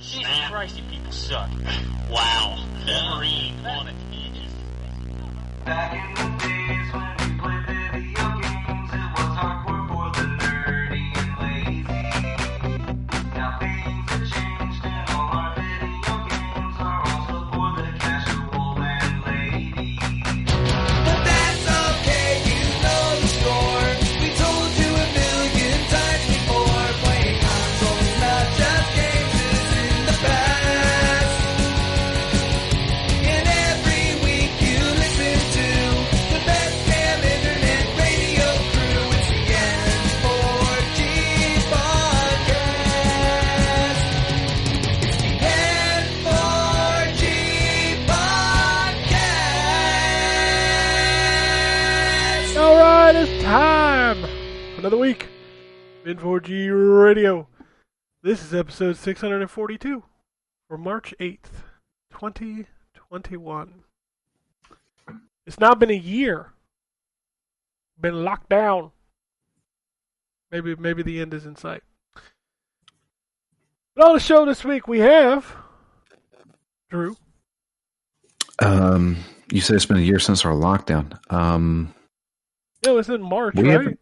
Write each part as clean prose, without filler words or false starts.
Jesus Christ, you people suck. Wow. Wolverine on it. Back in the days when we played video games, it was hardcore for the nerdy and lazy. Now things have changed and all our video games are also for the casual and lady. But that's okay, you know the score. We told you a million times before. Playing consoles, not just games, is in the past. And every week you listen to the best damn internet radio crew. It's the N4G podcast. It's the N4G podcast. All right, it's time. Another week. N4G Radio. This is episode 642 for March 8th, 2021. It's now been a year. Been locked down. Maybe the end is in sight. But on the show this week we have Drew. You said it's been a year since our lockdown. It's in March, right?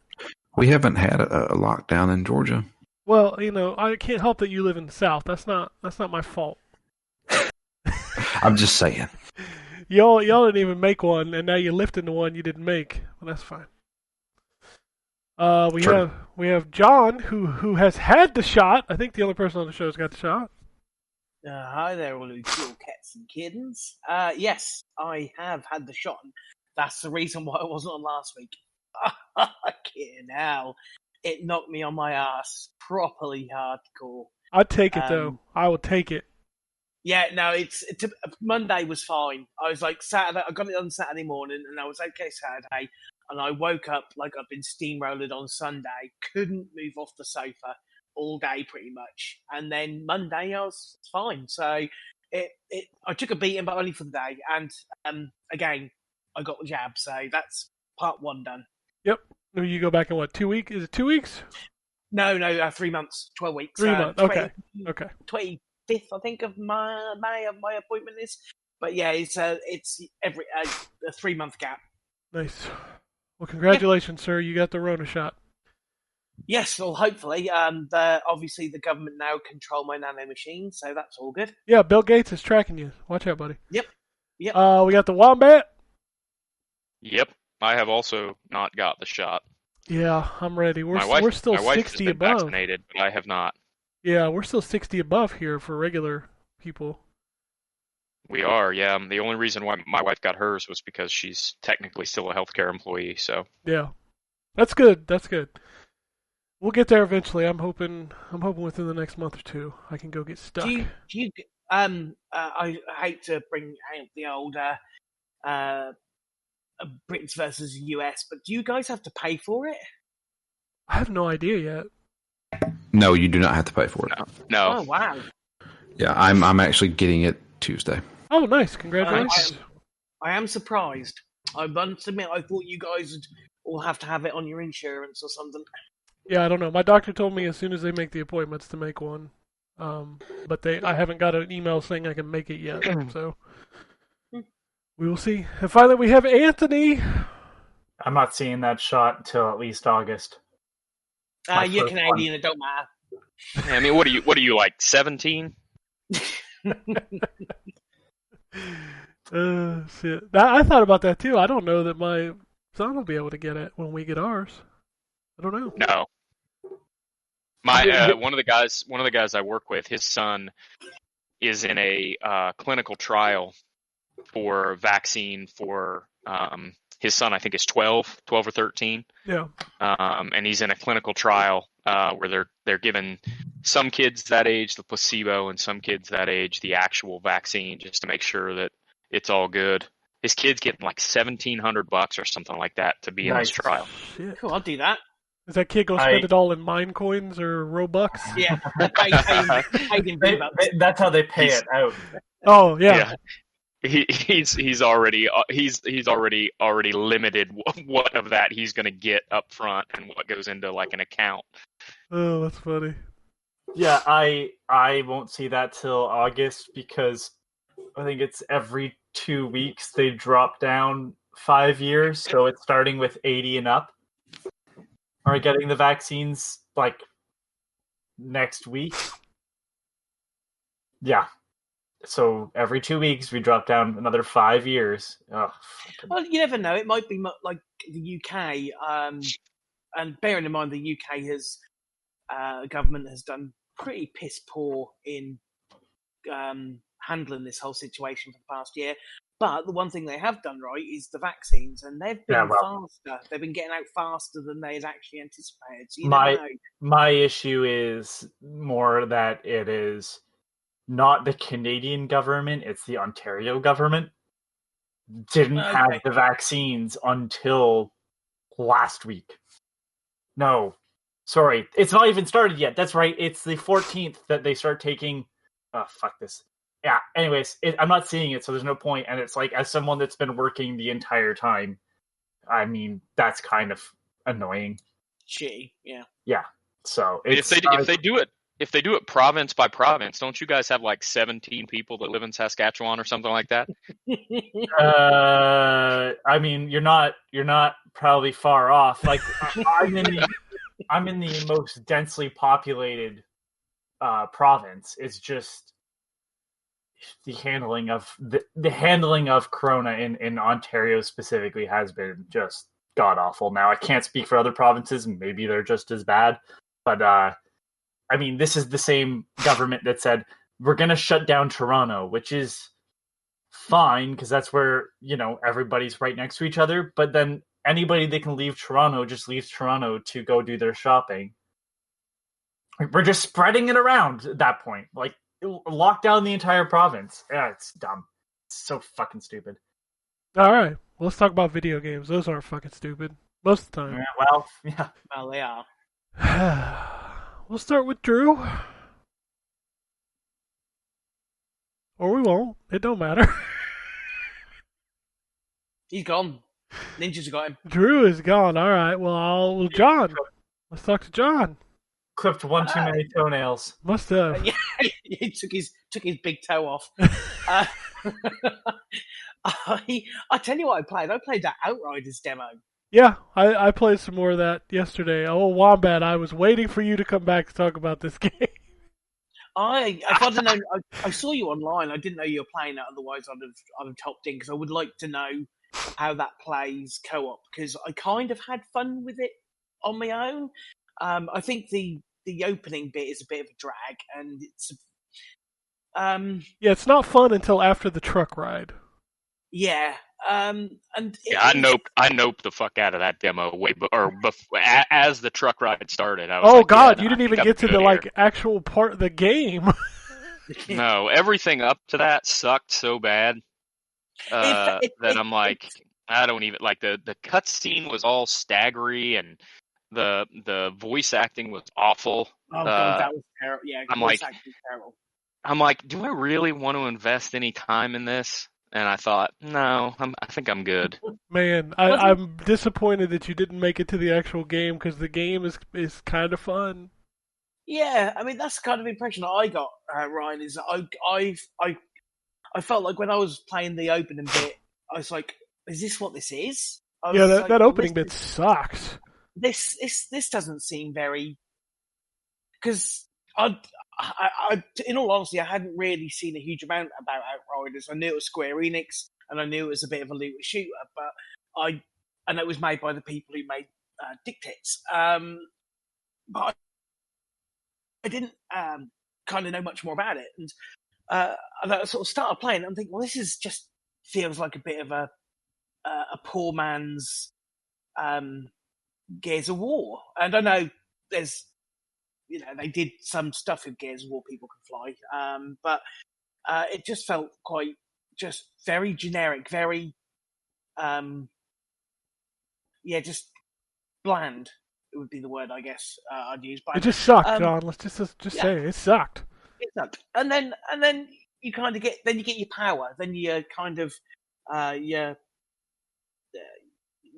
We haven't had a lockdown in Georgia. Well, I can't help that you live in the South. That's not my fault. I'm just saying. Y'all didn't even make one, and now you're lifting the one you didn't make. Well, that's fine. We have John who has had the shot. I think the only person on the show has got the shot. Hi there, all you cool cats and kittens. Yes, I have had the shot. That's the reason why I wasn't on last week. Kidding now. It knocked me on my ass properly hardcore. I'd take it, though. I will take it. Yeah, no, Monday was fine. I was like, Saturday, I got it on Saturday morning, and I was okay Saturday, and I woke up like I've been steamrolled on Sunday, couldn't move off the sofa all day pretty much, and then Monday I was fine. So I took a beating, but only for the day, and again, I got the jab, so that's part one done. Yep. You go back in what, 2 weeks? Is it 2 weeks? No, 3 months, 12 weeks. 3 months, okay. 25th, I think, of May of my appointment is. But yeah, it's every a 3 month gap. Nice. Well, congratulations, sir. You got the Rona shot. Yes, well, hopefully. Obviously, the government now control my nano machine, so that's all good. Yeah, Bill Gates is tracking you. Watch out, buddy. Yep. We got the Wombat. Yep. I have also not got the shot. Yeah, I'm ready. We're still my wife 60 has been above. vaccinated, but I have not. Yeah, we're still 60 above here for regular people. We are, yeah. The only reason why my wife got hers was because she's technically still a healthcare employee, so. Yeah. That's good. We'll get there eventually. I'm hoping within the next month or two I can go get stuck. I hate to bring out the old Brits versus US, but do you guys have to pay for it? I have no idea yet. No, you do not have to pay for it. No. Oh, wow. Yeah, I'm actually getting it Tuesday. Oh, nice. Congratulations. I am surprised. I must admit, I thought you guys would all have to have it on your insurance or something. Yeah, I don't know. My doctor told me as soon as they make the appointments to make one. But I haven't got an email saying I can make it yet, so we will see. And finally, we have Anthony. I'm not seeing that shot until at least August. You're Canadian, it don't matter. I mean, what are you like, 17? Shit. I thought about that too. I don't know that my son will be able to get it when we get ours. I don't know. No. My one of the guys I work with, his son is in a clinical trial for vaccine for his son. I think is 12 or 13. Yeah. And he's in a clinical trial where they're giving some kids that age the placebo and some kids that age the actual vaccine just to make sure that it's all good. His kid's getting like $1,700 or something like that to be in this trial. Shit. Cool, I'll do that. Is that kid going to spend it all in mine coins or Robux? Yeah. That's how they pay it out. Oh, yeah. He's already limited what of that he's going to get up front and what goes into like an account. Oh, that's funny. Yeah, I won't see that till August because I think it's every 2 weeks they drop down 5 years, so it's starting with 80 and up are getting the vaccines like next week. Yeah. So every 2 weeks we drop down another 5 years. Oh, fucking... Well, you never know. It might be like the UK, and bearing in mind the UK has government has done pretty piss poor in handling this whole situation for the past year. But the one thing they have done right is the vaccines, and they've been faster. They've been getting out faster than they had actually anticipated. So you never know. My issue is more that it is not the Canadian government, it's the Ontario government. Didn't have the vaccines until last week. No. Sorry. It's not even started yet. That's right. It's the 14th that they start taking... Oh, fuck this. Yeah, anyways, I'm not seeing it, so there's no point. And it's like, as someone that's been working the entire time, I mean, that's kind of annoying. Shitty, yeah. Yeah. So if they do it province by province, don't you guys have like 17 people that live in Saskatchewan or something like that? I mean, you're not probably far off. Like I'm in the most densely populated province. It's just the handling of the handling of Corona in Ontario specifically has been just god awful. Now I can't speak for other provinces, maybe they're just as bad, but I mean, this is the same government that said we're going to shut down Toronto, which is fine because that's where, you know, everybody's right next to each other, but then anybody that can leave Toronto just leaves Toronto to go do their shopping. We're just spreading it around at that point. Like, lock down the entire province. Yeah, it's dumb. It's so fucking stupid. All right, let's talk about video games. Those aren't fucking stupid most of the time. Yeah, well, yeah. Well, they are. We'll start with Drew. Or we won't. It don't matter. He's gone. Ninjas have got him. Drew is gone. All right. Well, John. Let's talk to John. Clipped one too many toenails. Must have. Yeah, he took his big toe off. I tell you what I played. I played that Outriders demo. Yeah, I played some more of that yesterday. Oh, Wombat, I was waiting for you to come back to talk about this game. If I'd have known, I saw you online. I didn't know you were playing that. Otherwise, I'd have topped in because I would like to know how that plays co-op because I kind of had fun with it on my own. I think the opening bit is a bit of a drag, and it's yeah, it's not fun until after the truck ride. Yeah, I noped the fuck out of that demo as the truck ride started. I was oh like, God, yeah, you didn't even get to the like actual part of the game. No, everything up to that sucked so bad that I'm like, I don't even like the cutscene was all staggery and the voice acting was awful. Oh God, that was terrible. Yeah, voice acting was terrible. I'm like, do I really want to invest any time in this? And I thought, no, I think I'm good. Man, I'm disappointed that you didn't make it to the actual game because the game is kind of fun. Yeah, I mean that's the kind of impression that I got, Ryan. Is that I felt like when I was playing the opening bit, I was like, is this what this is? Yeah, that opening bit sucks. This doesn't seem very because in all honesty, I hadn't really seen a huge amount about Outriders. I knew it was Square Enix, and I knew it was a bit of a looter shooter, but and it was made by the people who made Dictates. But I didn't kind of know much more about it, and I sort of started playing. And I'm thinking, well, this is just feels like a bit of a poor man's Gears of War, and I know there's. You know, they did some stuff with Gears of War, people can fly, but it just felt just very generic, very, just bland. It would be the word I guess I'd use. But it just sucked, John. Let's just say it sucked. It sucked, and then you kind of get your power. Then you kind of the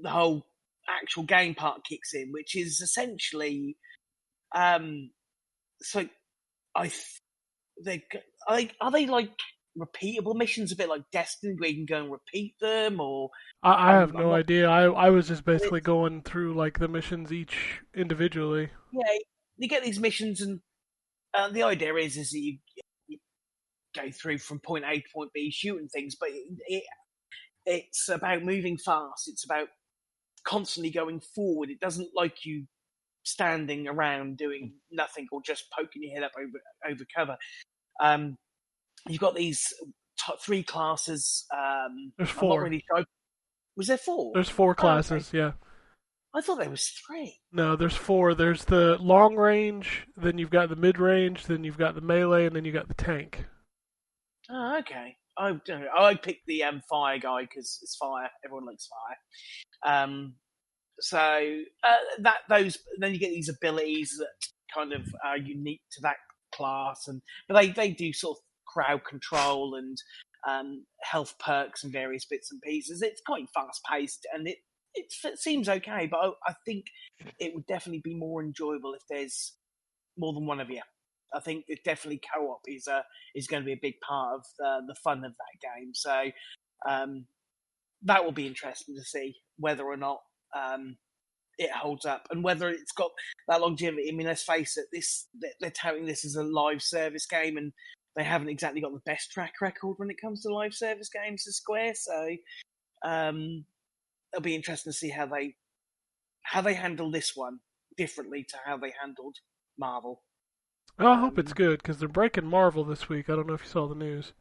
whole actual game part kicks in, which is essentially. So are they like repeatable missions, a bit like Destiny, where you can go and repeat them, or I have I'm no not- idea. I was just basically going through like the missions each individually. yeah, you get these missions, and the idea is that you go through from point A to point B, shooting things, but it's about moving fast. It's about constantly going forward. It doesn't like you standing around doing nothing or just poking your head up over cover. You've got these three classes. There's I'm not 4. really sure. Was there 4? There's 4 Oh, okay. classes, yeah. I thought there was 3. No, there's 4. There's the long range, then you've got the mid range, then you've got the melee, and then you got the tank. Oh, okay. I don't know. I picked the fire guy because it's fire. Everyone likes fire. So those then you get these abilities that kind of are unique to that class, but they do sort of crowd control and health perks and various bits and pieces. It's quite fast paced and it seems okay, but I think it would definitely be more enjoyable if there's more than one of you. I think it definitely co-op is going to be a big part of the fun of that game. So that will be interesting to see whether or not it holds up and whether it's got that longevity. I mean, let's face it, they're touting this as a live service game, and they haven't exactly got the best track record when it comes to live service games to Square. So it'll be interesting to see how they handle this one differently to how they handled Marvel. Well, I hope it's good because they're breaking Marvel this week. I don't know if you saw the news.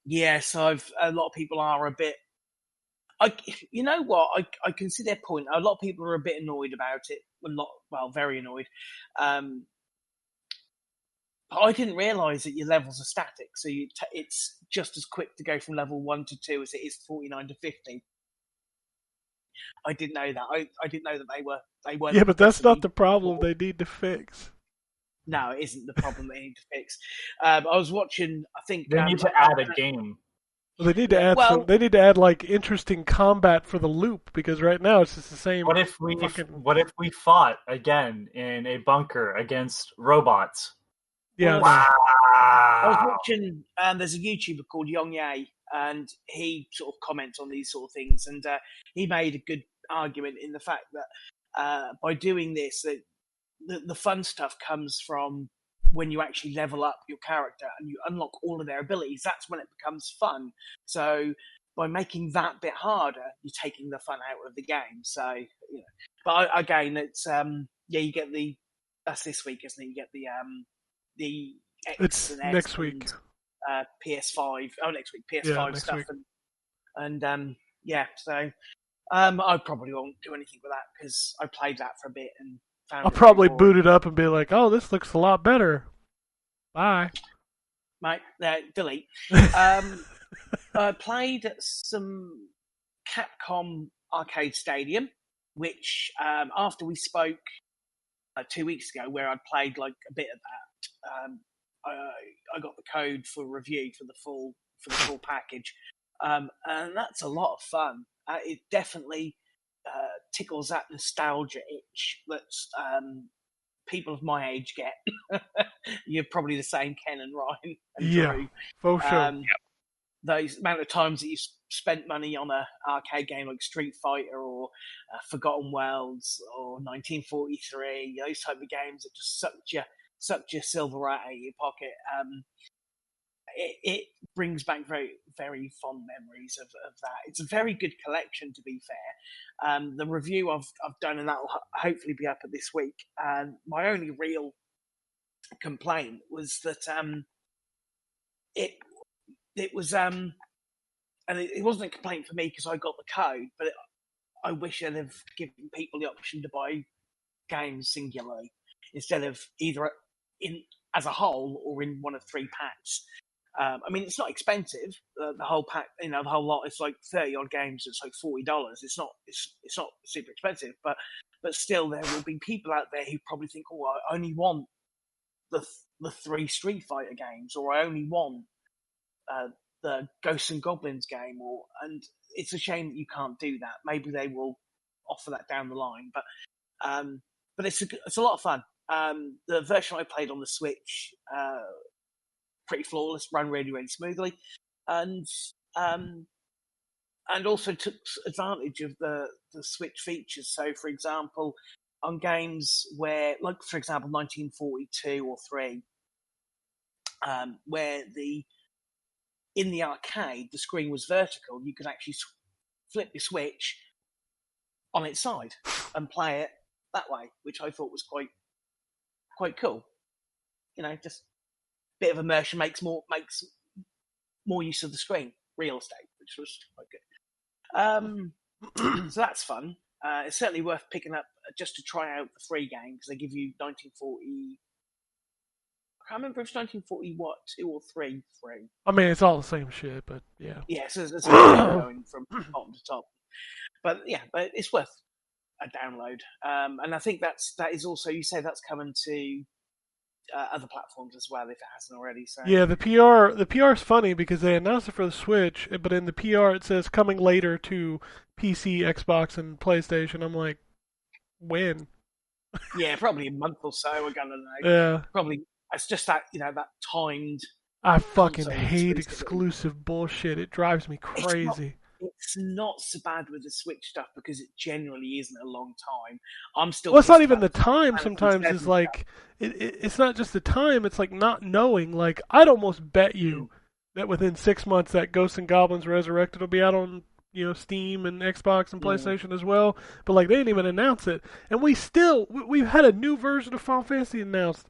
Yes, a lot of people are a bit. You know what? I can see their point. A lot of people are a bit annoyed about it. Very annoyed. But I didn't realise that your levels are static, so it's just as quick to go from level 1 to 2 as it is 49 to 50. I didn't know that. I didn't know that they weren't. Yeah, but that's not the problem they need to fix. No, it isn't the problem they need to fix. I was watching. I think They need to add a game. Well, they need to add They need to add like interesting combat for the loop because right now it's just the same. What if we fought again in a bunker against robots? Yeah. Wow. I was watching. There's a YouTuber called Yong Ye, and he sort of comments on these sort of things, and he made a good argument in the fact that by doing this, the fun stuff comes from when you actually level up your character and you unlock all of their abilities. That's when it becomes fun. So by making that bit harder, you're taking the fun out of the game. So, but again, it's you get that's this week, isn't it? You get the X it's and S next week. And, PS5. Oh, next week PS5 next stuff week. and yeah. So I probably won't do anything with that because I played that for a bit and. I'll probably boot it up and be like, "Oh, this looks a lot better." Bye. Mate, delete. I played some Capcom Arcade Stadium, which after we spoke 2 weeks ago, where I'd played like a bit of that, I got the code for review for the full package, and that's a lot of fun. It definitely. Tickles that nostalgia itch that people of my age get. You're probably the same, Ken and Ryan and Drew. For sure. Those amount of times that you spent money on a arcade game like Street Fighter or Forgotten Worlds or 1943, those type of games that just sucked your silver out of your pocket. It brings back very, very fond memories of that. It's a very good collection, to be fair. The review I've done, and that will hopefully be up at this week. My only real complaint was that it was and it wasn't a complaint for me because I got the code, but I wish I'd have given people the option to buy games singularly instead of either as a whole or in one of 3 packs. I mean, it's not expensive. The whole pack, the whole lot. It's like 30 odd games. It's like $40. It's not super expensive, but still, there will be people out there who probably think, "Oh, I only want the 3 Street Fighter games, or I only want the Ghosts and Goblins game." And it's a shame that you can't do that. Maybe they will offer that down the line, but it's a lot of fun. The version I played on the Switch, pretty flawless, run really, really smoothly, and also took advantage of the Switch features. So, for example, on games where, like for example, 1942 or 3, where in the arcade the screen was vertical, you could actually flip your Switch on its side and play it that way, which I thought was quite cool. You know, just a bit of immersion makes more use of the screen real estate, which was quite good. So that's fun. It's certainly worth picking up just to try out the free game, because they give you 1940. I can't remember if it's 1940 what 2 or 3 free. I mean, it's all the same shit, but yeah. Yeah, so there's going from bottom to top. But it's worth a download. And I think that is also, you say that's coming to other platforms as well, if it hasn't already. So Yeah, the PR is funny because they announced it for the Switch, but in the PR it says coming later to PC, Xbox, and PlayStation. I'm like, when? Yeah, probably a month or so. We're gonna know. Yeah. Probably it's just that that timed. I fucking console hate exclusivity. exclusive bullshit. It drives me crazy. It's not so bad with the Switch stuff because it generally isn't a long time. I'm still. Well, it's not pissed even the about time. Final Sometimes Fantasy is VII like it's not just the time. It's like not knowing. Like I'd almost bet you that within 6 months that Ghosts and Goblins Resurrected will be out on Steam and Xbox and PlayStation as well. But like they didn't even announce it, and we've had a new version of Final Fantasy announced,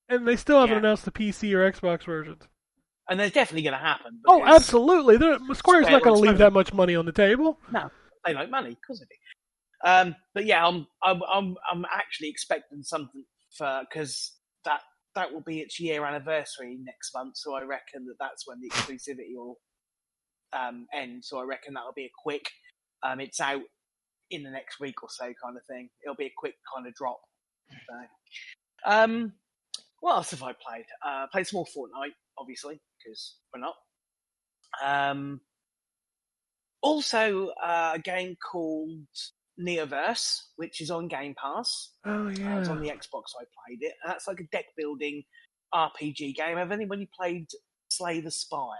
and they still haven't announced the PC or Xbox versions. And they're definitely going to happen. Oh, absolutely! Square's not going to leave that much money on the table. No, they like money, of course they do. But yeah, I'm actually expecting something because that will be its year anniversary next month. So I reckon that's when the exclusivity will end. So I reckon that'll be a quick. It's out in the next week or so, kind of thing. It'll be a quick kind of drop. So, what else have I played? Played some more Fortnite, obviously, because we're not. Also, a game called Neoverse, which is on Game Pass. Oh yeah. It's on the Xbox. I played it. And that's like a deck building RPG game. Have anybody played Slay the Spire?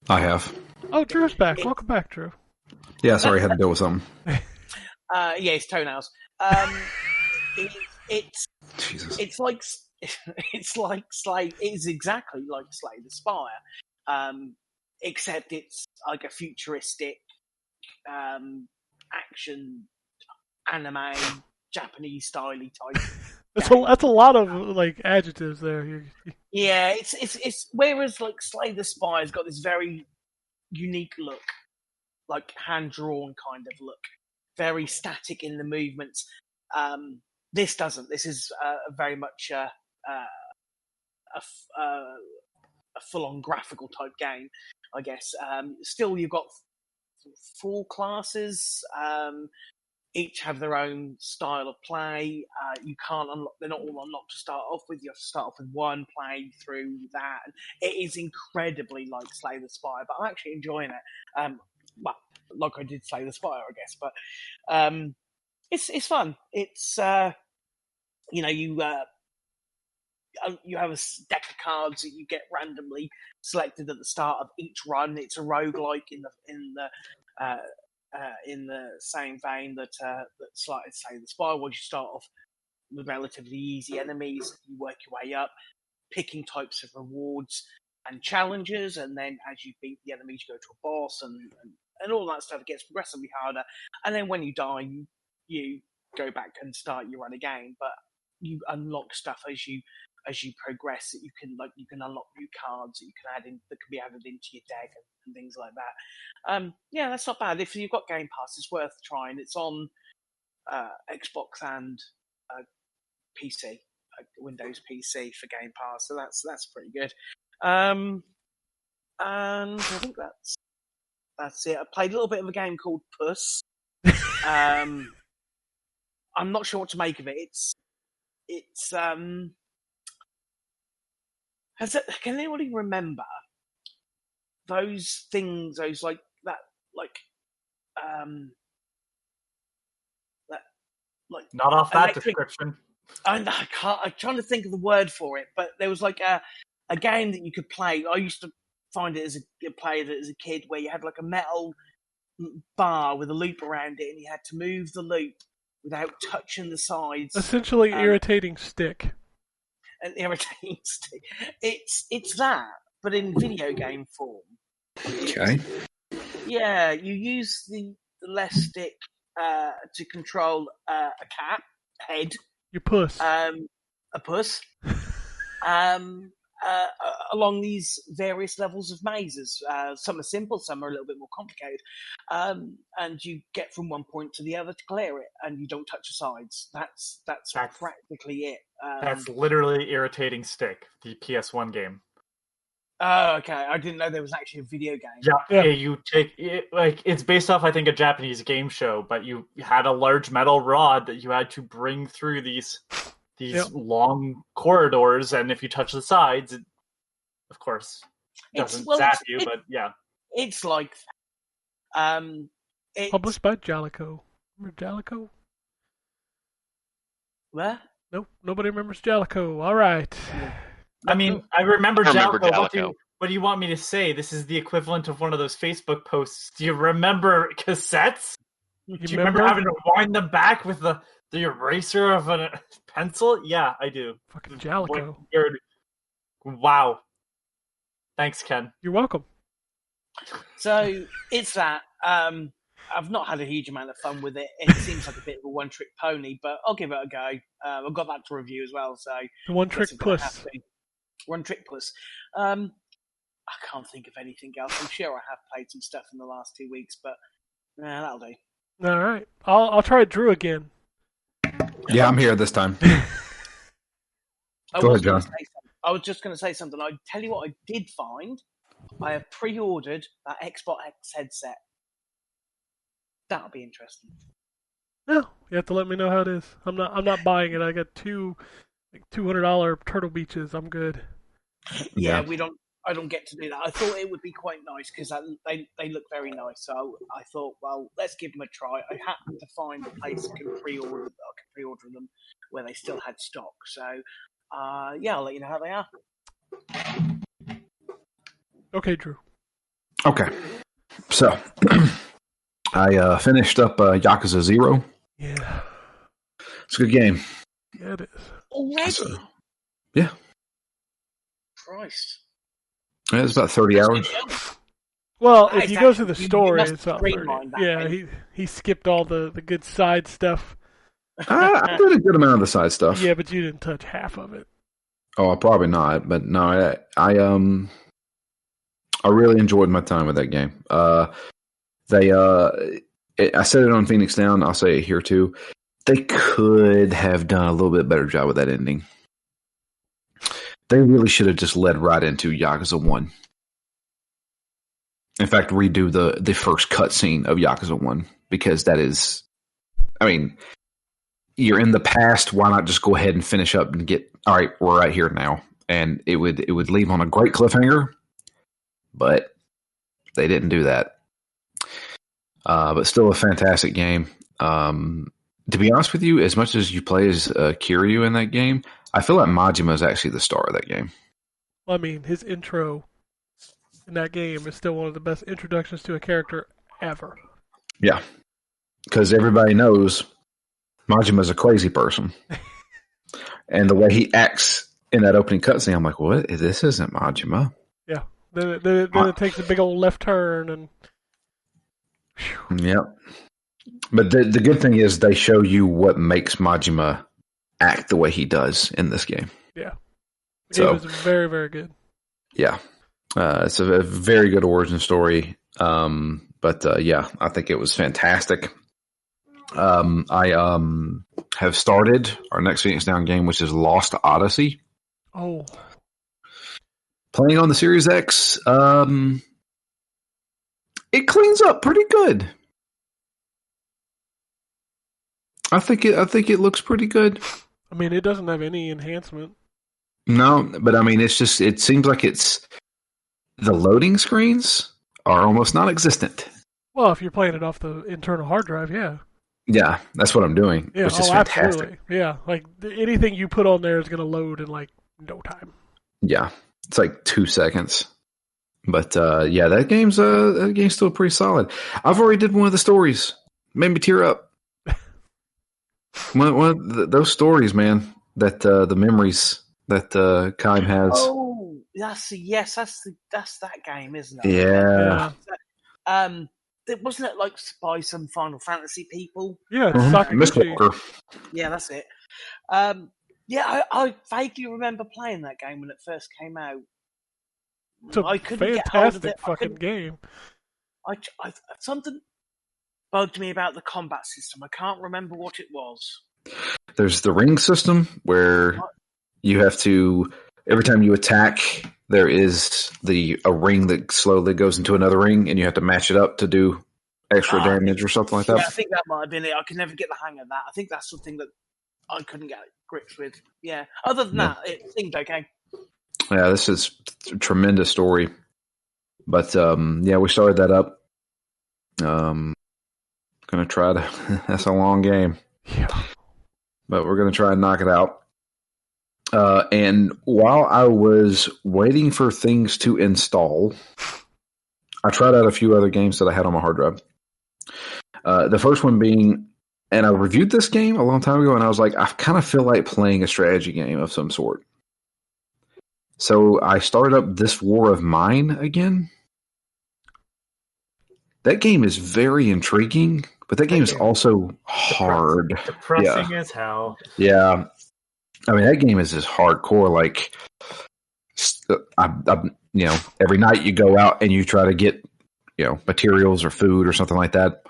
I have. Oh, Drew's back. Welcome back, Drew. Yeah, sorry, I had to deal with something. Yeah, it's toenails. Jesus. It's like Slay. It is exactly like Slay the Spire, except it's like a futuristic action anime Japanese styly type. That's a lot of like adjectives there. Yeah, it's whereas like Slay the Spire's got this very unique look, like hand drawn kind of look, very static in the movements. This doesn't. This is very much a full-on graphical type game, I guess. Still, you've got 4 classes. Each have their own style of play. You can't unlock; they're not all unlocked to start off with. You have to start off with one, play through that. It is incredibly like Slay the Spire, but I'm actually enjoying it. Well, like I did Slay the Spire, I guess, but it's fun. It's you have a deck of cards that you get randomly selected at the start of each run. It's a roguelike in the same vein that Slay the Spire was. You start off with relatively easy enemies, you work your way up, picking types of rewards and challenges, and then as you beat the enemies, you go to a boss and all that stuff. It gets progressively harder, and then when you die, you go back and start your run again. But you unlock stuff as you progress that you can unlock new cards that you can add in that can be added into your deck and things like that. Yeah, that's not bad. If you've got Game Pass, it's worth trying. It's on Xbox and PC, Windows PC for Game Pass, so that's pretty good. And I think that's it. I played a little bit of a game called Puss. I'm not sure what to make of it. It's can anybody remember those things? Those that like Not off that electric. description. I'm trying to think of the word for it, but there was like a game that you could play. I used to find it play it as a kid, where you had like a metal bar with a loop around it, and you had to move the loop without touching the sides. Essentially, irritating stick. An irritating stick. It's that, but in video game form. Okay. Yeah, you use the left stick to control a cat head. Your puss. A puss. Along these various levels of mazes. Some are simple, some are a little bit more complicated. And you get from one point to the other to clear it, and you don't touch the sides. That's practically it. That's literally irritating stick, the PS1 game. Oh, okay. I didn't know there was actually a video game. Yeah. You take it, like, it's based off, I think, a Japanese game show, but you had a large metal rod that you had to bring through these long corridors, and if you touch the sides, it, of course, doesn't zap you. But yeah, it's like published by Jalico. Remember Jalico? What? Nope, nobody remembers Jalico. All right. I mean, I remember Jalico. Jalico. What do you want me to say? This is the equivalent of one of those Facebook posts. Do you remember cassettes? Do you remember having to wind them back with the eraser of a pencil? Yeah, I do. Fucking Jalico. Wow. Thanks, Ken. You're welcome. So it's that. I've not had a huge amount of fun with it. It seems like a bit of a one-trick pony, but I'll give it a go. I've got that to review as well. So the one-trick puss. One-trick puss. I can't think of anything else. I'm sure I have played some stuff in the last 2 weeks, but that'll do. All right, I'll try Drew again. Yeah, I'm here this time. Go ahead, John. I was just going to say something. I tell you what, I did find. I have pre-ordered that Xbox X headset. That'll be interesting. No, you have to let me know how it is. I'm not buying it. I got two $200 Turtle Beaches. I'm good. Yeah, I don't get to do that. I thought it would be quite nice because they look very nice. So I thought, well, let's give them a try. I happened to find a place that can pre-order them where they still had stock. So I'll let you know how they are. Okay, Drew. Okay, so I finished up Yakuza Zero. Yeah, it's a good game. Yeah, it is. Already? Yeah. Christ. Yeah, it's about 30 hours. Well, if you go through the story, it's about 30. streamlined that, Yeah, right? he skipped all the good side stuff. I did a good amount of the side stuff. Yeah, but you didn't touch half of it. Oh, probably not. But no, I really enjoyed my time with that game. I said it on Phoenix Down. I'll say it here too. They could have done a little bit better job with that ending. They really should have just led right into Yakuza 1. In fact, redo the first cutscene of Yakuza 1, because that is, I mean, you're in the past. Why not just go ahead and finish up and get, all right, we're right here now. And it would leave on a great cliffhanger, but they didn't do that. But still a fantastic game. To be honest with you, as much as you play as Kiryu in that game, I feel like Majima is actually the star of that game. Well, I mean, his intro in that game is still one of the best introductions to a character ever. Yeah, because everybody knows Majima's a crazy person. And the way he acts in that opening cutscene, I'm like, what? This isn't Majima. Yeah. Then it takes a big old left turn. And Yep. But the good thing is they show you what makes Majima act the way he does in this game. Yeah. The game is very, very good. Yeah. It's a very good origin story. But yeah, I think it was fantastic. I have started our next Phoenix Down game, which is Lost Odyssey. Oh. Playing on the Series X. It cleans up pretty good. I think it looks pretty good. I mean, it doesn't have any enhancement. No, but I mean, it seems like the loading screens are almost non-existent. Well, if you're playing it off the internal hard drive, yeah. Yeah, that's what I'm doing, Yeah, which is oh, fantastic. absolutely. Yeah, like anything you put on there is going to load in like no time. Yeah, it's like 2 seconds. But yeah, that game's still pretty solid. I've already did one of the stories. Made me tear up. Those stories, man. That the memories that Kime has. Oh, that's that game, isn't it? Yeah. Wasn't it like by some Final Fantasy people? Yeah, it's Mhm. Sakaguchi. Mistwalker. Yeah, that's it. Yeah, I vaguely remember playing that game when it first came out. It's a I couldn't get hold of fantastic it. fucking game. Something bugged me about the combat system. I can't remember what it was. There's the ring system where you have to, every time you attack, there is a ring that slowly goes into another ring, and you have to match it up to do extra damage or something like that. Yeah, I think that might have been it. I could never get the hang of that. I think that's something that I couldn't get grips with. Yeah. Other than that, it seemed okay. Yeah, this is a tremendous story. But yeah, we started that up. Gonna try to. That's a long game. Yeah. But we're gonna try and knock it out. And while I was waiting for things to install, I tried out a few other games that I had on my hard drive. The first one being, and I reviewed this game a long time ago, and I was like, I kind of feel like playing a strategy game of some sort. So I started up This War of Mine again. That game is very intriguing, but that game is also hard. Depressing as hell. Yeah. I mean, that game is just hardcore. Like, every night you go out and you try to get, materials or food or something like that.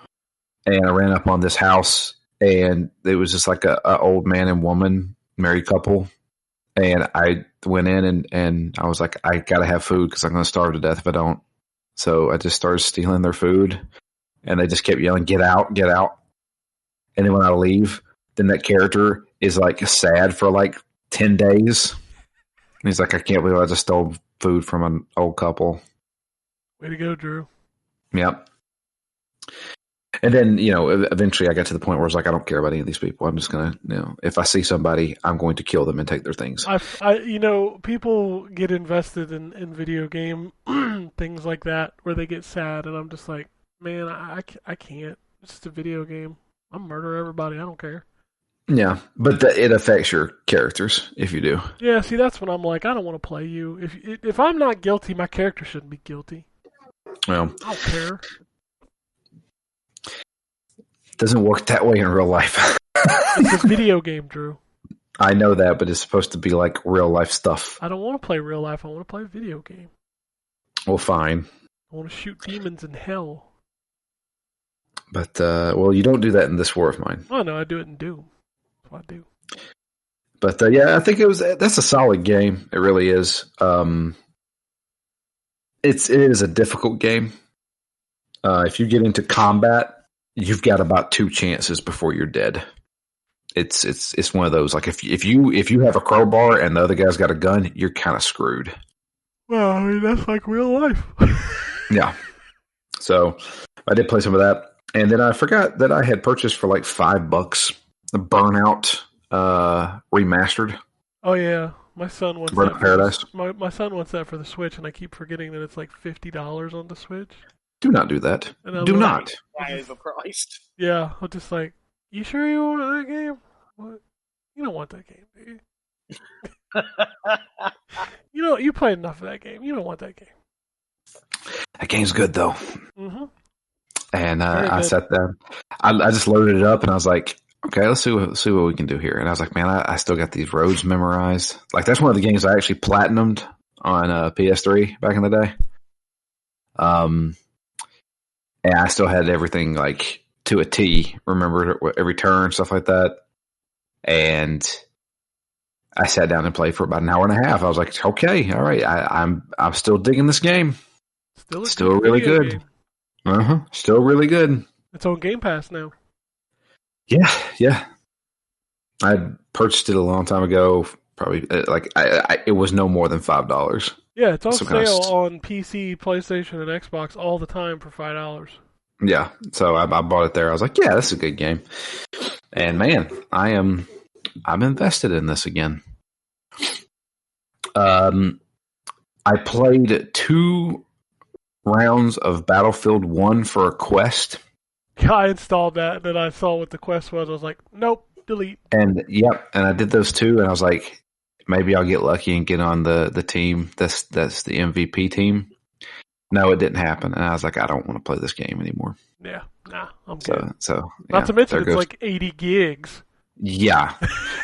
And I ran up on this house, and it was just like a old man and woman, married couple. And I went in and I was like, I got to have food because I'm going to starve to death if I don't. So I just started stealing their food, and they just kept yelling, "Get out, get out." And then when I leave, then that character is like sad for like 10 days. And he's like, I can't believe I just stole food from an old couple. Way to go, Drew. Yep. And then, eventually I got to the point where I was like, I don't care about any of these people. I'm just going to, if I see somebody, I'm going to kill them and take their things. People get invested in video game things like that where they get sad, and I'm just like, man, I can't. It's just a video game. I'll murder everybody. I don't care. Yeah, but it affects your characters if you do. Yeah, see, that's when I'm like, I don't want to play you. If I'm not guilty, my character shouldn't be guilty. Well, I don't care. Doesn't work that way in real life. It's a video game, Drew. I know that, but it's supposed to be like real life stuff. I don't want to play real life. I want to play a video game. Well, fine. I want to shoot demons in hell. But, you don't do that in This War of Mine. Oh, no, I do it in Doom. That's what I do. But, yeah, I think that's a solid game. It really is. It is a difficult game. If you get into combat, you've got about 2 chances before you're dead. It's one of those, like if you have a crowbar and the other guy's got a gun, you're kind of screwed. Well, I mean, that's like real life. Yeah. So I did play some of that, and then I forgot that I had purchased for like $5 the Burnout remastered. Oh yeah, my son wants Burnout that. Paradise. My son wants that for the Switch, and I keep forgetting that it's like $50 on the Switch. Do not do that. Do not. Way overpriced. Yeah, I'm just like, you sure you want that game? What? You don't want that game, do you? You played enough of that game. You don't want that game. That game's good though. Mm-hmm. And I sat there. I just loaded it up, and I was like, okay, let's see what we can do here. And I was like, man, I still got these roads memorized. Like, that's one of the games I actually platinumed on PS3 back in the day. And I still had everything like to a T. Remember every turn, stuff like that. And I sat down and played for about an hour and a half. I was like, okay, all right, I'm still digging this game. Still really good. Still really good. It's on Game Pass now. Yeah. I purchased it a long time ago. Probably it was no more than $5. Yeah, it's on sale on PC, PlayStation, and Xbox all the time for $5. Yeah, so I bought it there. I was like, yeah, this is a good game. And man, I'm invested in this again. I played 2 rounds of Battlefield 1 for a quest. I installed that, and then I saw what the quest was. I was like, nope, delete. And yep, and I did those 2, and I was like, maybe I'll get lucky and get on the team. That's the MVP team. No, it didn't happen, and I was like, I don't want to play this game anymore. Yeah, nah, I'm good. So Not to mention, there it's goes. like 80 gigs. Yeah,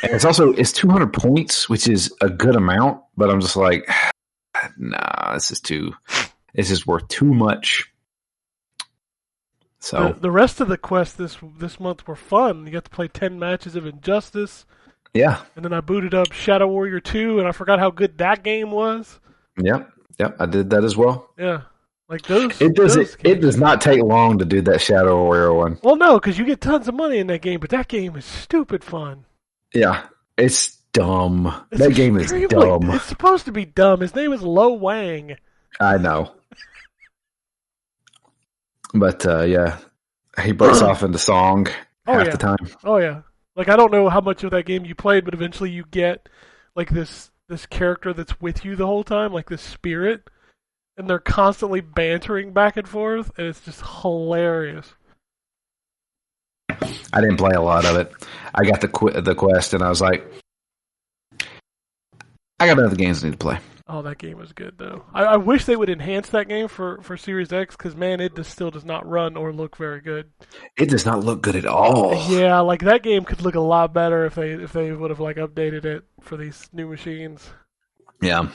and it's 200 points, which is a good amount. But I'm just like, nah, this is worth too much. So The rest of the quests this month were fun. You got to play 10 matches of Injustice. yeah, And then I booted up Shadow Warrior 2, and I forgot how good that game was. yep, I did that as well. Yeah. Like those. It does not take long to do that Shadow Warrior one. Well, no, because you get tons of money in that game, but that game is stupid fun. Yeah, it's dumb. It's That game is extremely- dumb. It's supposed to be dumb. His name is Lo Wang. I know. But yeah, he breaks off into song half the time. Oh, yeah. Like, I don't know how much of that game you played, but eventually you get, like, this character that's with you the whole time, like this spirit, and they're constantly bantering back and forth, and it's just hilarious. I didn't play a lot of it. I got the quest, and I was like, I got other games I need to play. Oh, that game is good, though. I wish they would enhance that game for Series X, because, man, it still does not run or look very good. It does not look good at all. Yeah, like, that game could look a lot better if they would have, like, updated it for these new machines. Yeah.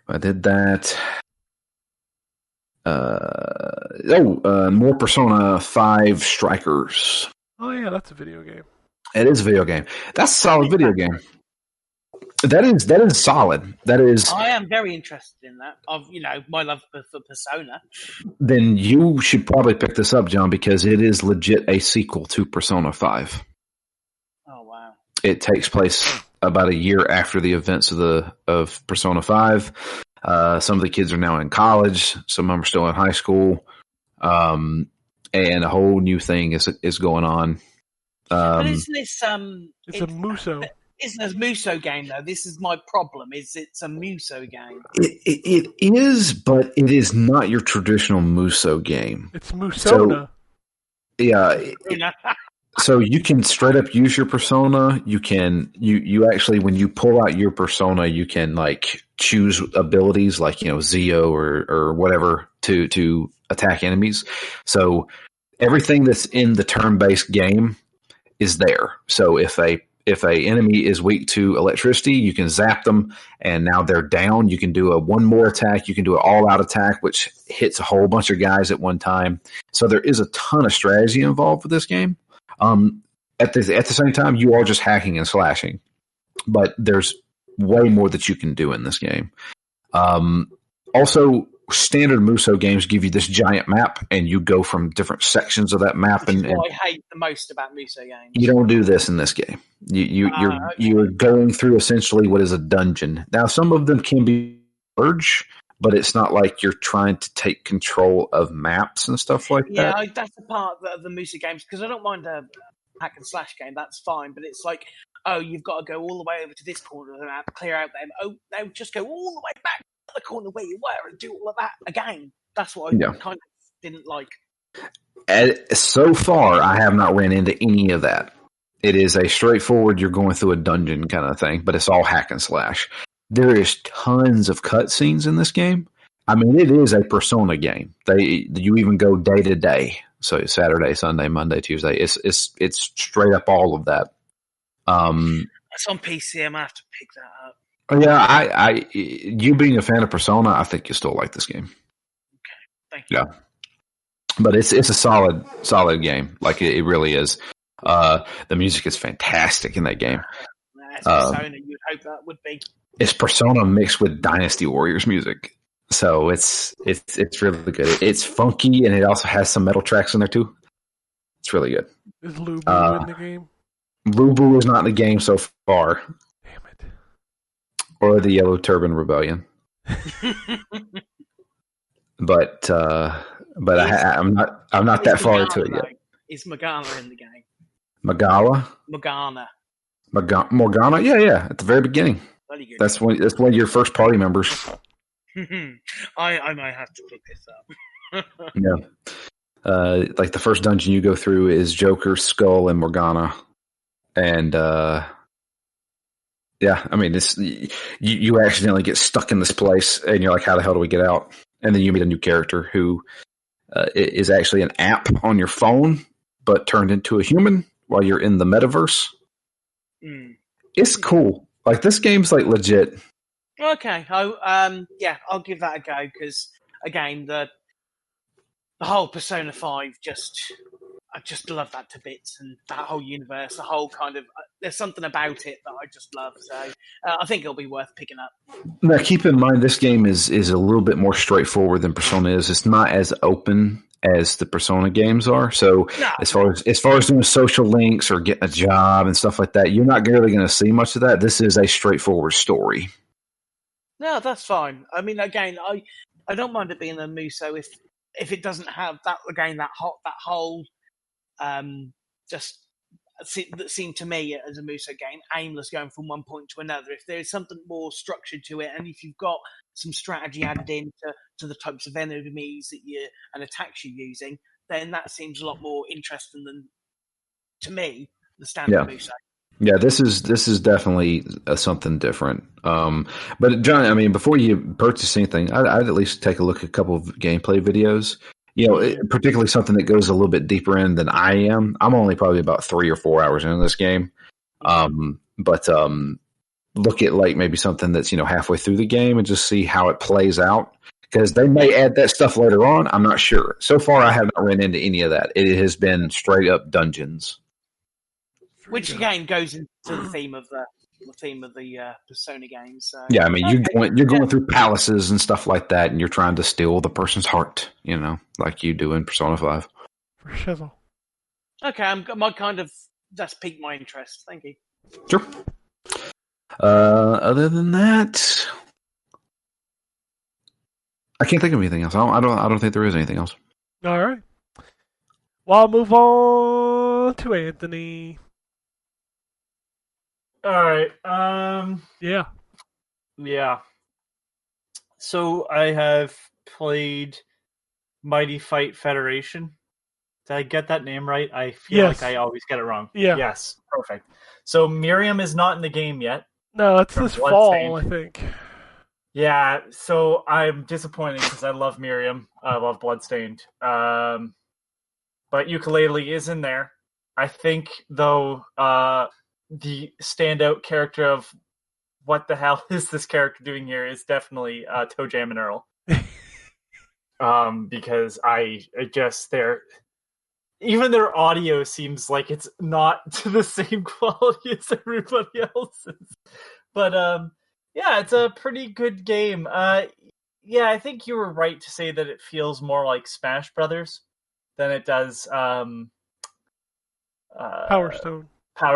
I did that. More Persona 5 Strikers. Oh, yeah, that's a video game. It is a video game. That's a solid video game. That is solid. That is. I am very interested in that. Of my love for Persona. Then you should probably pick this up, John, because it is legit a sequel to Persona 5. Oh wow! It takes place about a year after the events of Persona 5. Some of the kids are now in college. Some of them are still in high school. And a whole new thing is going on. But isn't this It's a Muso. It's a Muso game though. This is my problem. It's a Muso game. It is, but it is not your traditional Muso game. It's Musona. Yeah. So you can straight up use your persona. You can you actually, when you pull out your persona, you can like choose abilities like Zio or whatever to attack enemies. So everything that's in the turn-based game is there. So if a enemy is weak to electricity, you can zap them, and now they're down. You can do a one more attack. You can do an all-out attack, which hits a whole bunch of guys at one time. So there is a ton of strategy involved with this game. At the same time, you are just hacking and slashing, but there's way more that you can do in this game. Also, standard Muso games give you this giant map, and you go from different sections of that map. Which And is what I hate the most about Muso games. you don't do this in this game. You're going through essentially what is a dungeon. Now, some of them can be merge, but it's not like you're trying to take control of maps and stuff like that. Yeah, that's the part of the Muso games, because I don't mind a hack and slash game. That's fine, but it's like, oh, you've got to go all the way over to this corner of the map, clear out them. Oh, no, just go all the way back to the corner where you were and do all of that again. That's what I kind of didn't like. So far, I have not ran into any of that. It is a straightforward, you're going through a dungeon kind of thing, but it's all hack and slash. There is tons of cutscenes in this game. I mean, it is a Persona game. You even go day to day. So Saturday, Sunday, Monday, Tuesday. It's straight up all of that. It's on PC. I'm gonna have to pick that up. Oh yeah, you being a fan of Persona, I think you still like this game. Okay, thank you. Yeah, but it's a solid game. Like it really is. The music is fantastic in that game. That's Persona. You'd hope that would be. It's Persona mixed with Dynasty Warriors music, so it's really good. It's funky, and it also has some metal tracks in there too. It's really good. Is Lubu in the game? Lubu is not in the game so far. Damn it. Or the Yellow Turban Rebellion. But but I'm not that far into it yet. Is Morgana in the game? Morgana? Morgana? Yeah, at the very beginning. That's one of your first party members. I might have to pick this up. Yeah. Like the first dungeon you go through is Joker, Skull, and Morgana. And yeah, I mean, this you accidentally get stuck in this place, and you're like, how the hell do we get out? And then you meet a new character who is actually an app on your phone, but turned into a human while you're in the metaverse. It's cool. Like, this game's like legit. Okay, I'll give that a go, because again, the whole Persona 5 I just love that to bits, and that whole universe, the whole kind of there's something about it that I just love. So I think it'll be worth picking up. Now, keep in mind, this game is a little bit more straightforward than Persona is. It's not as open as the Persona games are. So as far as doing social links or getting a job and stuff like that, you're not really going to see much of that. This is a straightforward story. No, that's fine. I mean, again, I don't mind it being a Muso if it doesn't have that whole just that seemed to me as a Muso game aimless, going from one point to another. If there's something more structured to it, and if you've got some strategy added in to the types of enemies and attacks you're using, then that seems a lot more interesting than, to me, the standard Muso. Yeah, this is definitely something different. But John, I mean, before you purchase anything, I'd at least take a look at a couple of gameplay videos. You know, particularly something that goes a little bit deeper in than I am. I'm only probably about 3 or 4 hours into this game. But look at like maybe something that's, halfway through the game and just see how it plays out. Because they may add that stuff later on. I'm not sure. So far, I have not run into any of that. It has been straight up dungeons. Which again goes into the theme of the Persona games. So. Yeah, I mean, you're going through palaces and stuff like that, and you're trying to steal the person's heart, like you do in Persona 5. For shizzle. Okay, that's piqued my interest. Thank you. Sure. Other than that, I can't think of anything else. I don't think there is anything else. All right. Well, I'll move on to Anthony. All right. Yeah. So I have played Mighty Fight Federation. Did I get that name right? I feel like I always get it wrong. Yeah. Yes. Perfect. So Miriam is not in the game yet. No, it's this fall, I think. Yeah. So I'm disappointed because I love Miriam. I love Bloodstained. But Yooka-Laylee is in there. I think, though, the standout character of what the hell is this character doing here is definitely Toe Jam and Earl. Because I guess even their audio seems like it's not to the same quality as everybody else's. But it's a pretty good game. I think you were right to say that it feels more like Smash Brothers than it does Power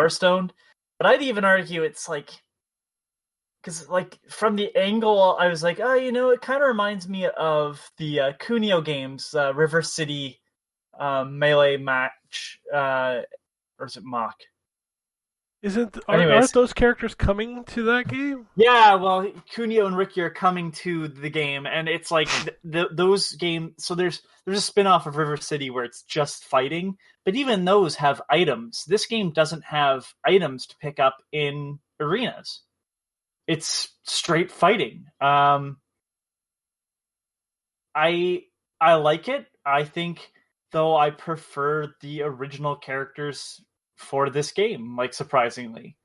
Stone. But I'd even argue it's like, because like from the angle, I was like, it kind of reminds me of the Kunio games, River City Melee Match, or is it Mach? Aren't those characters coming to that game? Yeah, well, Kunio and Ricky are coming to the game, and it's like those games. So there's a spin-off of River City where it's just fighting, but even those have items. This game doesn't have items to pick up in arenas. It's straight fighting. I like it. I think, though, I prefer the original characters for this game, like, surprisingly.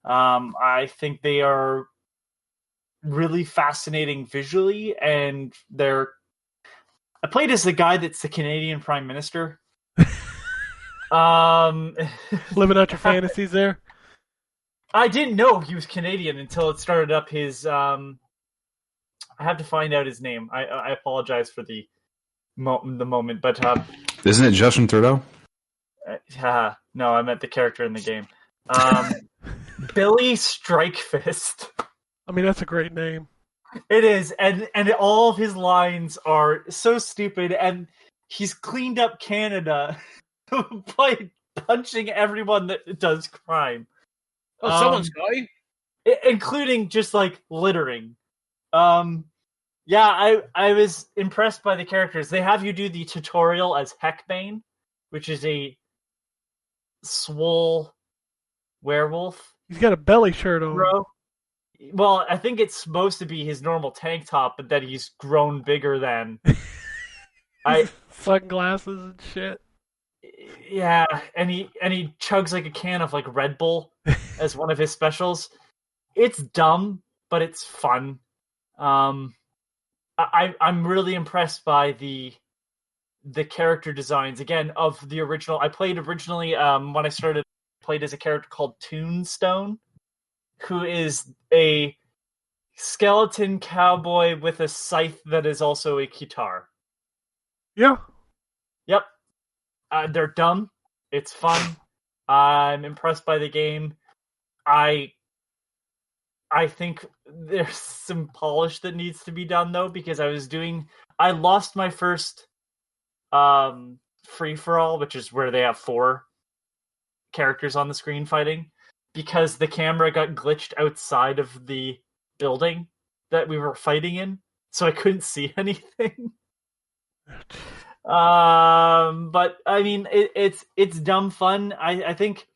I think they are really fascinating visually, and I played as the guy that's the Canadian Prime Minister. Living out your fantasies there? I didn't know he was Canadian until it started up his... I have to find out his name. I apologize for the moment, but... Isn't it Justin Trudeau? No, I meant the character in the game. Billy Strikefist. I mean, that's a great name. It is, and all of his lines are so stupid, and he's cleaned up Canada by punching everyone that does crime. Oh, someone's got him. Including just like littering. Yeah, I was impressed by the characters. They have you do the tutorial as Heckbane, which is a swole werewolf. He's got a belly shirt on. Bro. Well, I think it's supposed to be his normal tank top, but that he's grown bigger than. Sunglasses and shit. Yeah, and he chugs like a can of like Red Bull as one of his specials. It's dumb, but it's fun. I'm really impressed by the character designs again of the original. I played originally when I started. Played as a character called Tombstone, who is a skeleton cowboy with a scythe that is also a guitar. Yeah. Yep. They're dumb. It's fun. I'm impressed by the game. I think there's some polish that needs to be done though, because I lost my first free for all, which is where they have 4 characters on the screen fighting, because the camera got glitched outside of the building that we were fighting in, so I couldn't see anything. But I mean, it's dumb fun. I think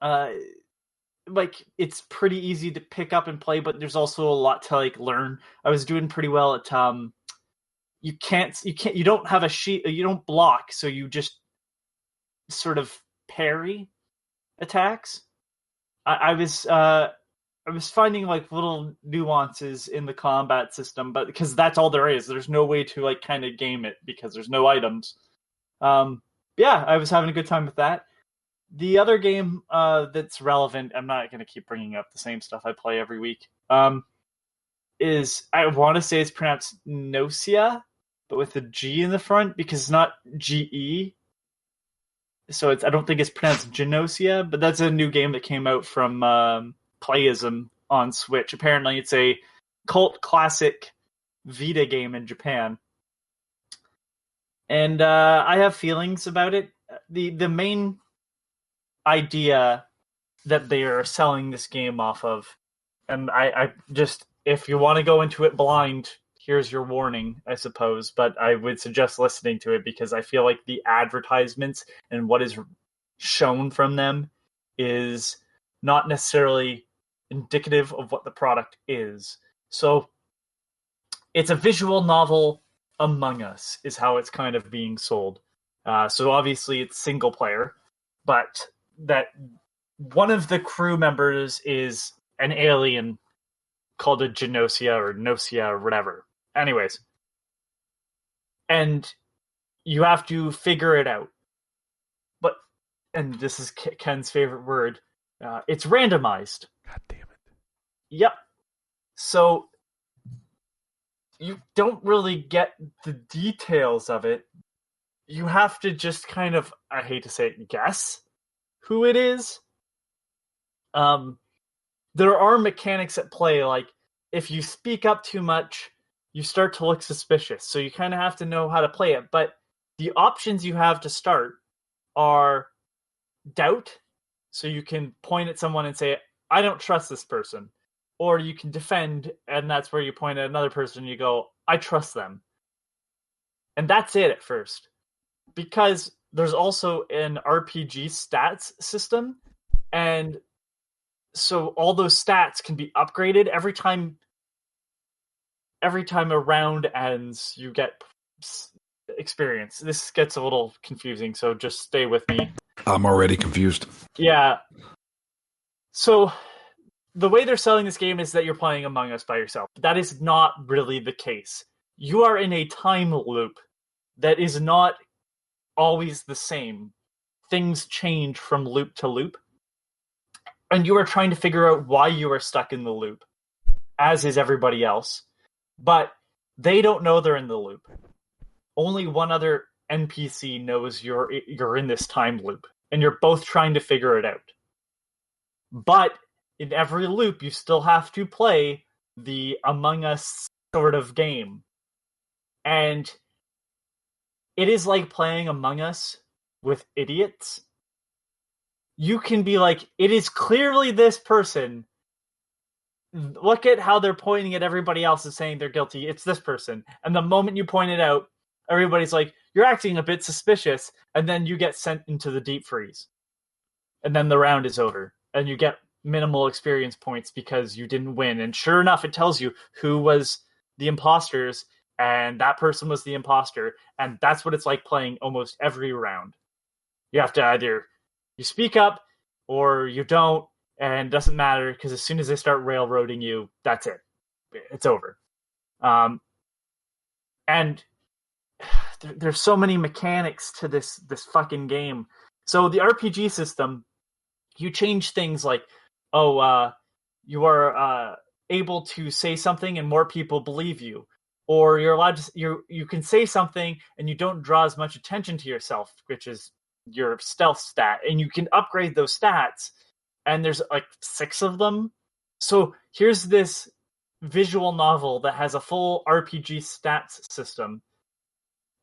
like it's pretty easy to pick up and play, but there's also a lot to like learn. I was doing pretty well at you don't have a sheet, you don't block, so you just sort of parry attacks. I was finding like little nuances in the combat system, but because that's all there is, there's no way to like kind of game it because there's no items. Yeah, I was having a good time with that. The other game that's relevant, I'm not going to keep bringing up the same stuff I play every week, is, I want to say it's pronounced Gnosia, but with a G in the front, because it's not GE. So I don't think it's pronounced Genosia, but that's a new game that came out from Playism on Switch. Apparently it's a cult classic Vita game in Japan. And I have feelings about it. The main idea that they are selling this game off of, and I just, if you want to go into it blind, here's your warning, I suppose, but I would suggest listening to it, because I feel like the advertisements and what is shown from them is not necessarily indicative of what the product is. So it's a visual novel, Among Us, is how it's kind of being sold. So obviously it's single player, but that one of the crew members is an alien called a Genosia or Gnosia or whatever. Anyways. And you have to figure it out. But, and this is Ken's favorite word, it's randomized. God damn it. Yep. So you don't really get the details of it. You have to just kind of, I hate to say it, guess who it is. There are mechanics at play, like if you speak up too much, you start to look suspicious. So you kind of have to know how to play it. But the options you have to start are doubt. So you can point at someone and say, I don't trust this person. Or you can defend, and that's where you point at another person and you go, I trust them. And that's it at first. Because there's also an RPG stats system, and so all those stats can be upgraded every time a round ends. You get experience. This gets a little confusing, so just stay with me. I'm already confused. Yeah. So the way they're selling this game is that you're playing Among Us by yourself. That is not really the case. You are in a time loop that is not always the same. Things change from loop to loop. And you are trying to figure out why you are stuck in the loop, as is everybody else. But they don't know they're in the loop. Only one other NPC knows you're in this time loop, and you're both trying to figure it out. But in every loop, you still have to play the Among Us sort of game. And it is like playing Among Us with idiots. You can be like, it is clearly this person. Look at how they're pointing at everybody else and saying they're guilty. It's this person. And the moment you point it out, everybody's like, you're acting a bit suspicious. And then you get sent into the deep freeze. And then the round is over. And you get minimal experience points because you didn't win. And sure enough, it tells you who was the imposters. And that person was the imposter. And that's what it's like playing almost every round. You have to either you speak up or you don't. And it doesn't matter because as soon as they start railroading you, that's it. It's over. And there's so many mechanics to this fucking game. So the RPG system, you change things like, you are able to say something and more people believe you, or you're allowed to you can say something and you don't draw as much attention to yourself, which is your stealth stat, and you can upgrade those stats. And there's like 6 of them. So here's this visual novel that has a full RPG stats system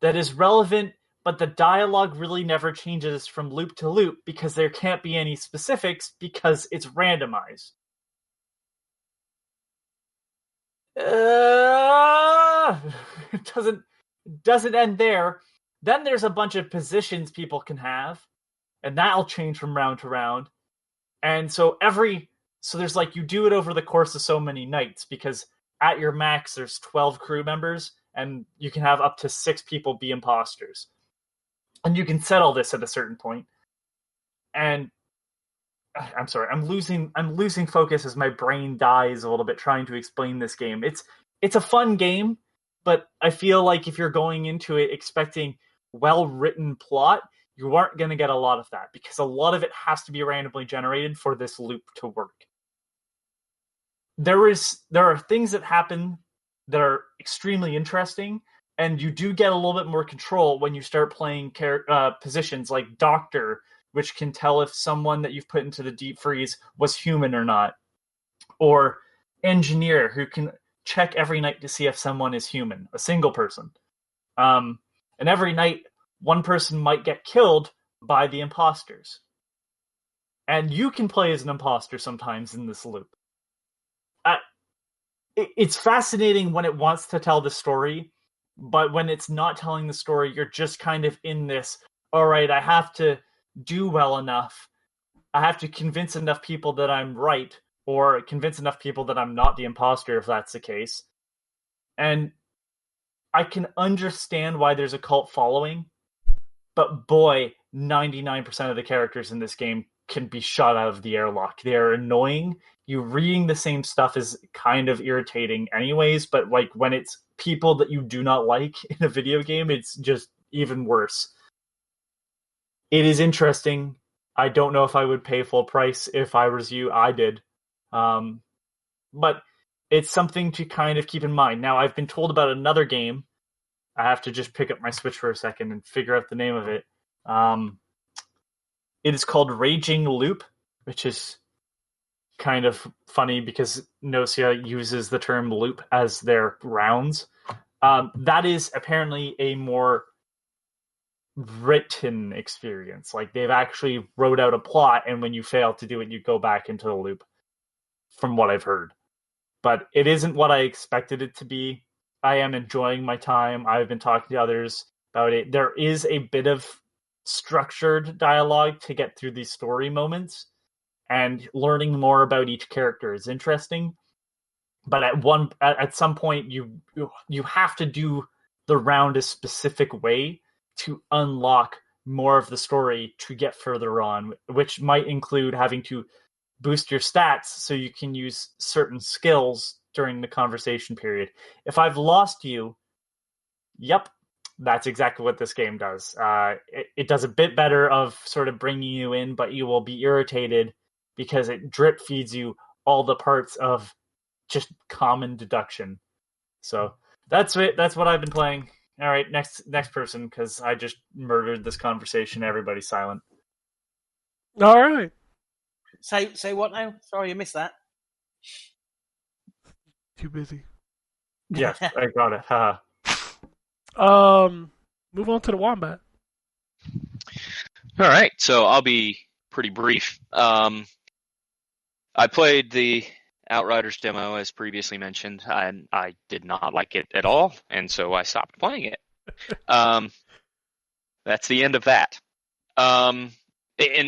that is relevant, but the dialogue really never changes from loop to loop because there can't be any specifics because it's randomized. It doesn't end there. Then there's a bunch of positions people can have, and that'll change from round to round. And so there's like, you do it over the course of so many nights because at your max there's 12 crew members and you can have up to 6 people be imposters. And you can settle this at a certain point. And I'm sorry, I'm losing focus as my brain dies a little bit trying to explain this game. It's a fun game, but I feel like if you're going into it expecting well-written plot, you aren't going to get a lot of that because a lot of it has to be randomly generated for this loop to work. There are things that happen that are extremely interesting, and you do get a little bit more control when you start playing positions like Doctor, which can tell if someone that you've put into the deep freeze was human or not, or Engineer, who can check every night to see if someone is human, a single person. And every night, one person might get killed by the imposters. And you can play as an imposter sometimes in this loop. It's fascinating when it wants to tell the story, but when it's not telling the story, you're just kind of in this, all right, I have to do well enough. I have to convince enough people that I'm right, or convince enough people that I'm not the imposter, if that's the case. And I can understand why there's a cult following, but boy, 99% of the characters in this game can be shot out of the airlock. They're annoying. You reading the same stuff is kind of irritating anyways, but like when it's people that you do not like in a video game, it's just even worse. It is interesting. I don't know if I would pay full price. If I was you, I did. But it's something to kind of keep in mind. Now, I've been told about another game. I have to just pick up my Switch for a second and figure out the name of it. It is called Raging Loop, which is kind of funny because Nocia uses the term loop as their rounds. That is apparently a more written experience. Like, they've actually wrote out a plot, and when you fail to do it, you go back into the loop, from what I've heard. But it isn't what I expected it to be. I am enjoying my time. I've been talking to others about it. There is a bit of structured dialogue to get through these story moments, and learning more about each character is interesting. But at some point, you have to do the round a specific way to unlock more of the story to get further on, which might include having to boost your stats so you can use certain skills during the conversation period. If I've lost you, yep, that's exactly what this game does. It does a bit better of sort of bringing you in, but you will be irritated because it drip feeds you all the parts of just common deduction. So that's it. That's what I've been playing. All right, next person, because I just murdered this conversation. Everybody's silent. All right. Say what now? Sorry, you missed that. Too busy. Yeah, I got it. Haha. move on to the Wombat. All right, so I'll be pretty brief. I played the Outriders demo, as previously mentioned, and I did not like it at all, and so I stopped playing it. That's the end of that. And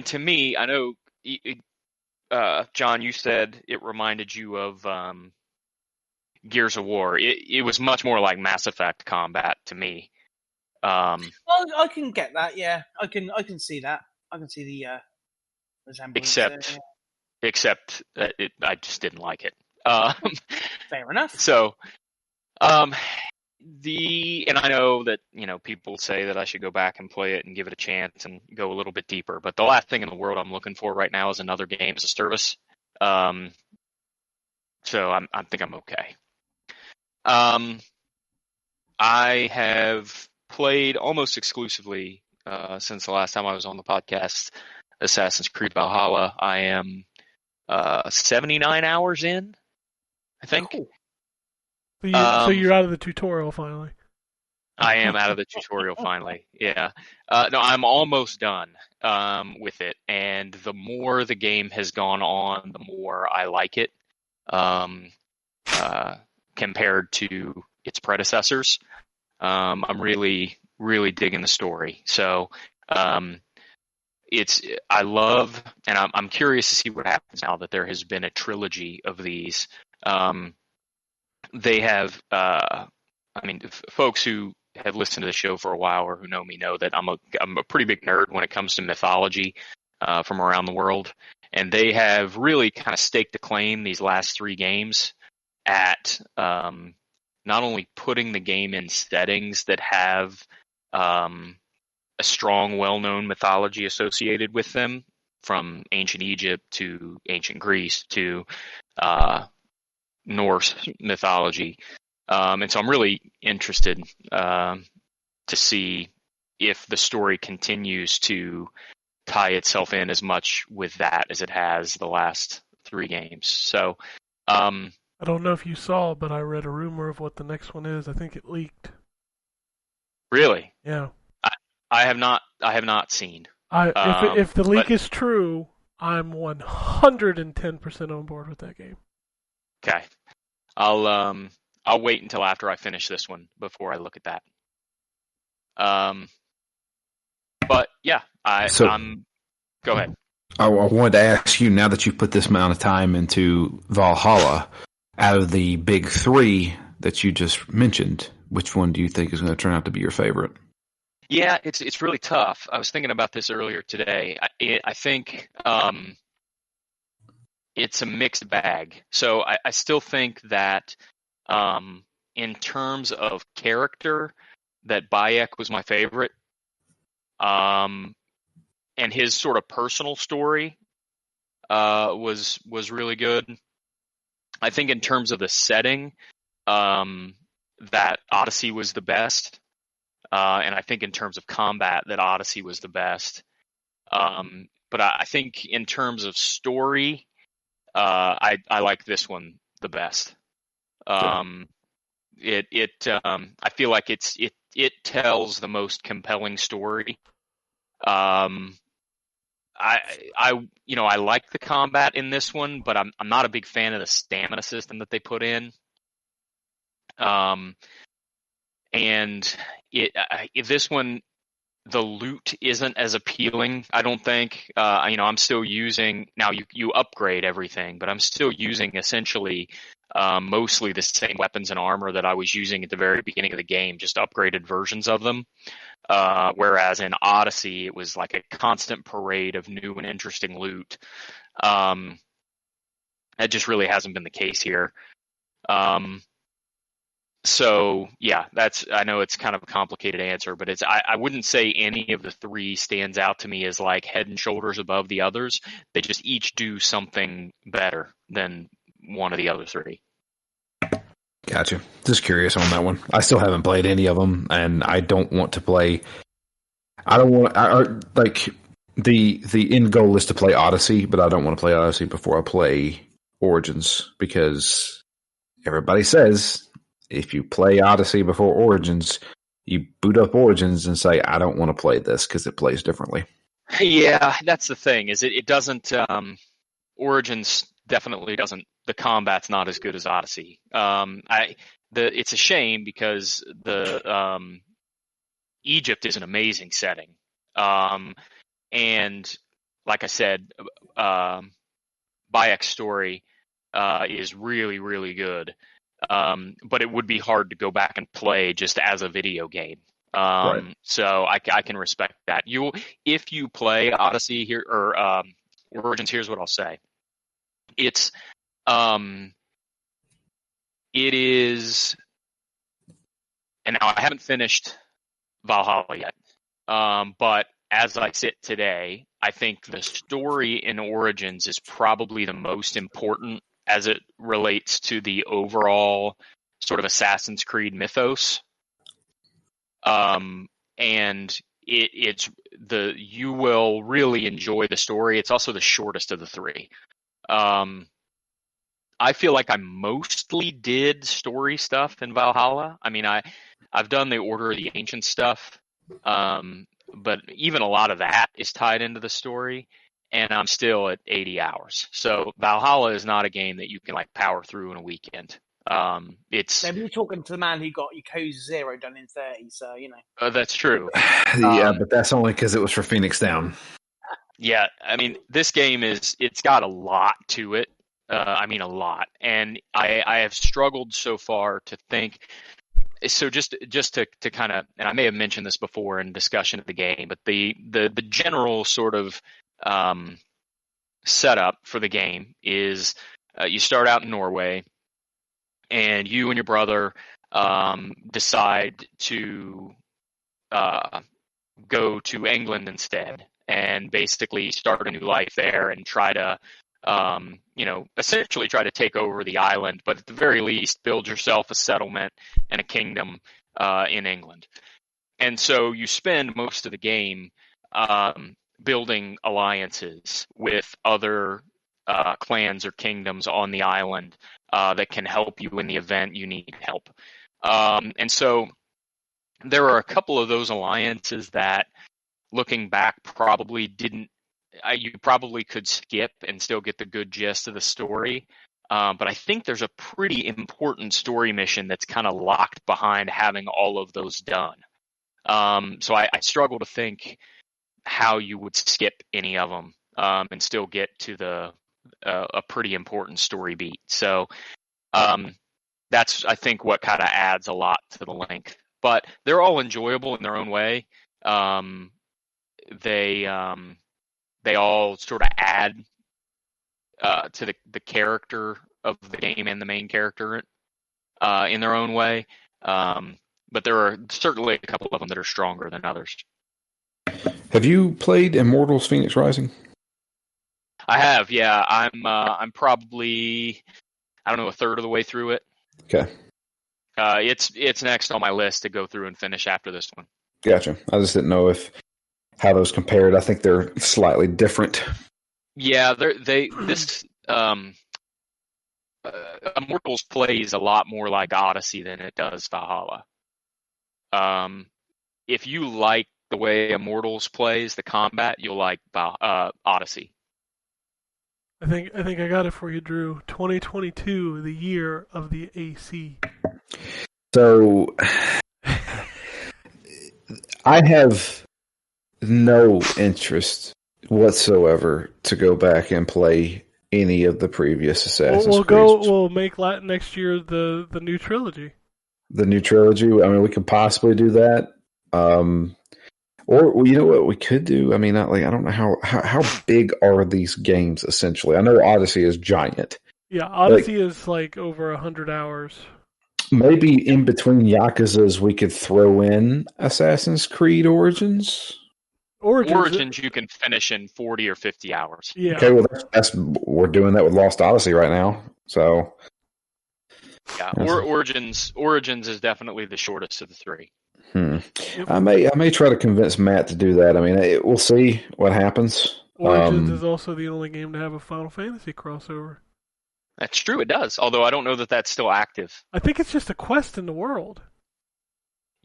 to me, I know, John, you said it reminded you of Gears of War. It was much more like Mass Effect combat to me. Well, I can get that. Yeah, I can see that. I can see the resemblance. Except that I just didn't like it. Fair enough. So, and I know that people say that I should go back and play it and give it a chance and go a little bit deeper. But the last thing in the world I'm looking for right now is another game as a service. So I think I'm okay. I have played almost exclusively since the last time I was on the podcast, Assassin's Creed Valhalla. I am 79 hours in, I think. Cool. So you're out of the tutorial finally. I am out of the tutorial finally. Yeah. No, I'm almost done with it, and the more the game has gone on, the more I like it compared to its predecessors. I'm really, really digging the story. So I love, and I'm curious to see what happens now that there has been a trilogy of these. They have, folks who have listened to the show for a while or who know me know that I'm a pretty big nerd when it comes to mythology from around the world, and they have really kind of staked a claim these last 3 games at not only putting the game in settings that have a strong, well-known mythology associated with them, from ancient Egypt to ancient Greece to Norse mythology. And so I'm really interested to see if the story continues to tie itself in as much with that as it has the last 3 games. So I don't know if you saw, but I read a rumor of what the next one is. I think it leaked. Really? Yeah. I have not seen. If the leak is true, I'm 110% on board with that game. Okay. I'll wait until after I finish this one before I look at that. But yeah, go ahead. I wanted to ask you, now that you've put this amount of time into Valhalla, out of the big 3 that you just mentioned, which one do you think is going to turn out to be your favorite? Yeah, it's really tough. I was thinking about this earlier today. I think it's a mixed bag. So I still think that in terms of character, that Bayek was my favorite. And his sort of personal story was really good. I think in terms of the setting, that Odyssey was the best. And I think in terms of combat, that Odyssey was the best. But I think in terms of story, I like this one the best. I feel like it tells the most compelling story. I like the combat in this one, but I'm not a big fan of the stamina system that they put in. And if this one, the loot isn't as appealing, I don't think. I'm still using, now you upgrade everything, but I'm still using essentially mostly the same weapons and armor that I was using at the very beginning of the game, just upgraded versions of them. Whereas in Odyssey, it was like a constant parade of new and interesting loot. That just really hasn't been the case here. So yeah, I know it's kind of a complicated answer, but I wouldn't say any of the 3 stands out to me as like head and shoulders above the others. They just each do something better than one of the other 3. Gotcha. Just curious on that one. I still haven't played any of them, and I don't want to play. I don't want. The end goal is to play Odyssey, but I don't want to play Odyssey before I play Origins, because everybody says if you play Odyssey before Origins, You boot up Origins and say, I don't want to play this because it plays differently. Yeah, that's the thing. Is it doesn't Origins definitely doesn't. The combat's not as good as Odyssey. It's a shame because the Egypt is an amazing setting. And like I said, Bayek's story is really, really good. But it would be hard to go back and play just as a video game. Right. So I can respect that. If you play Odyssey here or Origins, here's what I'll say. It is, and now I haven't finished Valhalla yet. But as I sit today, I think the story in Origins is probably the most important as it relates to the overall sort of Assassin's Creed mythos. And you will really enjoy the story. It's also the shortest of the three. I feel like I mostly did story stuff in Valhalla. I mean, I've done the Order of the Ancient stuff, but even a lot of that is tied into the story, and I'm still at 80 hours. So Valhalla is not a game that you can like power through in a weekend. Maybe you're talking to the man who got Yakuza Zero done in 30, so you know. That's true. Yeah, but that's only because it was for Phoenix Down. Yeah, I mean, this game it's got a lot to it. I mean, a lot, and I have struggled so far to think. So just to kind of, and I may have mentioned this before in discussion of the game, but the general sort of setup for the game is you start out in Norway, and you and your brother decide to go to England instead, and basically start a new life there and try to essentially try to take over the island, but at the very least, build yourself a settlement and a kingdom in England. And so you spend most of the game building alliances with other clans or kingdoms on the island that can help you in the event you need help. And so there are a couple of those alliances that, looking back, probably didn't. You probably could skip and still get the good gist of the story. But I think there's a pretty important story mission that's kind of locked behind having all of those done. So I struggle to think how you would skip any of them and still get to a pretty important story beat. So that's, I think, what kind of adds a lot to the length. But they're all enjoyable in their own way. They all sort of add to the character of the game and the main character in their own way. But there are certainly a couple of them that are stronger than others. Have you played Immortals: Phoenix Rising? I have, yeah. I'm probably, I don't know, a third of the way through it. Okay. It's next on my list to go through and finish after this one. Gotcha. I just didn't know how those compared. I think they're slightly different. Yeah, Immortals plays a lot more like Odyssey than it does Valhalla. If you like the way Immortals plays the combat, you'll like Odyssey. I think I got it for you, Drew. 2022, the year of the AC. So I have no interest whatsoever to go back and play any of the previous Assassin's Creed. We'll make next year the new trilogy. The new trilogy. I mean, we could possibly do that. Or you know what we could do? I mean, I don't know how big are these games essentially. I know Odyssey is giant. Yeah, Odyssey is like over 100 hours. Maybe in between Yakuzas, we could throw in Assassin's Creed Origins. Origins you can finish in 40 or 50 hours. Yeah. Okay, well, we're doing that with Lost Odyssey right now. So yeah, Origins is definitely the shortest of the three. I may try to convince Matt to do that. I mean, we'll see what happens. Origins is also the only game to have a Final Fantasy crossover. That's true, it does. Although I don't know that that's still active. I think it's just a quest in the world.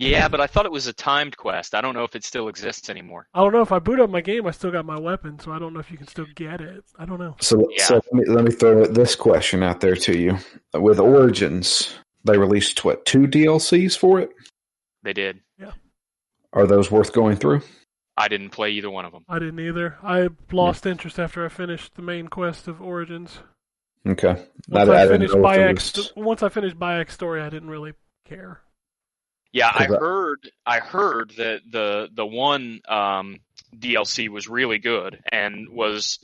Yeah, but I thought it was a timed quest. I don't know if it still exists anymore. I don't know if I boot up my game, I still got my weapon, so I don't know if you can still get it. I don't know. So let me throw this question out there to you. With Origins, they released, 2 DLCs for it? They did. Yeah. Are those worth going through? I didn't play either one of them. I didn't either. I lost interest after I finished the main quest of Origins. Okay. Once I finished Bayek's story, I didn't really care. Yeah, I heard that the one DLC was really good and was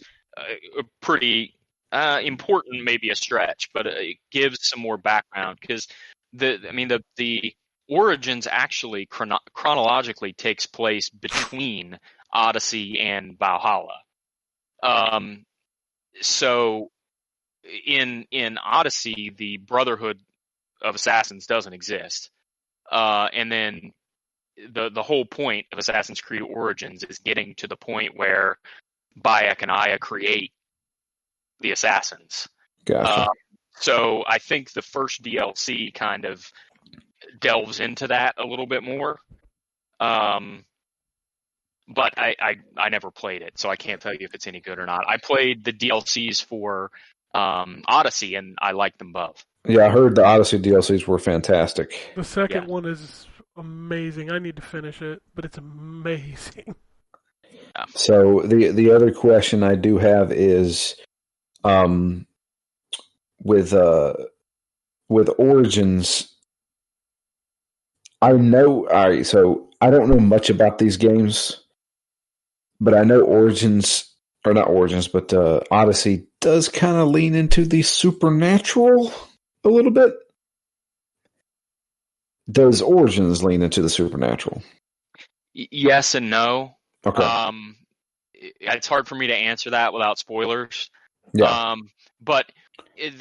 pretty important, maybe a stretch, but it gives some more background because the Origins actually chronologically takes place between Odyssey and Valhalla. So in Odyssey, the Brotherhood of Assassins doesn't exist. And then the whole point of Assassin's Creed Origins is getting to the point where Bayek and Aya create the assassins. Gotcha. So I think the first DLC kind of delves into that a little bit more. But I never played it, so I can't tell you if it's any good or not. I played the DLCs for Odyssey, and I liked them both. Yeah, I heard the Odyssey DLCs were fantastic. The second one is amazing. I need to finish it, but it's amazing. So the other question I do have is, with Origins, I know. All right, so I don't know much about these games, but I know Odyssey does kind of lean into the supernatural a little bit. Does Origins lean into the supernatural? Yes and no. Okay. It's hard for me to answer that without spoilers. Yeah. But yes,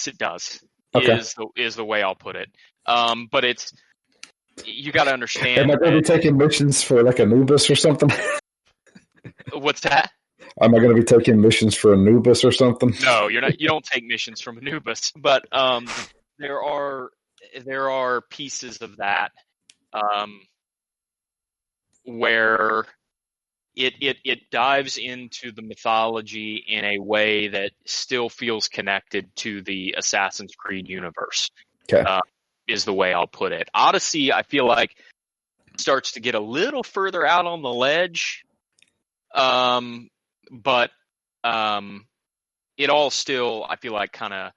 it does. Okay. Is the way I'll put it. But it's, you got to understand. Am I going to be taking missions for like Anubis or something? What's that? Am I going to be taking missions for Anubis or something? No, you're not. You don't take missions from Anubis, but there are pieces of that where it dives into the mythology in a way that still feels connected to the Assassin's Creed universe. Okay. Is the way I'll put it. Odyssey, I feel like, starts to get a little further out on the ledge, but it all still, I feel like, kind of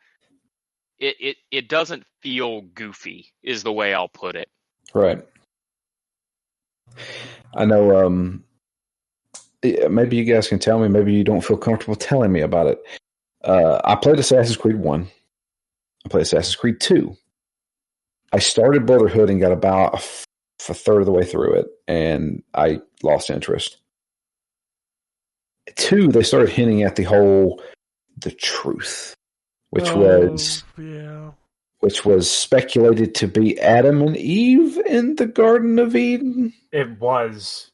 it doesn't feel goofy, is the way I'll put it. Right. I know. Maybe you guys can tell me. Maybe you don't feel comfortable telling me about it. I played Assassin's Creed 1. I played Assassin's Creed 2. I started Brotherhood and got about a third of the way through it, and I lost interest. 2, they started hinting at the truth, which was speculated to be Adam and Eve in the Garden of Eden. It was,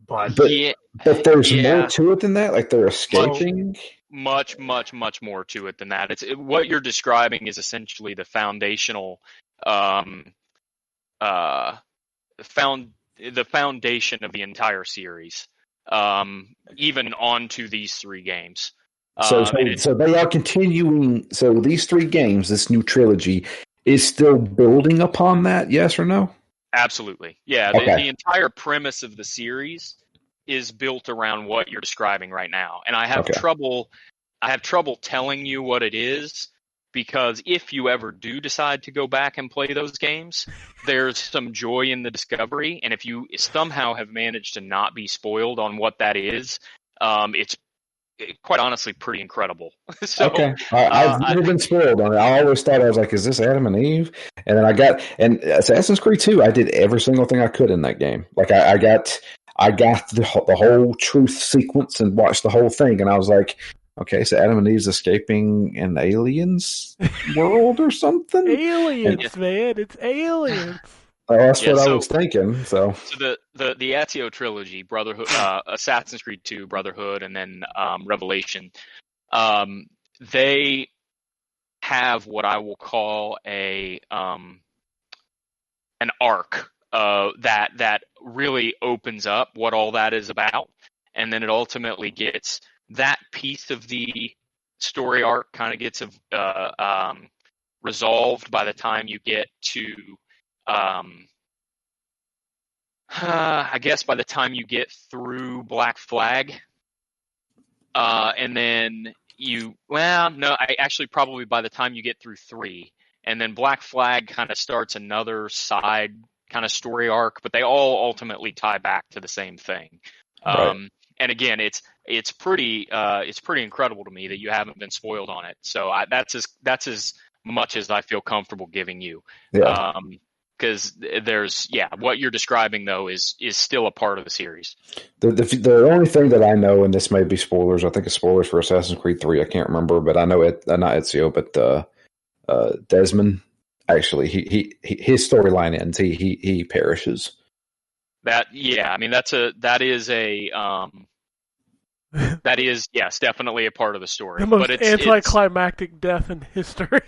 but there's more to it than that. Like they're escaping. Much more to it than that. What you're describing is essentially the foundational, the foundation of the entire series, even onto these 3 games. So they are continuing. So these 3 games, this new trilogy, is still building upon that. Yes or no? Absolutely. Yeah. Okay. The entire premise of the series is built around what you're describing right now, and I have trouble telling you what it is, because if you ever do decide to go back and play those games, there's some joy in the discovery, and if you somehow have managed to not be spoiled on what that is, it's quite honestly pretty incredible. So, okay. I've never been spoiled on it. I always thought, I was like, is this Adam and Eve? And then and Assassin's Creed 2, I did every single thing I could in that game. Like I got the whole truth sequence and watched the whole thing, and I was like, okay, so Adam and Eve's escaping an aliens world or something? Aliens, man, it's aliens. Oh, that's what I was thinking. So the Ezio trilogy, Brotherhood, Assassin's Creed 2, Brotherhood, and then Revelation, they have what I will call an arc that really opens up what all that is about, and then it ultimately gets that piece of the story arc kind of gets resolved by the time you get to I guess by the time you get through Black Flag, and then probably by the time you get through 3, and then Black Flag kind of starts another side kind of story arc, but they all ultimately tie back to the same thing. Right. And again, it's pretty incredible to me that you haven't been spoiled on it. So that's as much as I feel comfortable giving you. Yeah. Because what you're describing though is still a part of the series. The only thing that I know, and this may be spoilers, I think it's spoilers for Assassin's Creed 3. I can't remember, but I know it. Not Ezio, but Desmond. Actually, his storyline ends. He perishes. That is yes, definitely a part of the story. The most but anticlimactic death in history.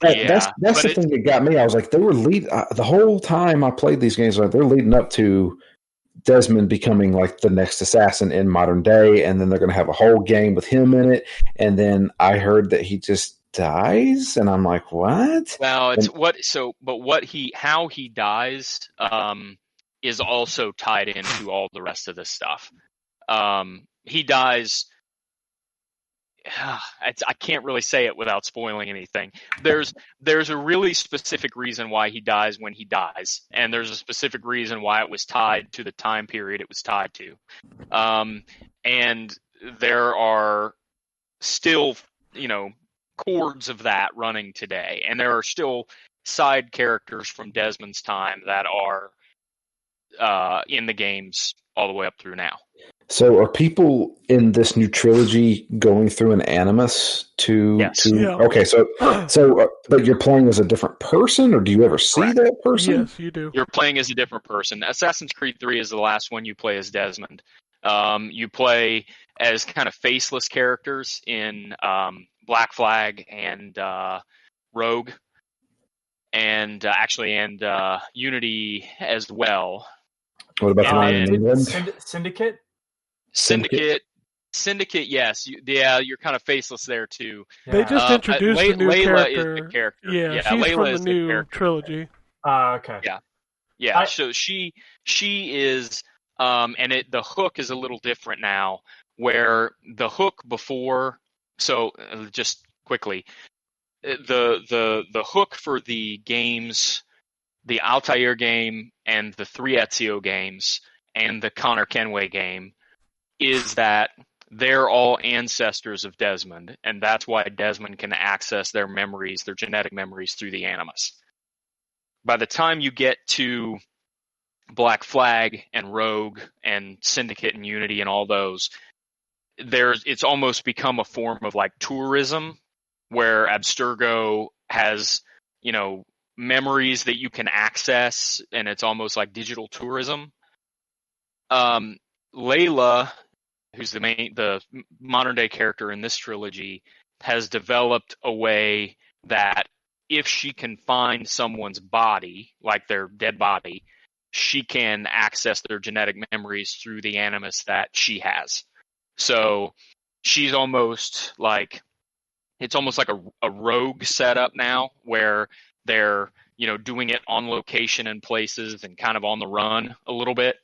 That's the thing that got me. I was like, they were the whole time I played these games. Like, they're leading up to Desmond becoming like the next assassin in modern day, and then they're going to have a whole game with him in it. And then I heard that he just dies, and I'm like, what? Well, how he dies is also tied into all the rest of this stuff. He dies. I can't really say it without spoiling anything. There's a really specific reason why he dies when he dies, and there's a specific reason why it was tied to the time period it was tied to. And there are still, chords of that running today, and there are still side characters from Desmond's time that are in the games all the way up through now. So are people in this new trilogy going through an animus to? Yes. Yeah. Okay, but you're playing as a different person, or do you ever see Correct. that person? Yes, you do. You're playing as a different person. Assassin's Creed 3 is the last one you play as Desmond. You play as kind of faceless characters in Black Flag and Rogue, and Unity as well. What about the one in England? Syndicate? Syndicate, yes. You're kind of faceless there too. They just introduced a new Layla character. is the character. Yeah, she's Layla from is the the new character. trilogy. Okay. Yeah. So she is, and the hook is a little different now. Where the hook before, just quickly, the hook for the games, the Altair game and the 3 Ezio games and the Connor Kenway game, is that they're all ancestors of Desmond, and that's why Desmond can access their memories, their genetic memories, through the Animus. By the time you get to Black Flag and Rogue and Syndicate and Unity and all those, it's almost become a form of like tourism, where Abstergo has, memories that you can access, and it's almost like digital tourism. Layla, who's the modern day character in this trilogy, has developed a way that if she can find someone's body, like their dead body, she can access their genetic memories through the animus that she has. So she's almost like, it's almost like a rogue setup now, where they're, doing it on location in places and kind of on the run a little bit.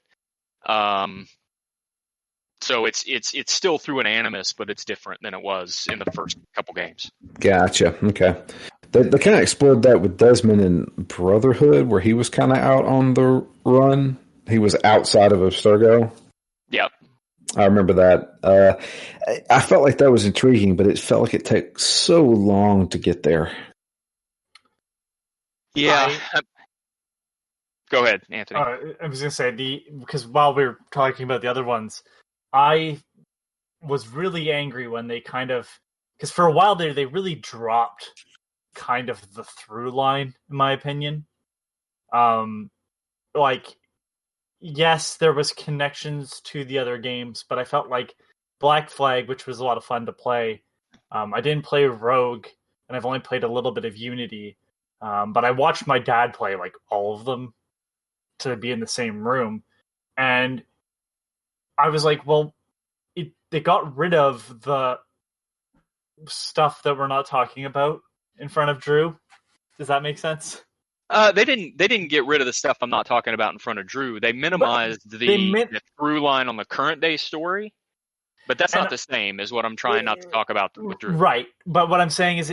So it's still through an animus, but it's different than it was in the first couple games. Gotcha. Okay. They kind of explored that with Desmond in Brotherhood, where he was kind of out on the run. He was outside of Abstergo. Yep. I remember that. I felt like that was intriguing, but it felt like it took so long to get there. Yeah. Go ahead, Anthony. I was going to say, because while we were talking about the other ones, I was really angry when they because for a while there, they really dropped kind of the through line, in my opinion. Yes, there was connections to the other games, but I felt like Black Flag, which was a lot of fun to play. I didn't play Rogue, and I've only played a little bit of Unity. But I watched my dad play like all of them to be in the same room, and I was like, well, they got rid of the stuff that we're not talking about in front of Drew. Does that make sense? They didn't get rid of the stuff I'm not talking about in front of Drew. They minimized the through line on the current day story, but that's not the same as what I'm trying not to talk about with Drew. Right, but what I'm saying is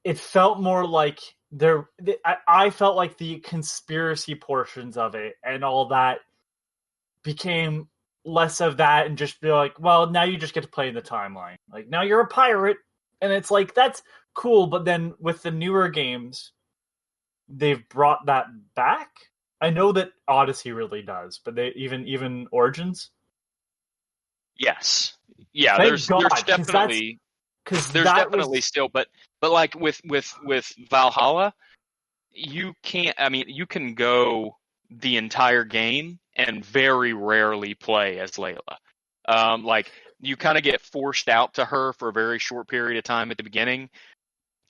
it felt more like I felt like the conspiracy portions of it and all that became less of that and just be like, well, now you just get to play in the timeline. Like, now you're a pirate, and it's like, that's cool, but then with the newer games, they've brought that back. I know that Odyssey really does, but they even Origins. Yes, yeah. Thank There's God, definitely still, but like with Valhalla, you can't. I mean, you can go the entire game and very rarely play as Layla. Like, you kind of get forced out to her for a very short period of time at the beginning.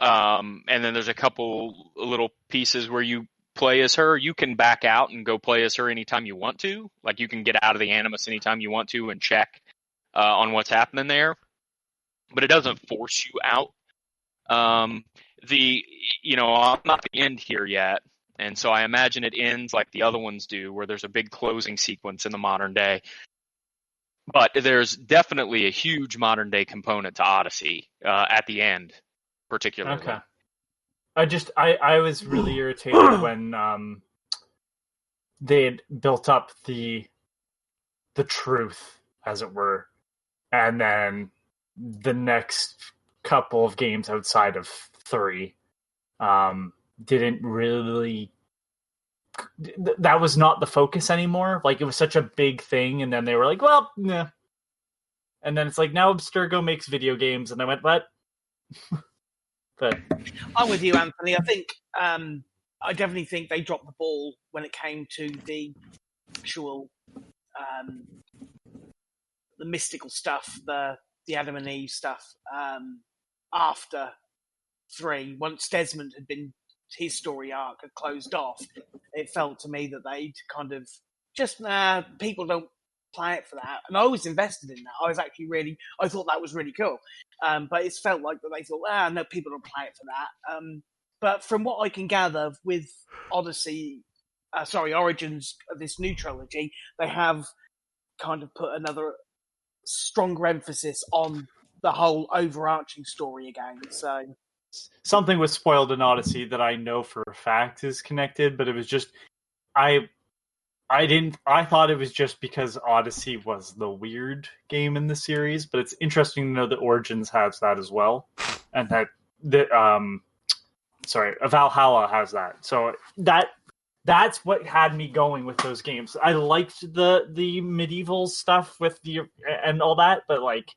And then there's a couple little pieces where you play as her. You can back out and go play as her anytime you want to. Like, you can get out of the Animus anytime you want to and check on what's happening there. But it doesn't force you out. I'm not at the end here yet. And so I imagine it ends like the other ones do, where there's a big closing sequence in the modern day. But there's definitely a huge modern day component to Odyssey at the end, particularly. Okay. I was really irritated when they had built up the truth, as it were, and then the next couple of games outside of 3 didn't really. That was not the focus anymore. Like, it was such a big thing, and then they were like, well, nah. And then it's like, now Abstergo makes video games, and I went, what? But I'm with you, Anthony. I think I definitely think they dropped the ball when it came to the actual the mystical stuff, the Adam and Eve stuff after 3. Once Desmond had been, his story arc had closed off, it felt to me that they'd kind of just, people don't play it for that. And I was invested in that. I thought that was really cool. But it's felt like that they thought, no, people don't play it for that. But from what I can gather with Origins of this new trilogy, they have kind of put another stronger emphasis on the whole overarching story again. So something was spoiled in Odyssey that I know for a fact is connected, but it was just I thought it was just because Odyssey was the weird game in the series, but it's interesting to know that Origins has that as well, and that Valhalla has that. So that's what had me going with those games. I liked the medieval stuff with and all that, but like,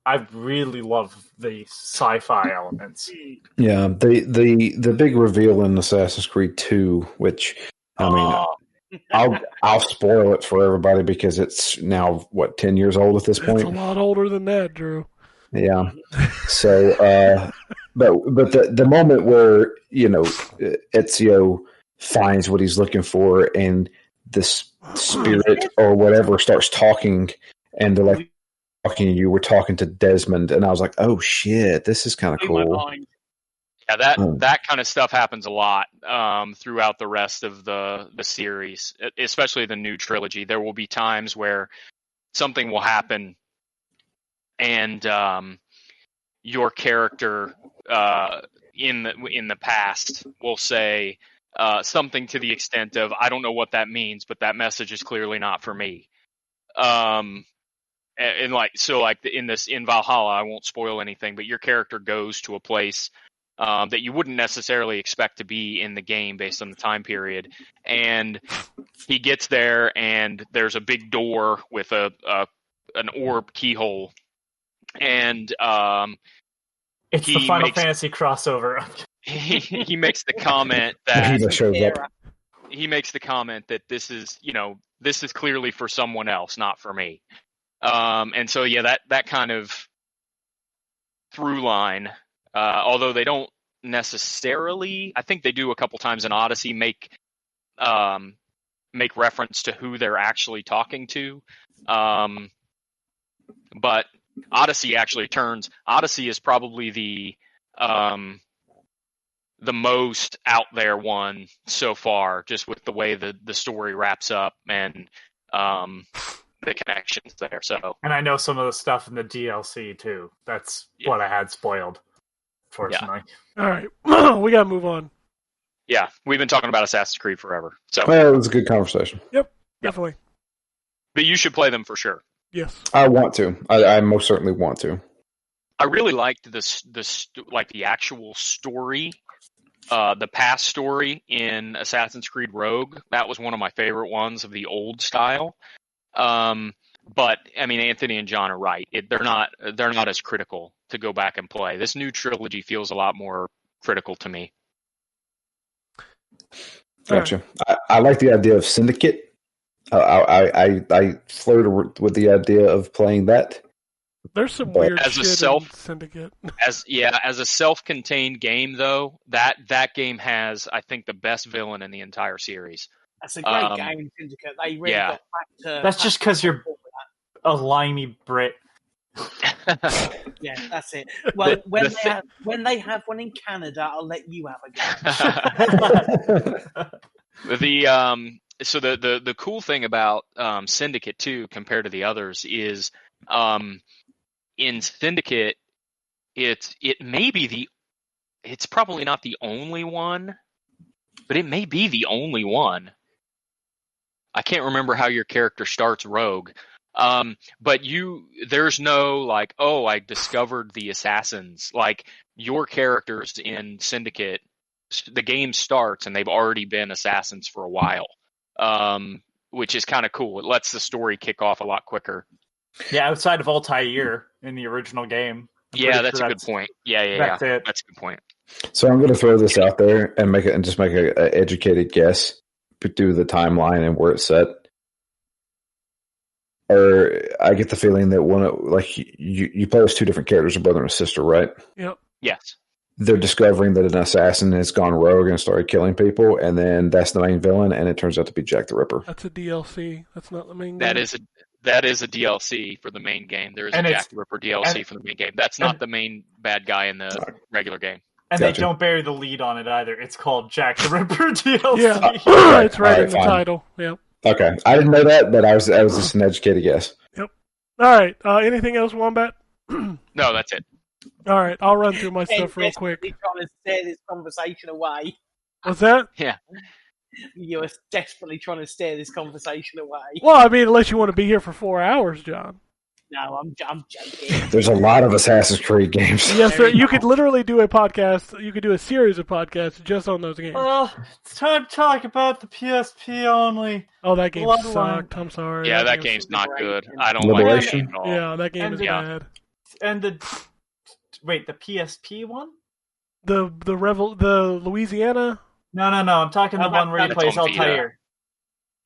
I really love the sci-fi elements. Yeah, the big reveal in Assassin's Creed 2, which, I mean, I'll spoil it for everybody because it's now 10 years old at this point. It's a lot older than that, Drew. Yeah. So, but the moment where Ezio finds what he's looking for, and this spirit or whatever starts talking, and they're like, talking to you, we're talking to Desmond, and I was like, oh shit, this is kind of cool. Yeah, that kind of stuff happens a lot throughout the rest of the series, especially the new trilogy. There will be times where something will happen, and your character in the past will say something to the extent of, I don't know what that means, but that message is clearly not for me. And in Valhalla, I won't spoil anything, but your character goes to a place that you wouldn't necessarily expect to be in the game based on the time period. And he gets there, and there's a big door with an orb keyhole. And it's the Final Fantasy crossover. he makes the comment that he makes the comment that this is clearly for someone else, not for me. And so, yeah, that kind of through line, although they don't necessarily. I think they do a couple times in Odyssey make reference to who they're actually talking to, but Odyssey is probably the most out there one so far, just with the way the story wraps up and the connections there. So, and I know some of the stuff in the DLC too. That's what I had spoiled, fortunately. All right, we gotta move on. Yeah, we've been talking about Assassin's Creed forever. So, Well, it was a good conversation. Yep, definitely. But you should play them for sure. Yes, I want to. I most certainly want to. I really liked the actual story, the past story in Assassin's Creed Rogue. That was one of my favorite ones of the old style. But I mean, Anthony and John are right. They're not as critical to go back and play. This new trilogy feels a lot more critical to me. Gotcha. I like the idea of Syndicate. I flirted with the idea of playing that. there's some weird as shit a in Syndicate. As a self-contained game, though, that game has, I think, the best villain in the entire series. That's a great game, Syndicate. They really got back to... That's just because you're a limey Brit. Yeah, that's it. Well, when they have one in Canada, I'll let you have a go. So the cool thing about Syndicate 2 compared to the others is in Syndicate it's probably not the only one, but it may be the only one. I can't remember how your character starts Rogue. But there's no like, oh, I discovered the assassins. Like, your characters in Syndicate, the game starts and they've already been assassins for a while, which is kind of cool. It lets the story kick off a lot quicker. Yeah, outside of Altair in the original game. Yeah, that's a good point. Yeah. That's a good point. So I'm going to throw this out there and make an educated guess due to the timeline and where it's set. Or I get the feeling that you play as two different characters, a brother and a sister, right? Yep. Yes. They're discovering that an assassin has gone rogue and started killing people, and then that's the main villain, and it turns out to be Jack the Ripper. That's a DLC. That's not the main game. That is a DLC for the main game. There is a Jack the Ripper DLC for the main game. That's not the main bad guy in the regular game. And they don't bury the lead on it either. It's called Jack the Ripper DLC. Yeah, it's right in the title. Yep. Okay, I didn't know that, but I was just an educated guess. Yep. All right. Anything else, Wombat? No, that's it. All right, I'll run through my stuff real quick. Trying to steer this conversation away. What's that? Yeah. You're desperately trying to steer this conversation away. Well, I mean, unless you want to be here for 4 hours, John. No, I'm joking. There's a lot of Assassin's Creed games. Yes, sir. You could literally do a podcast. You could do a series of podcasts just on those games. It's time to talk about the PSP only. Oh, that game sucked. I'm sorry. Yeah, that game's not good. I don't like that game at all. Yeah, that game is bad. And the PSP one? The Louisiana? No. I'm talking the one where you play as Altair.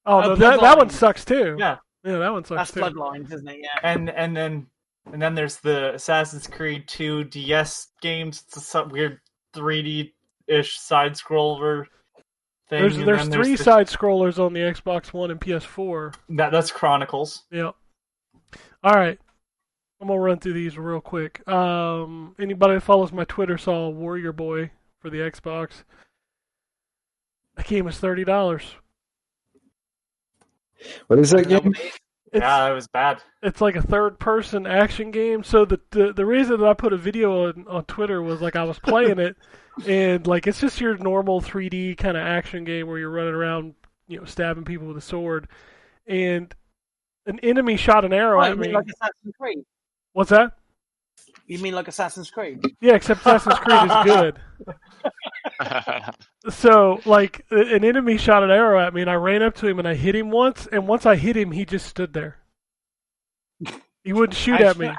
Oh, no, that one sucks too. Yeah. Yeah, that one sucks That's too. Bloodlines, isn't it? Yeah. And then there's the Assassin's Creed 2 DS games. It's some weird 3D-ish side scroller thing. There's three side scrollers on the Xbox One and PS4. That's Chronicles. Yep. All right. I'm gonna run through these real quick. Anybody that follows my Twitter saw Warrior Boy for the Xbox. That game is $30. What is that game? Yeah, it was bad. It's like a third-person action game. So the reason that I put a video on Twitter was like I was playing it, and like it's just your normal 3D kind of action game where you're running around, stabbing people with a sword, and an enemy shot an arrow at me. Like Assassin's Creed? What's that? You mean like Assassin's Creed? Yeah, except Assassin's Creed is good. So, like, an enemy shot an arrow at me, and I ran up to him, and I hit him once, and once I hit him, he just stood there. He wouldn't shoot at me.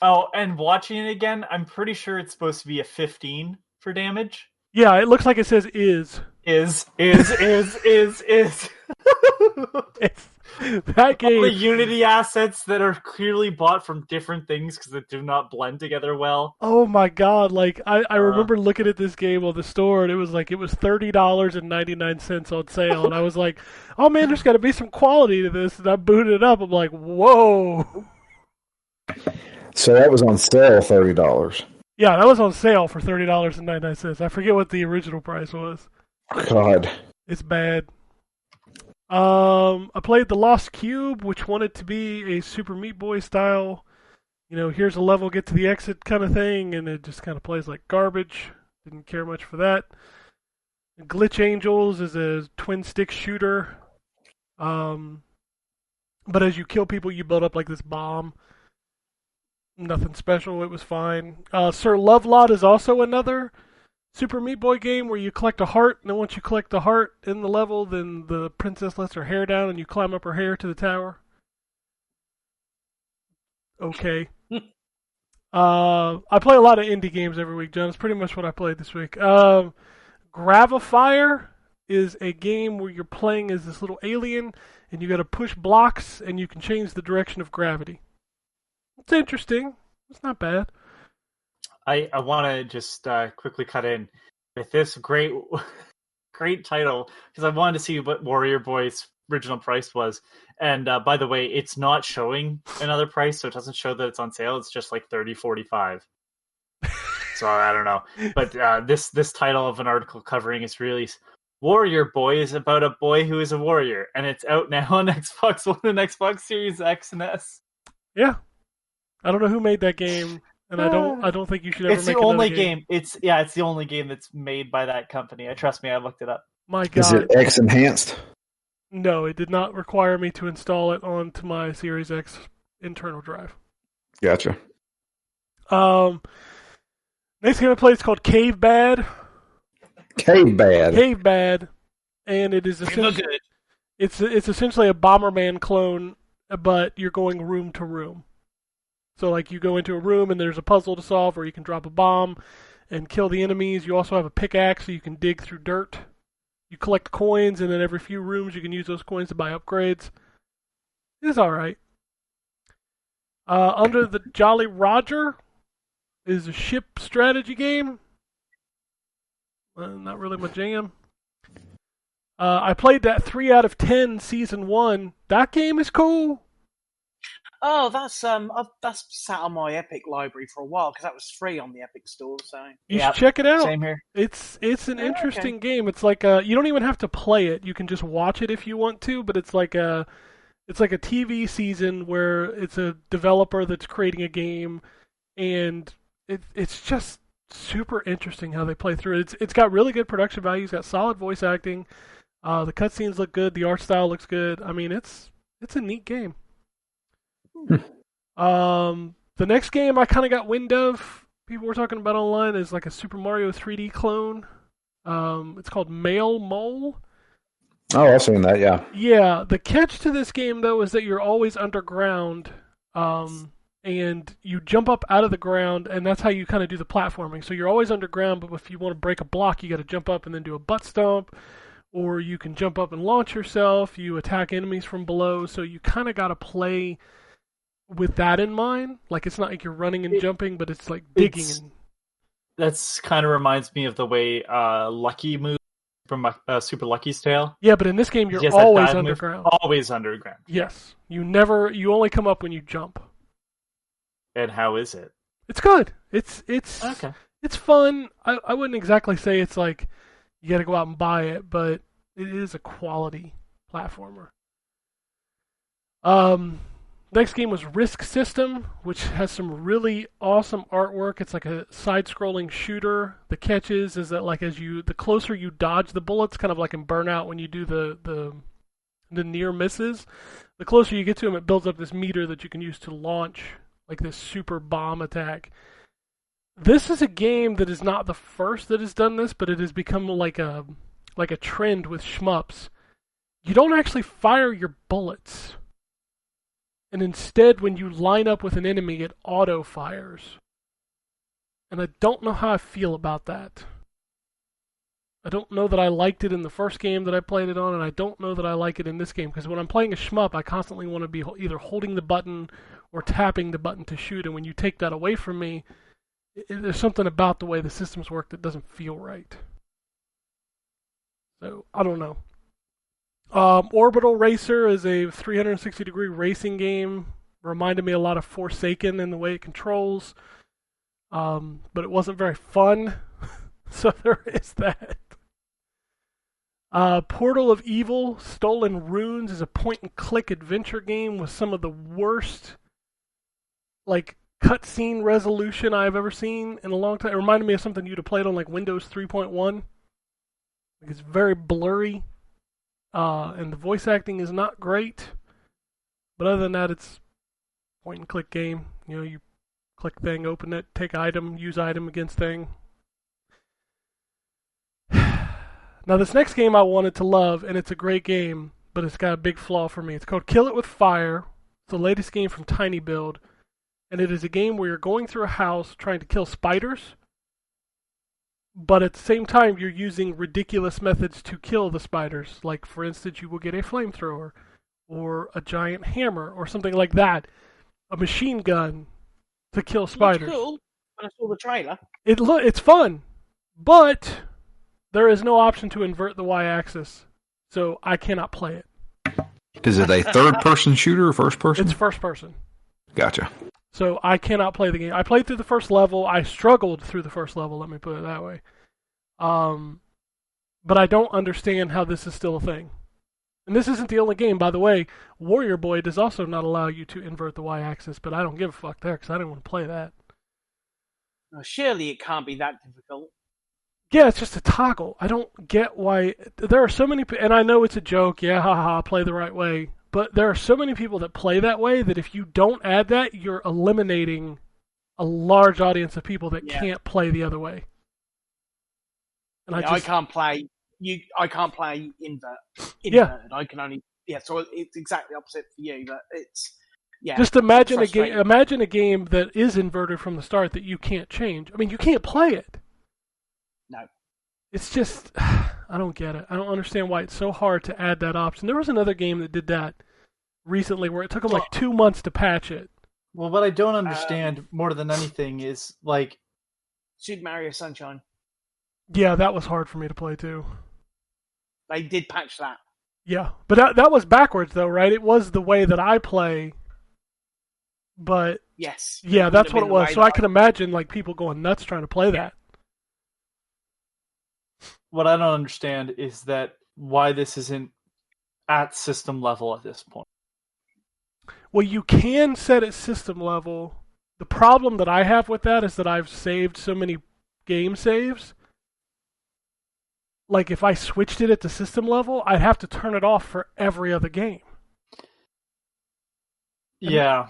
Oh, and watching it again, I'm pretty sure it's supposed to be a 15 for damage. Yeah, it looks like it says is. Is. That All the game. Unity assets that are clearly bought from different things because they do not blend together well. Oh my god! Like I remember looking at this game on the store, and it was $30.99 on sale, and I was like, "Oh man, there's got to be some quality to this." And I booted it up. I'm like, "Whoa!" So that was on sale, $30. Yeah, that was on sale for $30.99. I forget what the original price was. God. It's bad. I played the Lost Cube, which wanted to be a Super Meat Boy style, here's a level, get to the exit kind of thing, and it just kind of plays like garbage. Didn't care much for that. Glitch Angels is a twin stick shooter. But as you kill people, you build up like this bomb. Nothing special, it was fine. Sir Lovelot is also another Super Meat Boy game where you collect a heart, and then once you collect the heart in the level, then the princess lets her hair down and you climb up her hair to the tower. Okay. I play a lot of indie games every week, John. It's pretty much what I played this week. Gravifire is a game where you're playing as this little alien, and you got to push blocks, and you can change the direction of gravity. It's interesting. It's not bad. I want to just quickly cut in with this great title because I wanted to see what Warrior Boy's original price was. And by the way, it's not showing another price, so it doesn't show that it's on sale. It's just like $30.45. So I don't know. But this title of an article covering is really Warrior Boy is about a boy who is a warrior, and it's out now on Xbox One and Xbox Series X and S. Yeah. I don't know who made that game. And I don't think you should ever It's make the only another game. It's the only game that's made by that company. Trust me, I looked it up. My God. Is it X enhanced? No, it did not require me to install it onto my Series X internal drive. Gotcha. Next game I played is called Cave Bad. Cave Bad. Cave Bad, and it is essentially it's essentially a Bomberman clone, but you're going room to room. So, like, you go into a room and there's a puzzle to solve, or you can drop a bomb and kill the enemies. You also have a pickaxe, so you can dig through dirt. You collect coins, and then every few rooms you can use those coins to buy upgrades. It's alright. Under the Jolly Roger is a ship strategy game. Not really my jam. I played that 3 out of 10 Season 1. That game is cool. Oh, that's sat on my Epic library for a while because that was free on the Epic Store. So you should check it out. Same here. It's an interesting game. It's like you don't even have to play it. You can just watch it if you want to. But it's like a TV season where it's a developer that's creating a game, and it's just super interesting how they play through it. It's got really good production value. It's got solid voice acting. The cutscenes look good. The art style looks good. I mean, it's a neat game. The next game I kind of got wind of, people were talking about online, is like a Super Mario 3D clone. It's called Male Mole. Oh, I've seen that, yeah. Yeah, the catch to this game, though, is that you're always underground, and you jump up out of the ground, and that's how you kind of do the platforming. So you're always underground, but if you want to break a block, you got to jump up and then do a butt stomp, or you can jump up and launch yourself. You attack enemies from below, so you kind of got to play with that in mind. Like, it's not like you're running and jumping, but it's like digging. That's kind of reminds me of the way Lucky moves from Super Lucky's Tale. Yeah, but in this game, you're always underground. Always underground. Yes. You only come up when you jump. And how is it? It's good. It's okay. It's fun. I wouldn't exactly say it's like you got to go out and buy it, but it is a quality platformer. Next game was Risk System, which has some really awesome artwork. It's like a side-scrolling shooter. The catch is that like the closer you dodge the bullets, kind of like in Burnout when you do the near misses, the closer you get to them, it builds up this meter that you can use to launch like this super bomb attack. This is a game that is not the first that has done this, but it has become like a trend with shmups. You don't actually fire your bullets. And instead, when you line up with an enemy, it auto-fires. And I don't know how I feel about that. I don't know that I liked it in the first game that I played it on, and I don't know that I like it in this game, because when I'm playing a shmup, I constantly want to be either holding the button or tapping the button to shoot, and when you take that away from me, there's something about the way the systems work that doesn't feel right. So, I don't know. Orbital Racer is a 360-degree racing game. Reminded me a lot of Forsaken in the way it controls. But it wasn't very fun. So there is that. Portal of Evil, Stolen Runes is a point-and-click adventure game with some of the worst, cutscene resolution I've ever seen in a long time. It reminded me of something you'd have played on, Windows 3.1. It's very blurry. And the voice acting is not great. But other than that, it's a point-and-click game. You click thing, open it, take item, use item against thing. Now, this next game I wanted to love, and it's a great game, but it's got a big flaw for me. It's called Kill It With Fire. It's the latest game from Tiny Build, and it is a game where you're going through a house trying to kill spiders, but at the same time, you're using ridiculous methods to kill the spiders. Like, for instance, you will get a flamethrower, or a giant hammer, or something like that. A machine gun to kill spiders. Looks cool. When I saw the trailer. It's fun, but there is no option to invert the y-axis, so I cannot play it. Is it a third-person shooter or first-person? It's first-person. Gotcha. So I cannot play the game. I played through the first level. I struggled through the first level, let me put it that way. But I don't understand how this is still a thing. And this isn't the only game, by the way. Warrior Boy does also not allow you to invert the y-axis, but I don't give a fuck there because I didn't want to play that. Well, surely it can't be that difficult. Yeah, it's just a toggle. I don't get why. There are so many, and I know it's a joke. Yeah, haha, play the right way. But there are so many people that play that way that if you don't add that, you're eliminating a large audience of people that can't play the other way. And I can't play. I can't play inverted. Yeah. I can only. Yeah, so it's exactly opposite for you. But it's Just imagine a game. Imagine a game that is inverted from the start that you can't change. I mean, you can't play it. No. It's just, I don't get it. I don't understand why it's so hard to add that option. There was another game that did that recently where it took them 2 months to patch it. Well, what I don't understand more than anything is, Super Mario Sunshine. Yeah, that was hard for me to play too. They did patch that. Yeah, but that was backwards though, right? It was the way that I play, but... Yes. Yeah, that's what it was. So I can imagine people going nuts trying to play that. What I don't understand is that why this isn't at system level at this point. Well, you can set it system level. The problem that I have with that is that I've saved so many game saves. If I switched it at the system level, I'd have to turn it off for every other game. Yeah.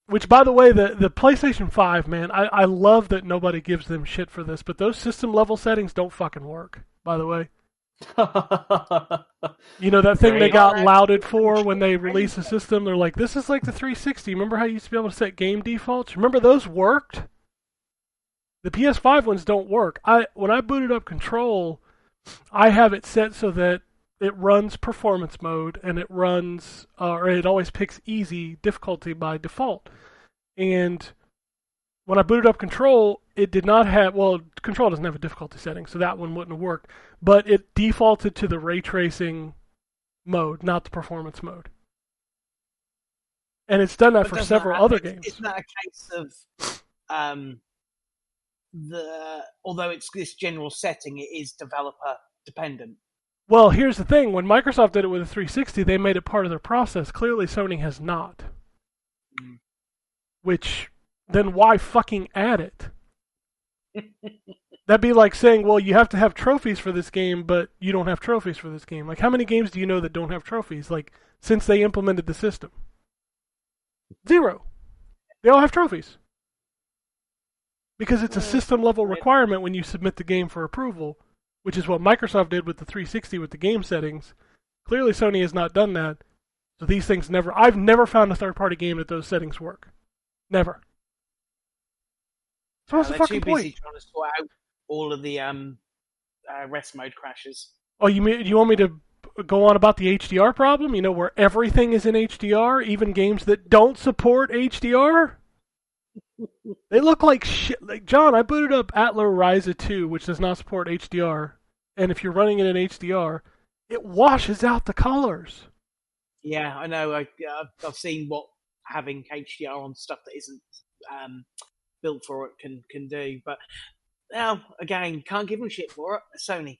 Which, by the way, the PlayStation 5, man, I love that nobody gives them shit for this, but those system level settings don't fucking work, by the way. That thing they got lauded for when they released the system? They're like, this is like the 360. Remember how you used to be able to set game defaults? Remember those worked? The PS5 ones don't work. When I booted up Control, I have it set so that it runs performance mode, and it runs, or it always picks easy difficulty by default. And when I booted up Control, it did not have, Control doesn't have a difficulty setting, so that one wouldn't have worked. But it defaulted to the ray tracing mode, not the performance mode. And it's done that for several other games. Isn't that a case of, although it's this general setting, it is developer dependent? Well, here's the thing. When Microsoft did it with a 360, they made it part of their process. Clearly, Sony has not. Which, then why fucking add it? That'd be like saying, well, you have to have trophies for this game, but you don't have trophies for this game. How many games do you know that don't have trophies, since they implemented the system? 0. They all have trophies. Because it's a system-level requirement when you submit the game for approval, which is what Microsoft did with the 360 with the game settings. Clearly, Sony has not done that. So these things I've never found a third-party game that those settings work. Never. So what's the fucking point? They're too busy trying to sort out all of the rest mode crashes. Oh, you want me to go on about the HDR problem? You know, where everything is in HDR, even games that don't support HDR? They look like shit. Like, John, I booted up Atlas Ryza 2, which does not support HDR, and if you're running it in HDR, it washes out the colors. Yeah, I know. I've seen what having HDR on stuff that isn't built for it can do, but now again, can't give them shit for it. Sony.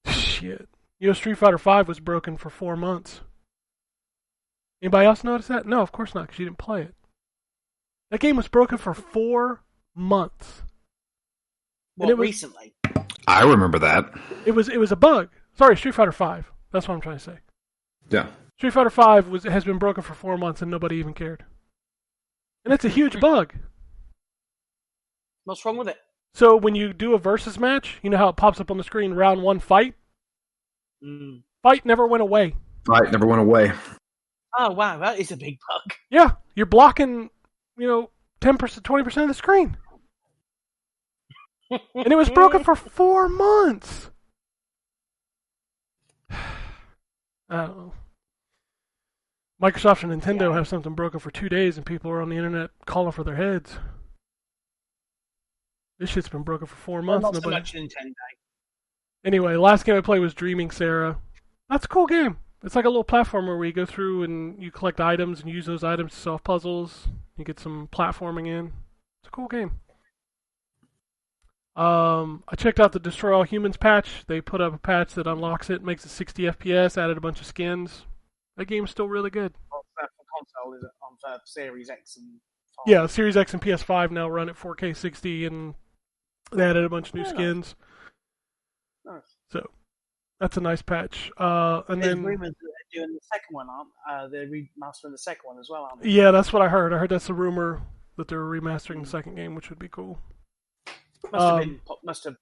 Shit. You know, Street Fighter V was broken for 4 months. Anybody else notice that? No, of course not, because you didn't play it. That game was broken for 4 months. What, recently? I remember that. It was a bug. Sorry, Street Fighter V. That's what I'm trying to say. Yeah. Street Fighter V has been broken for 4 months and nobody even cared. And it's a huge bug. What's wrong with it? So when you do a versus match, you know how it pops up on the screen, round 1 fight? Fight never went away. Fight never went away. Oh, wow, that is a big bug. Yeah, you're blocking, 10%, 20% of the screen. And it was broken for 4 months. I don't know. Microsoft and Nintendo have something broken for 2 days and people are on the internet calling for their heads. This shit's been broken for 4 months. Well, not so much Nintendo. Anyway, last game I played was Dreaming Sarah. That's a cool game. It's like a little platformer where you go through and you collect items and use those items to solve puzzles. You get some platforming in. It's a cool game. I checked out the Destroy All Humans patch. They put up a patch that unlocks it, makes it 60 FPS, added a bunch of skins. That game's still really good. For console, is it on for Series X and 5? Yeah, Series X and PS5 now run at 4K 60, and they added a bunch of new skins. Nice. So, that's a nice patch. And There's then rumors that they're doing the second one, aren't they? They're remastering the second one as well, aren't they? yeah, that's what I heard. I heard that's a rumor that they're remastering the second game, which would be cool. Must have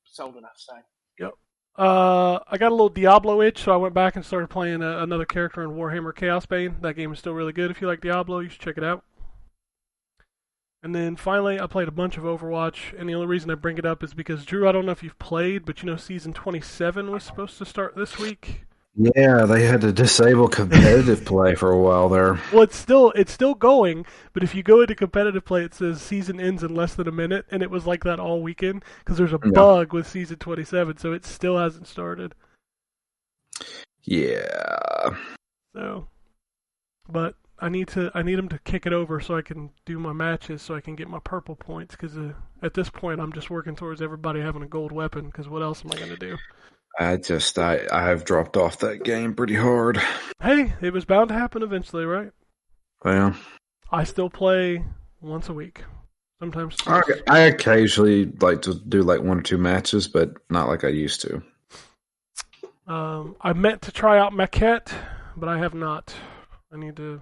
sold enough, so. Yep. I got a little Diablo itch, so I went back and started playing another character in Warhammer Chaos Bane. That game is still really good. If you like Diablo, you should check it out. And then finally, I played a bunch of Overwatch, and the only reason I bring it up is because, Drew, I don't know if you've played, but Season 27 was supposed to start this week. Yeah, they had to disable competitive play for a while there. Well, it's still going, but if you go into competitive play, it says season ends in less than a minute, and it was like that all weekend, because there's a bug with Season 27, so it still hasn't started. Yeah. So, but I need them to kick it over so I can do my matches, so I can get my purple points, because at this point, I'm just working towards everybody having a gold weapon, because what else am I going to do? I've dropped off that game pretty hard. Hey, it was bound to happen eventually, right? Yeah. I still play once a week. Sometimes I occasionally like to do like 1 or 2 matches, but not like I used to. I meant to try out Maquette, but I have not. I need to.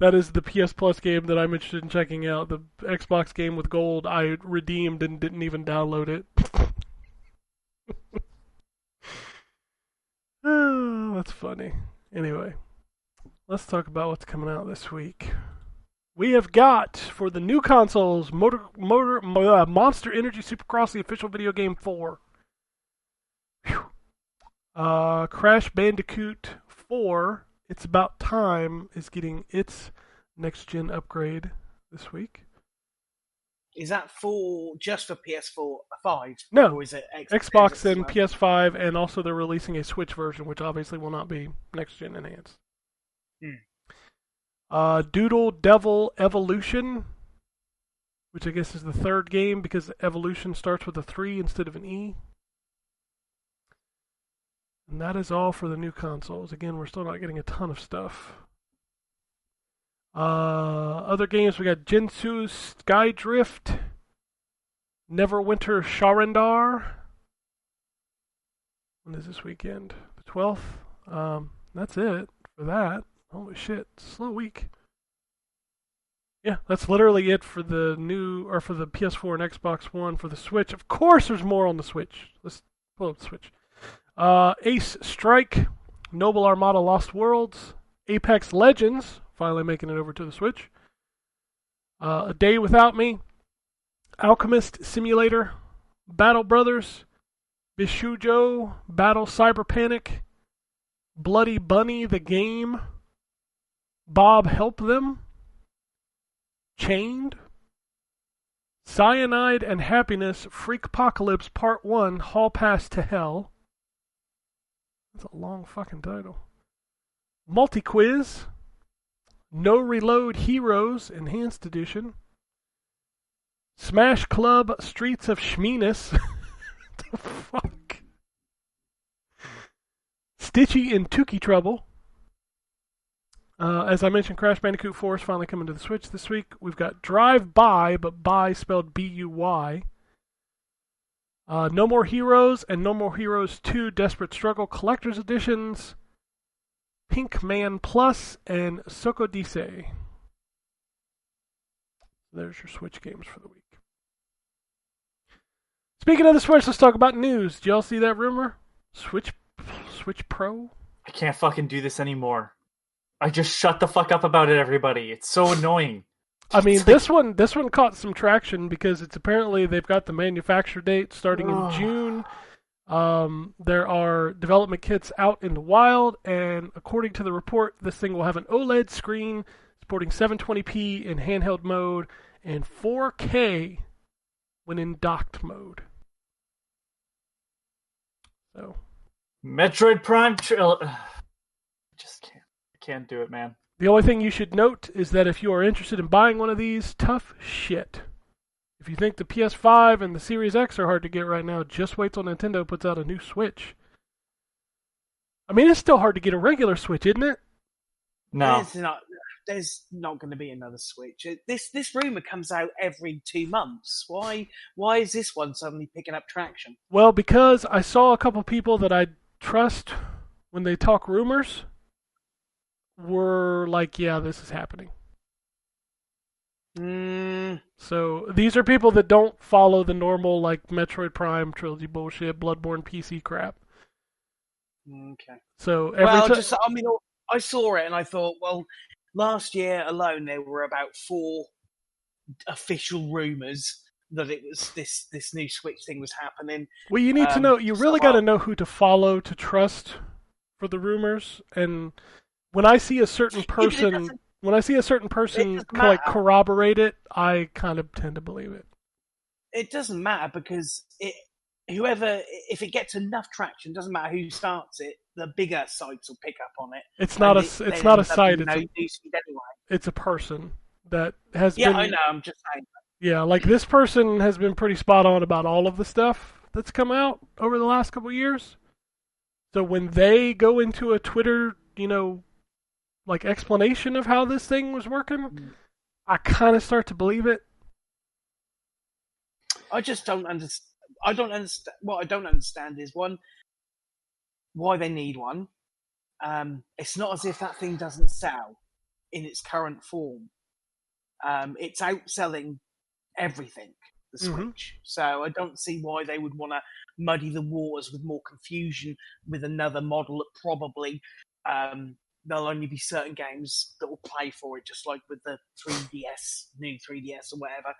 That is the PS Plus game that I'm interested in checking out. The Xbox game with gold I redeemed and didn't even download it. Oh, that's funny. Anyway, let's talk about what's coming out this week. We have got, for the new consoles, Monster Energy Supercross, the official video game 4. Crash Bandicoot 4, It's About Time, is getting its next-gen upgrade this week. Is that just for PS4 5? No, or is it Xbox and PS5, and also they're releasing a Switch version, which obviously will not be next-gen enhanced. Doodle Devil Evolution, which I guess is the third game because Evolution starts with a 3 instead of an E. And that is all for the new consoles. Again, we're still not getting a ton of stuff. Other games, we got Jinsu Skydrift, Neverwinter Sharandar. When is this weekend? The 12th? That's it for that. Holy shit, slow week. Yeah, that's literally it for the for the PS4 and Xbox One. For the Switch, of course there's more on the Switch. Let's pull up the Switch. Ace Strike, Noble Armada Lost Worlds, Apex Legends, finally making it over to the Switch. A Day Without Me, Alchemist Simulator, Battle Brothers, Bishujo, Battle Cyber Panic, Bloody Bunny the Game, Bob Help Them, Chained, Cyanide and Happiness Freakpocalypse Part 1 Hall Pass to Hell. That's a long fucking title. Multi-Quiz, No Reload Heroes Enhanced Edition, Smash Club Streets of Shmeenus. The fuck? Stitchy and Tukey Trouble. As I mentioned, Crash Bandicoot 4 is finally coming to the Switch this week. We've got Drive By, but By spelled B-U-Y. No More Heroes and No More Heroes 2 Desperate Struggle Collector's Editions. Pink Man Plus and Socodise. There's your Switch games for the week. Speaking of the Switch, let's talk about news. Did y'all see that rumor? Switch Pro? I can't fucking do this anymore. I just shut the fuck up about it, everybody. It's so annoying. I mean, this one caught some traction because it's apparently they've got the manufacture date starting in June. There are development kits out in the wild, and according to the report, this thing will have an OLED screen supporting 720p in handheld mode and 4K when in docked mode. So, Metroid Prime just can't do it, man. The only thing you should note is that if you are interested in buying one of these, tough shit. If you think the PS5 and the Series X are hard to get right now, just wait till Nintendo puts out a new Switch. I mean, it's still hard to get a regular Switch, isn't it? No. There's not going to be another Switch. This rumor comes out every 2 months. Why is this one suddenly picking up traction? Well, because I saw a couple people that I trust when they talk rumors were like, yeah, this is happening. So these are people that don't follow the normal like Metroid Prime trilogy bullshit, Bloodborne PC crap. Okay. So I saw it and I thought, well, last year alone there were about 4 official rumors that it was this new Switch thing was happening. Well, you need to know. You really got to know who to follow to trust for the rumors. And when I see a certain person. When I see a certain person like corroborate I kind of tend to believe it. It doesn't matter because if it gets enough traction, doesn't matter who starts it, the bigger sites will pick up on it. It's not a site. It's a person that has been. Yeah, I know. I'm just saying. Yeah, like this person has been pretty spot on about all of the stuff that's come out over the last couple of years. So when they go into a Twitter, like explanation of how this thing was working, I kind of start to believe it. I just don't understand. I don't understand. What I don't understand is one, why they need one. It's not as if that thing doesn't sell in its current form. It's outselling everything, the Switch. So I don't see why they would want to muddy the waters with more confusion with another model that probably there'll only be certain games that will play for it, just like with the 3DS, new 3DS or whatever.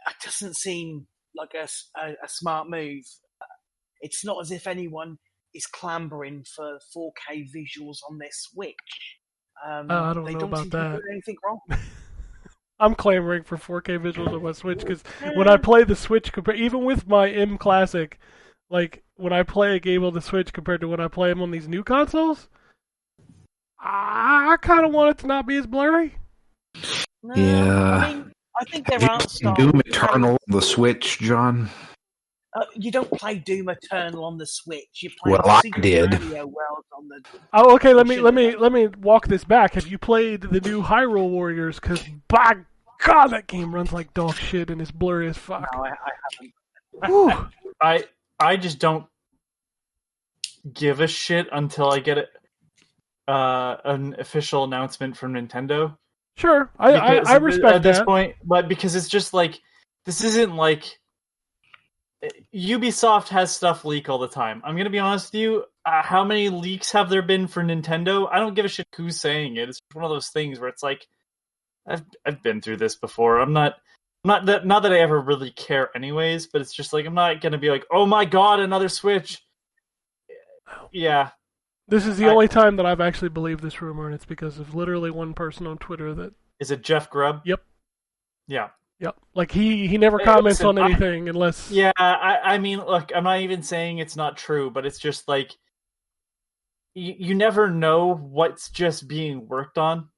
It doesn't seem like a smart move. It's not as if anyone is clambering for 4K visuals on their Switch. I don't know about that. Anything wrong? I'm clamoring for 4K visuals on my Switch because when I play the Switch, even with my M Classic, like when I play a game on the Switch compared to when I play them on these new consoles, I kind of want it to not be as blurry. No, Yeah. I mean, I think there are styles. Doom Eternal on the Switch, John. You don't play Doom Eternal on the Switch. You play Well, I Super did. Mario World on the. Oh, okay. Let me walk this back. Have you played the new Hyrule Warriors? Because by God, that game runs like dog shit and is blurry as fuck. No, I haven't. Whew. I just don't give a shit until I get an official announcement from Nintendo. Sure, I respect at that. this point, but because it's just like this isn't like Ubisoft has stuff leak all the time. I'm gonna be honest with you. How many leaks have there been for Nintendo? I don't give a shit who's saying it. It's one of those things where it's like I've been through this before. I'm not Not that I ever really care anyways, but it's just like I'm not gonna be like, oh my god, another Switch. Yeah. This is the only time that I've actually believed this rumor, and it's because of literally one person on Twitter that. Is it Jeff Grubb? Yep. Yeah. Yep. Like he never comments on anything unless. Yeah, I mean, look, I'm not even saying it's not true, but it's just like you never know what's just being worked on.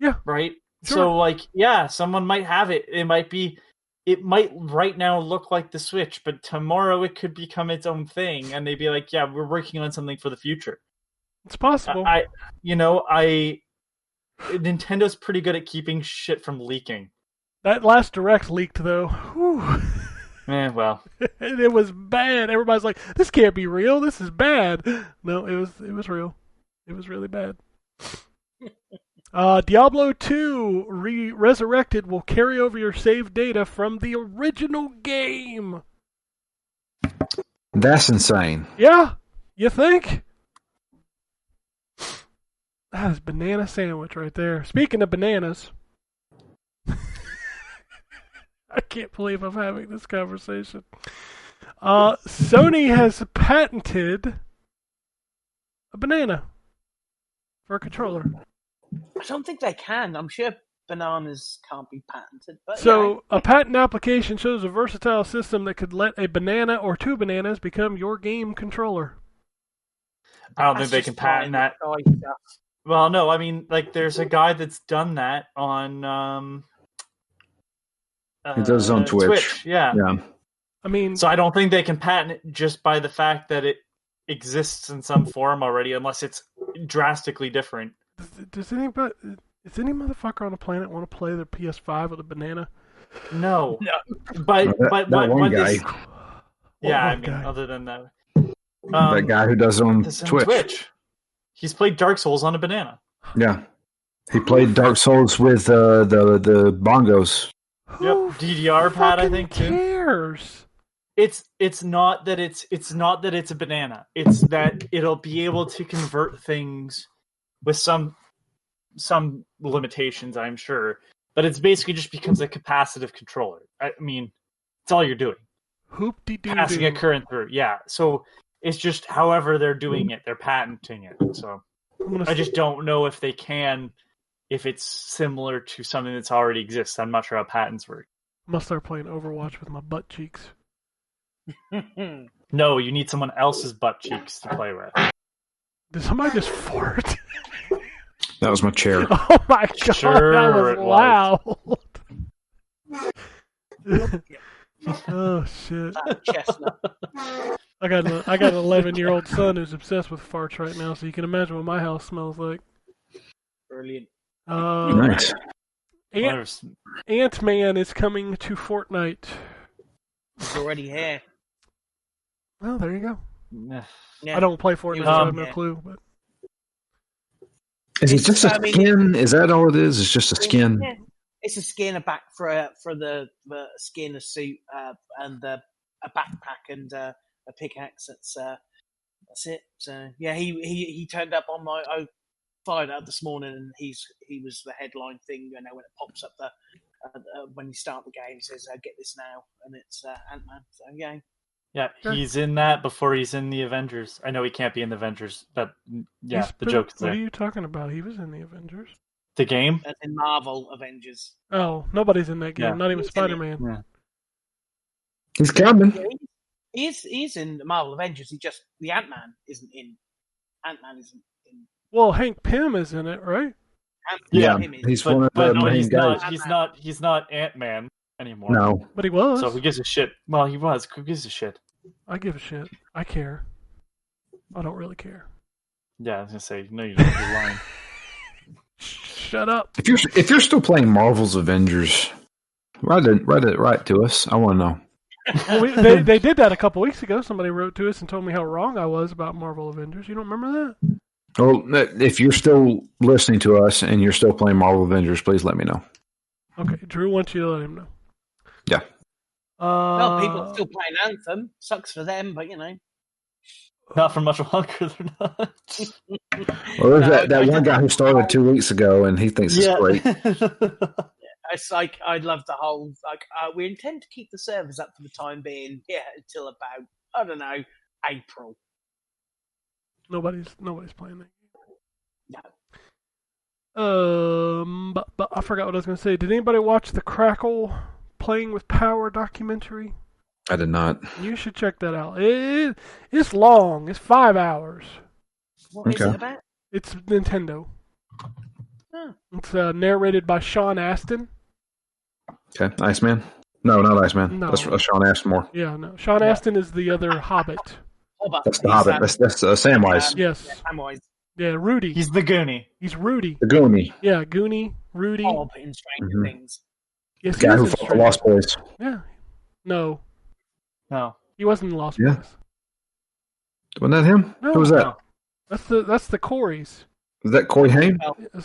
Yeah. Right? Sure. So like, yeah, someone might have it. It might right now look like the Switch, but tomorrow it could become its own thing, and they'd be like, yeah, we're working on something for the future. It's possible. Nintendo's pretty good at keeping shit from leaking. That last Direct leaked, though. Whew. Well. It was bad. Everybody's like, this can't be real. This is bad. No, it was real. It was really bad. Diablo 2 Resurrected will carry over your saved data from the original game. That's insane. Yeah, you think? That is banana sandwich right there. Speaking of bananas, I can't believe I'm having this conversation. Sony has patented a banana for a controller. I don't think they can. I'm sure bananas can't be patented. But So, a patent application shows a versatile system that could let a banana or two bananas become your game controller. I don't think they can patent that. Well, no, I mean, like, there's a guy that's done that on. He does it on Twitch. Yeah. I mean, so I don't think they can patent it just by the fact that it exists in some form already, unless it's drastically different. Does any motherfucker on the planet want to play their PS5 with a banana? No. But that one guy. Other than that. That guy who does it on Twitch. He's played Dark Souls on a banana. Yeah. He played Dark Souls with the bongos. Yep, DDR pad, I think, too. Who cares? It's not that it's a banana. It's that it'll be able to convert things with some limitations, I'm sure. But it's basically just becomes a capacitive controller. I mean, it's all you're doing. Hoop-de-doo-doo. Passing a current through. Yeah. So it's just however they're doing it. They're patenting it. So I just don't know if they can, if it's similar to something that's already exists. I'm not sure how patents work. I'm gonna start playing Overwatch with my butt cheeks. No, you need someone else's butt cheeks to play with. Did somebody just fart? That was my chair. Oh my god, Sure that was loud. Oh shit! Chestnut. I got an 11-year-old son who's obsessed with farts right now, so you can imagine what my house smells like. Brilliant. Nice. Ant-Man is coming to Fortnite. It's already here. Well, there you go. Yeah. I don't play Fortnite, so I have no clue. But is it just a skin? Is that all it is? It's just a skin? Yeah. It's a skin, a back for the skin, a suit, and a backpack and a pickaxe. That's it. So yeah, he turned up on my. I fired up this morning, and he was the headline thing. You know, when it pops up when you start the game, it says "Get this now," and it's Ant-Man. So yeah. Yeah, he's in that before he's in the Avengers. I know he can't be in the Avengers, but yeah, the joke is there. What are you talking about? He was in the Avengers. The game? That's in Marvel Avengers. Oh, nobody's in that game. Yeah. Not even Spider-Man. Yeah. He's coming. He's in the Marvel Avengers. The Ant-Man isn't in. Ant-Man isn't in. Well, Hank Pym is in it, right? Yeah, he's one of the main guys. He's not Ant-Man anymore. No. But he was. So who gives a shit? Well, he was. Who gives a shit? I give a shit. I care. I don't really care. Yeah, I was gonna say, no, you don't. You're lying. Shut up. If you're still playing Marvel's Avengers, write it to us. I want to know. Well, they did that a couple weeks ago. Somebody wrote to us and told me how wrong I was about Marvel Avengers. You don't remember that? Well, if you're still listening to us and you're still playing Marvel Avengers, please let me know. Okay, Drew wants you to let him know. Yeah. Well, people are still playing Anthem. Sucks for them, but you know. Not for much longer, they're not. Well, there's that one guy who started 2 weeks ago, and he thinks it's great. It's like I love the whole we intend to keep the servers up for the time being, until about I don't know April. Nobody's playing that. No. But I forgot what I was going to say. Did anybody watch the Crackle Playing with Power documentary? I did not. You should check that out. It's long. It's 5 hours. What is Okay. it about? It's Nintendo. Huh. It's narrated by Sean Astin. Okay, Iceman. No, not Iceman. No. That's Sean Ashmore. Yeah, no. Sean Astin is the other Hobbit. Hobbit. That's the Hobbit. That's Samwise. Yes. Samwise. Yeah, Rudy. He's the Goonie. He's Rudy. The Goonie. Yeah, Goonie, Rudy. Hobbit in Stranger Mhm. Things. Yes, The guy he who was in fought the Stranger- Lost Boys. Yeah. No, No. he wasn't in Lost Yeah. Boys. Wasn't that him? No. Who was that? No. That's the Coreys. Was that Corey Haim?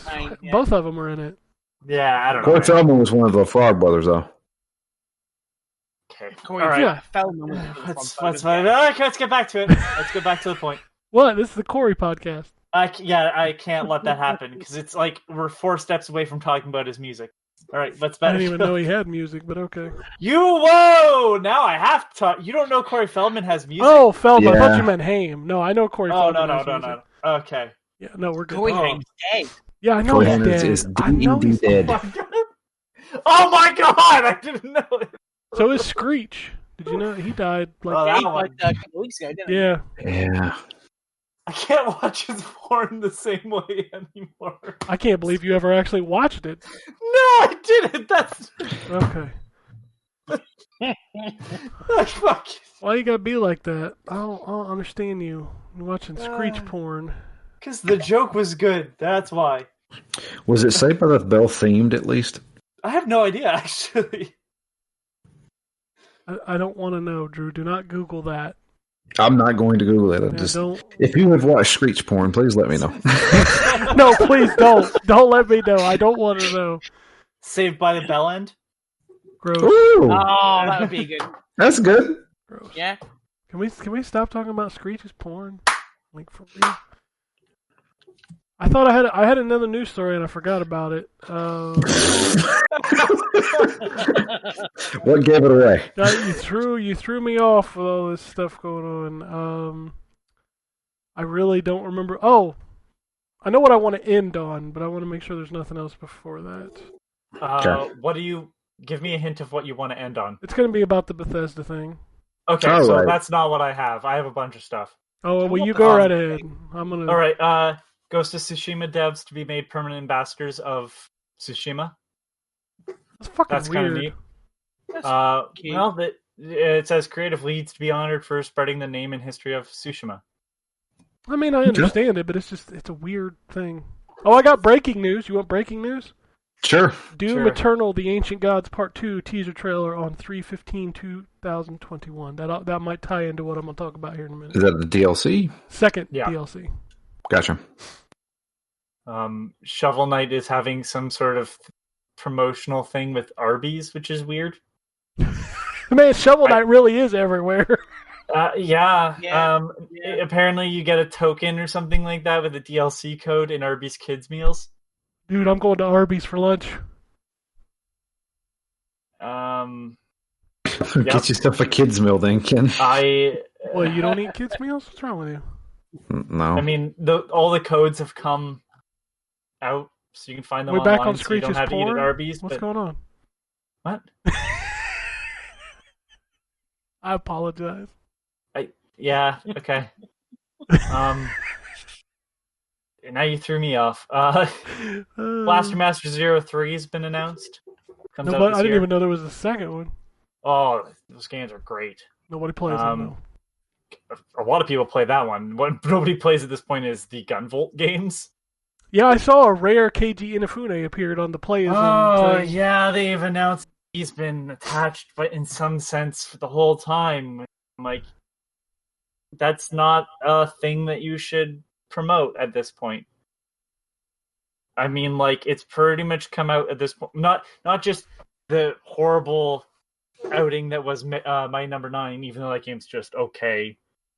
Haim, yeah. Both of them are in it. Yeah, I don't know. Corey Feldman was one of the Frog Brothers, though. Okay. Corey All right. Yeah. Feldman was Let's get back to it. Let's go back to the point. What? This is the Corey podcast. I can't let that happen because it's like we're 4 steps away from talking about his music. All right, let's I better. didn't even know he had music, but okay. Whoa! Now I have to talk. You don't know Corey Feldman has music? Oh, Feldman. I thought Yeah. you meant Haim. No, I know Corey Oh, Feldman. no. has music. Okay. Yeah, no, we're good. Corey Oh. Haim's dead. Yeah, I know Corey he's Haim dead. is I know D&D he's dead. Oh my god! I didn't know it. So is Screech. Did you know he died? Like, Oh, Yeah, that he one. died a couple weeks ago, didn't he? yeah. Yeah. I can't watch his porn the same way anymore. I can't believe you ever actually watched it. No, I didn't. That's Okay. fuck. Why you gotta be like that? I don't understand you. You're watching Screech porn. Because the joke was good. That's why. Was it Saved by the Bell themed at least? I have no idea, actually. I don't want to know, Drew. Do not Google that. I'm not going to Google it. Yeah, don't. If you have watched Screech porn, please let me know. No, please don't. Don't let me know. I don't want to know. Saved by the Bell End. Gross. Ooh, Oh, that would be good. that's good. Gross. Yeah. Can we stop talking about Screech's porn? Like for real? I thought I had another news story and I forgot about it. What gave it away? You threw me off with all this stuff going on. I really don't remember. Oh, I know what I want to end on, but I want to make sure there's nothing else before that. Okay. What do you... Give me a hint of what you want to end on. It's going to be about the Bethesda thing. Okay, All so right. that's not what I have. I have a bunch of stuff. Oh, well, you go right ahead. I'm gonna. All right, Ghost of Tsushima devs to be made permanent ambassadors of Tsushima. That's fucking That's kind of weird. neat. Well, it says creative leads to be honored for spreading the name and history of Tsushima. I mean, I understand it, but it's a weird thing. Oh, I got breaking news. You want breaking news? Sure. Doom Sure. Eternal: The Ancient Gods Part 2 teaser trailer on 3/15/2021. That might tie into what I'm gonna talk about here in a minute. Is that the DLC? Second Yeah. DLC. Gotcha. Shovel Knight is having some sort of promotional thing with Arby's, which is weird. Man, Shovel Knight really is everywhere. Yeah. Yeah. Apparently, you get a token or something like that with a DLC code in Arby's Kids Meals. Dude, I'm going to Arby's for lunch. Get yourself a kids meal then, Ken. Well, you don't eat kids' meals? What's wrong with you? No. I mean, all the codes have come out, so you can find them We're online. back on so you don't Screech's have to eat porn? at Arby's. What's but... going on? What? I apologize. Yeah. Okay. Now you threw me off. Blaster Master 03 has been announced. Comes No, out but this I didn't year. even know there was a second one. Oh, those games are great. Nobody plays them, though. A lot of people play that one. What nobody plays at this point is the Gunvolt games. Yeah, I saw a rare KG Inafune appeared on the Playism Oh, thing. yeah, they've announced he's been attached, but in some sense, for the whole time. I'm like, that's not a thing that you should promote at this point. I mean, like, it's pretty much come out at this point. Not just the horrible outing that was My Number 9, even though that game's just okay.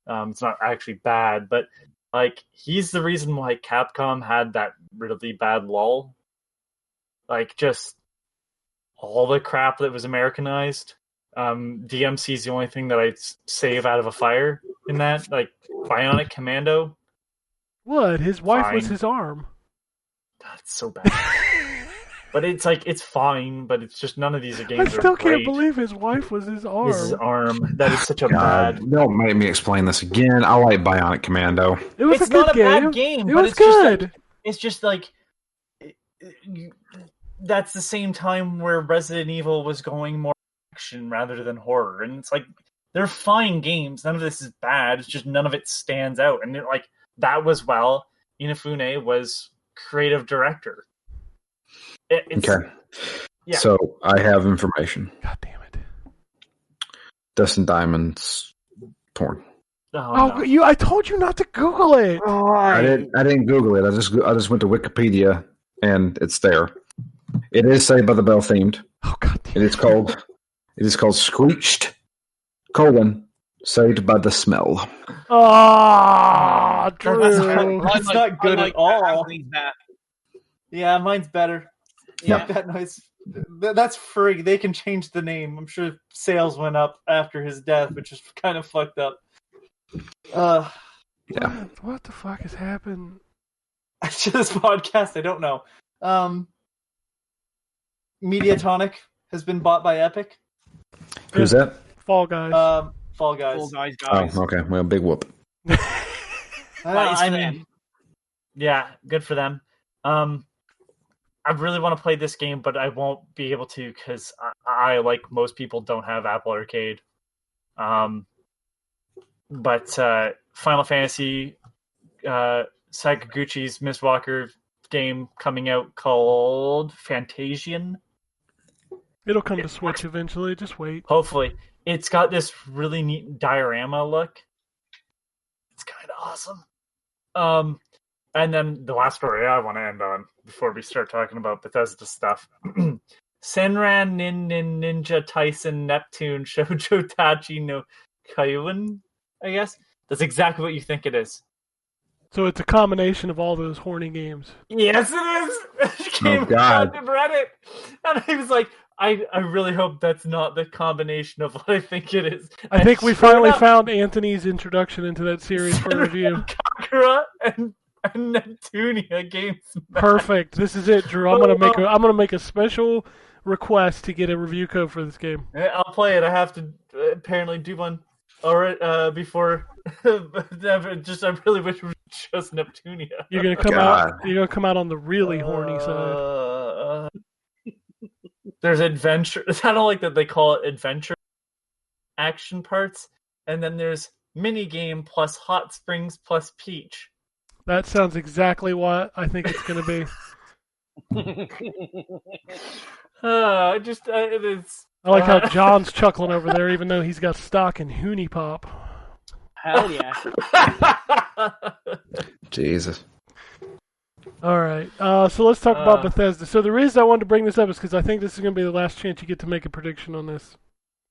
It's not actually bad, but like, he's the reason why Capcom had that really bad lull. Like, just all the crap that was Americanized. DMC is the only thing that I save out of a fire in that. Like Bionic Commando. What? His wife was Fine. his arm. That's so bad. But it's like, it's fine, but it's just none of these games I are still can't great. believe his wife was his arm. His arm. That is such a God, bad... don't make me explain this again. I like Bionic Commando. It was It's a good not a game. bad game, It but was it's just good. like, it's just like... That's the same time where Resident Evil was going more action rather than horror. And it's like, they're fine games. None of this is bad. It's just none of it stands out. And they're like, that was, well, Inafune was creative director. It's, Okay. Yeah. So I have information. God damn it. Dust and Diamonds porn. Oh, I told you not to Google it. I didn't Google it. I just went to Wikipedia and it's there. It is Saved by the Bell themed. Oh God damn It is called Screeched, Saved by the Smell. Oh, Drew. It's not good at all. Anthony's back. Yeah, mine's better. Yeah. Fuck that noise. That's free. They can change the name. I'm sure sales went up after his death, which is kind of fucked up. Yeah. What the fuck has happened? To this podcast, I don't know. Mediatonic has been bought by Epic. Who's that? Fall Guys. Fall Guys. Fall guys. Oh, okay. Well, big whoop. That is I for mean, them. yeah, good for them. I really want to play this game, but I won't be able to because I, like most people, don't have Apple Arcade. But Final Fantasy, Sakaguchi's Miss Walker game coming out called Fantasian. It'll come to Switch eventually. Just wait. Hopefully. It's got this really neat diorama look. It's kind of awesome. And then the last story I want to end on before we start talking about Bethesda stuff. Senran Ninja Tyson Neptune Shoujo Tachi no Kaiun, I guess. That's exactly what you think it is. So it's a combination of all those horny games. Yes, it is! It came God. on Reddit. And I was like, I really hope that's not the combination of what I think it is. I think we sure finally enough, found Anthony's introduction into that series for review. Kakura and Neptunia games. Perfect. This is it, Drew. I'm gonna make a special request to get a review code for this game. I'll play it. I have to apparently do one. All right, before. I really wish it was just Neptunia. You're gonna come God. out. You're gonna come out on the really horny side. There's adventure. I don't like that they call it adventure action parts, and then there's mini game plus hot springs plus peach. That sounds exactly what I think it's gonna be. It's. I like how John's chuckling over there, even though he's got stock in Hoonie Pop. Hell yeah. Jesus. All right, so let's talk about Bethesda. So the reason I wanted to bring this up is because I think this is going to be the last chance you get to make a prediction on this.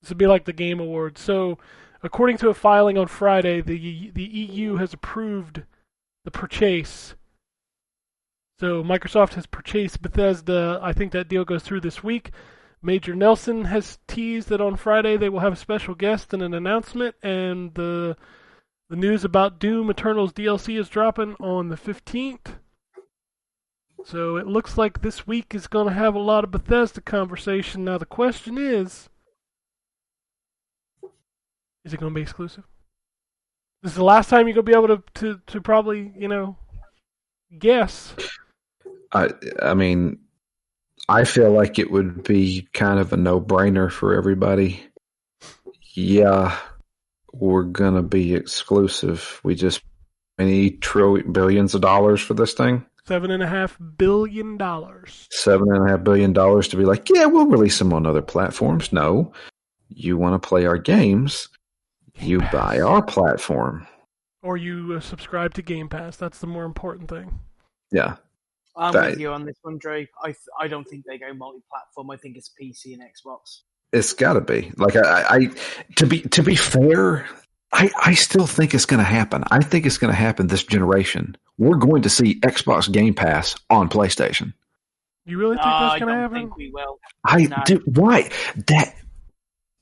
This would be like the Game Awards. So, according to a filing on Friday, the EU has approved the purchase. So Microsoft has purchased Bethesda. I think that deal goes through this week. Major Nelson has teased that on Friday they will have a special guest and an announcement, and the news about Doom Eternal's DLC is dropping on the 15th. So it looks like this week is going to have a lot of Bethesda conversation. Now the question is it going to be exclusive? This is the last time you're going to be able to probably, guess. I mean, I feel like it would be kind of a no-brainer for everybody. Yeah, we're going to be exclusive. We need billions of dollars for this thing. $7.5 billion. $7.5 billion to be like, yeah, we'll release them on other platforms. No, you want to play our games, you buy our platform. Or you subscribe to Game Pass. That's the more important thing. Yeah. I'm with you on this one, Dre. I don't think they go multi-platform. I think it's PC and Xbox. It's got to be. Like, I to be fair, I still think it's going to happen. I think it's going to happen this generation. We're going to see Xbox Game Pass on PlayStation. You really think I that's going to don't happen? think we will. No. Why that?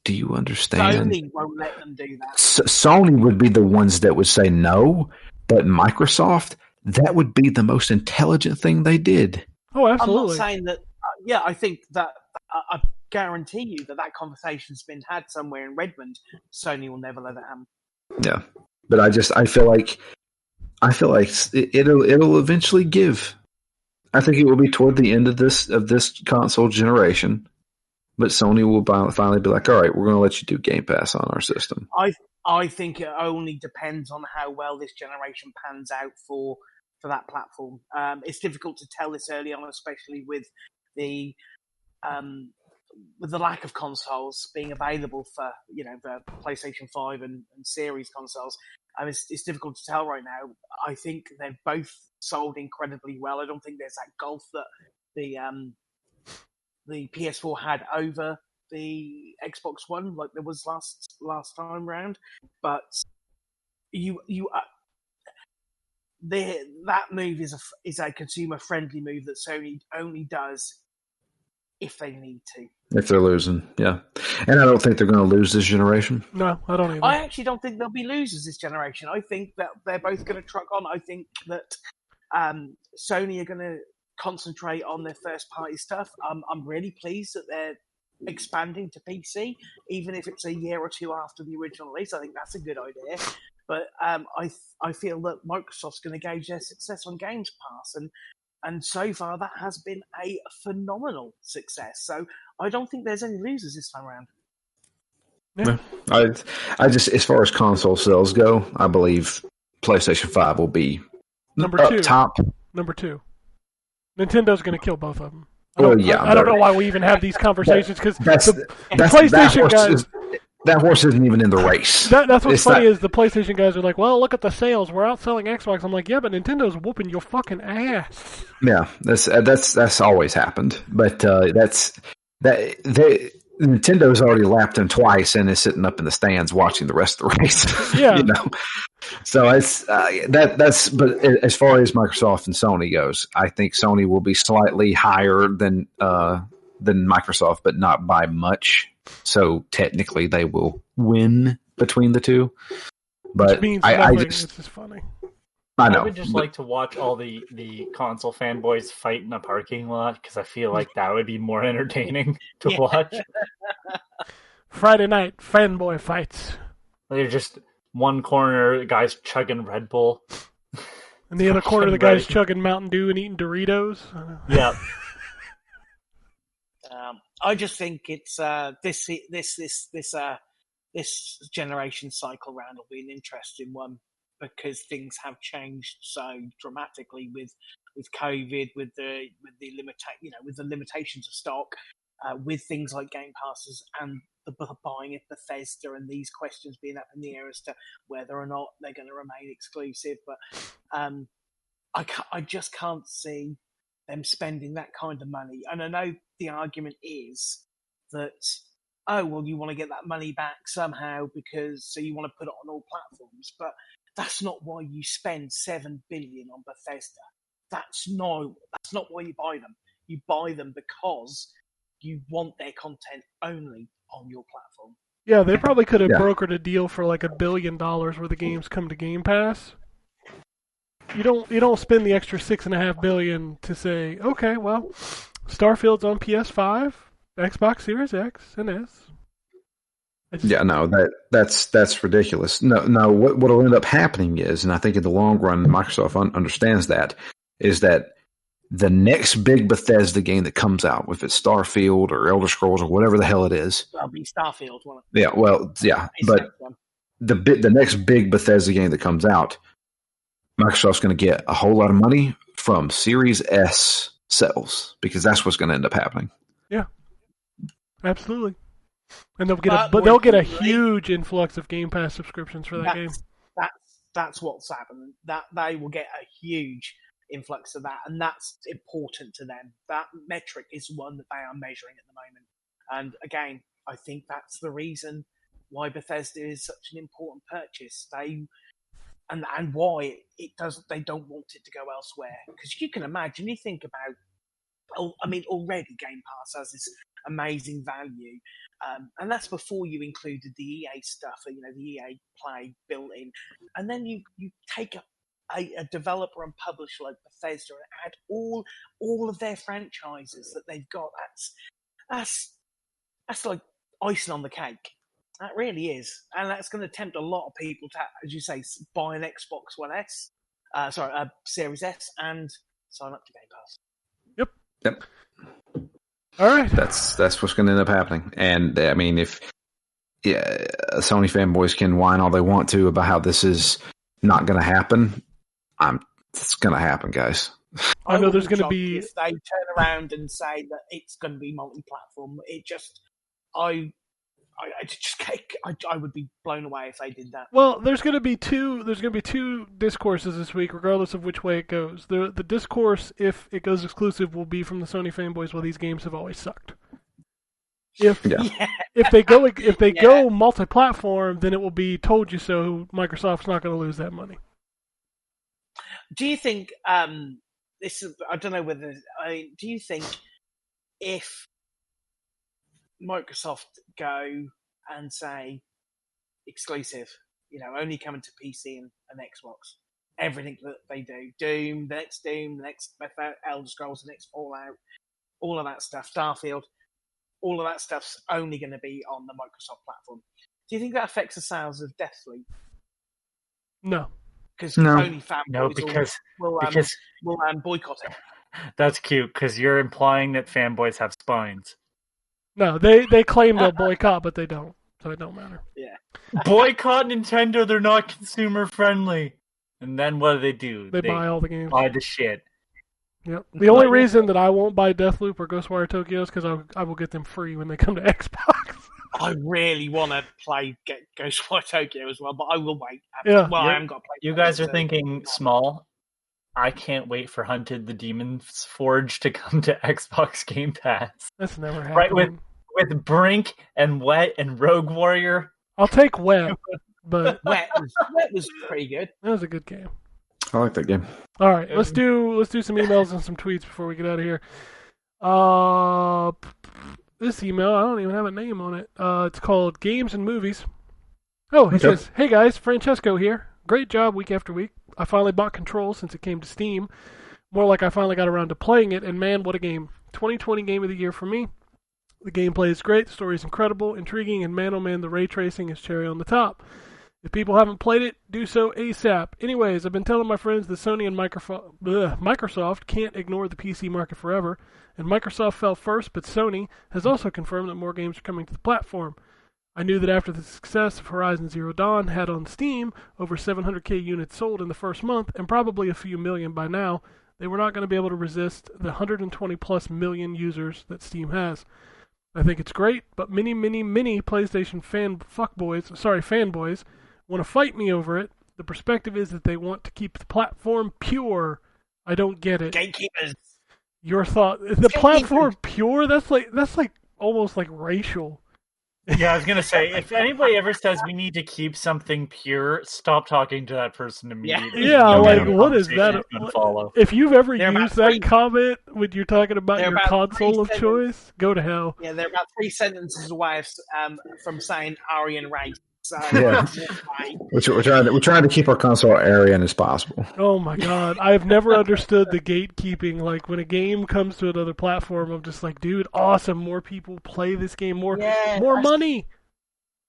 Do you understand? Sony won't let them do that. Sony would be the ones that would say no, but Microsoft, that would be the most intelligent thing they did. Oh, I'm absolutely. not saying that. I think that I guarantee you that conversation's been had somewhere in Redmond. Sony will never let it happen. Yeah, but I feel like it'll eventually give. I think it will be toward the end of this console generation, but Sony will finally be like, all right, we're going to let you do Game Pass on our system. I think it only depends on how well this generation pans out for that platform. It's difficult to tell this early on, especially with the lack of consoles being available for the PlayStation 5 and Series consoles. It's difficult to tell right now. I think they've both sold incredibly well. I don't think there's that gulf that the PS4 had over the Xbox One like there was last time round. But that move is a consumer friendly move that Sony only does if they need to. If they're losing, yeah. And I don't think they're going to lose this generation. No, I don't either. I actually don't think they'll be losers this generation. I think that they're both going to truck on. I think that Sony are going to concentrate on their first-party stuff. I'm really pleased that they're expanding to PC, even if it's a year or two after the original release. I think that's a good idea. But I feel that Microsoft's going to gauge their success on Games Pass, and so far that has been a phenomenal success. So I don't think there's any losers this time around. Yeah. I just, as far as console sales go, I believe PlayStation 5 will be Number up two. top. Number 2. Nintendo's going to kill both of them. Yeah, I don't know why we even have these conversations because the that PlayStation guys. That horse isn't even in the race. That's what's funny is the PlayStation guys are like, well, look at the sales. We're outselling Xbox. I'm like, yeah, but Nintendo's whooping your fucking ass. Yeah, that's always happened. But Nintendo's already lapped him twice and is sitting up in the stands watching the rest of the race. Yeah. So it's that's. But as far as Microsoft and Sony goes, I think Sony will be slightly higher than Microsoft, but not by much. So technically, they will win between the two. But Which means nothing. It's just funny. I know. I would just like to watch all the console fanboys fight in a parking lot because I feel like that would be more entertaining to watch. Friday night fanboy fights. They're just one corner, the guy's chugging Red Bull. And the other corner, the guy's chugging Mountain Dew and eating Doritos. Yeah. I just think it's this generation cycle round will be an interesting one because things have changed so dramatically with COVID, with the limitations of stock, with things like Game Passes and the buying of Bethesda and these questions being up in the air as to whether or not they're going to remain exclusive. But I just can't see them spending that kind of money. And I know the argument is that, oh, well, you want to get that money back somehow so you want to put it on all platforms. But that's not why you spend $7 billion on Bethesda. That's not why you buy them. You buy them because you want their content only on your platform. Yeah, they probably could have brokered a deal for like $1 billion where the games come to Game Pass. You don't spend the extra $6.5 billion to say, okay, well, Starfield's on PS5, Xbox Series X and S. That's ridiculous. No. What'll end up happening is, and I think in the long run, Microsoft understands that, is that the next big Bethesda game that comes out, if it's Starfield or Elder Scrolls or whatever the hell it is, That'll be Starfield, won't it? Yeah, well, yeah, but the next big Bethesda game that comes out, Microsoft's going to get a whole lot of money from Series S sales because that's what's going to end up happening. Yeah, absolutely. And they'll get a huge influx of Game Pass subscriptions for that game. That's what's happening. That they will get a huge influx of that, and that's important to them. That metric is one that they are measuring at the moment. And again, I think that's the reason why Bethesda is such an important purchase. And why they don't want it to go elsewhere. Because you can imagine, you think about I mean, already Game Pass has this amazing value, and that's before you included the EA stuff, the EA Play built in, and then you take a developer and publisher like Bethesda and add all of their franchises that they've got. That's like icing on the cake. That really is, and that's going to tempt a lot of people to, as you say, buy an Xbox One S, Series S, and sign up to Game Pass. Yep. All right. That's what's going to end up happening. And I mean, if Sony fanboys can whine all they want to about how this is not going to happen, it's going to happen, guys. I know there's going to be. If they turn around and say that it's going to be multi-platform, I would be blown away if they did that. Well, there's going to be two discourses this week, regardless of which way it goes. The discourse, if it goes exclusive, will be from the Sony fanboys. Well, these games have always sucked. If they go multi-platform, then it will be told you so. Microsoft's not going to lose that money. Do you think this is? I don't know whether. Do you think if Microsoft go and say exclusive, only coming to PC and Xbox, everything that they do, Doom, the next Elder Scrolls, the next Fallout, all of that stuff, Starfield, all of that stuff's only going to be on the Microsoft platform. Do you think that affects the sales of Deathloop? No. Because only fanboys will boycott it. That's cute, because you're implying that fanboys have spines. No, they claim they'll boycott, but they don't, so it don't matter. Yeah. Boycott Nintendo, they're not consumer friendly. And then what do? They buy all the games. Buy the shit. Yep. The only reason that I won't buy Deathloop or Ghostwire Tokyo is because I will get them free when they come to Xbox. I really want to play Ghostwire Tokyo as well, but I will wait. Yeah. Well, I haven't got to play. You guys are thinking small. I can't wait for Hunted the Demon's Forge to come to Xbox Game Pass. That's never happened. Right, with Brink and Wet and Rogue Warrior. I'll take Wet, but Wet was pretty good. That was a good game. I like that game. All right, let's do some emails and some tweets before we get out of here. This email, I don't even have a name on it. It's called Games and Movies. Oh, it says, "Hey guys, Francesco here. Great job week after week. I finally bought Control since it came to Steam. More like I finally got around to playing it, and man, what a game. 2020 Game of the Year for me. The gameplay is great, the story is incredible, intriguing, and man oh man, the ray tracing is cherry on the top. If people haven't played it, do so ASAP. Anyways, I've been telling my friends that Sony and Microsoft can't ignore the PC market forever, and Microsoft fell first, but Sony has also confirmed that more games are coming to the platform. I knew that after the success of Horizon Zero Dawn had on Steam, over 700k units sold in the first month, and probably a few million by now, they were not going to be able to resist the 120 plus million users that Steam has. I think it's great, but many PlayStation fanboys want to fight me over it. The perspective is that they want to keep the platform pure. I don't get it. Gatekeepers. Your thought? The platform pure? That's like almost like racial. Yeah, I was gonna say, if anybody ever says we need to keep something pure, stop talking to that person immediately. Yeah, like what is that? If you've ever used that comment when you're talking about your console of choice, go to hell. Yeah, they're about 3 sentences away from saying Aryan race. So, yeah. We're trying to keep our console Aryan as possible. Oh my god, I've never understood the gatekeeping. Like when a game comes to another platform, I'm just like, dude, awesome! More people play this game, more money.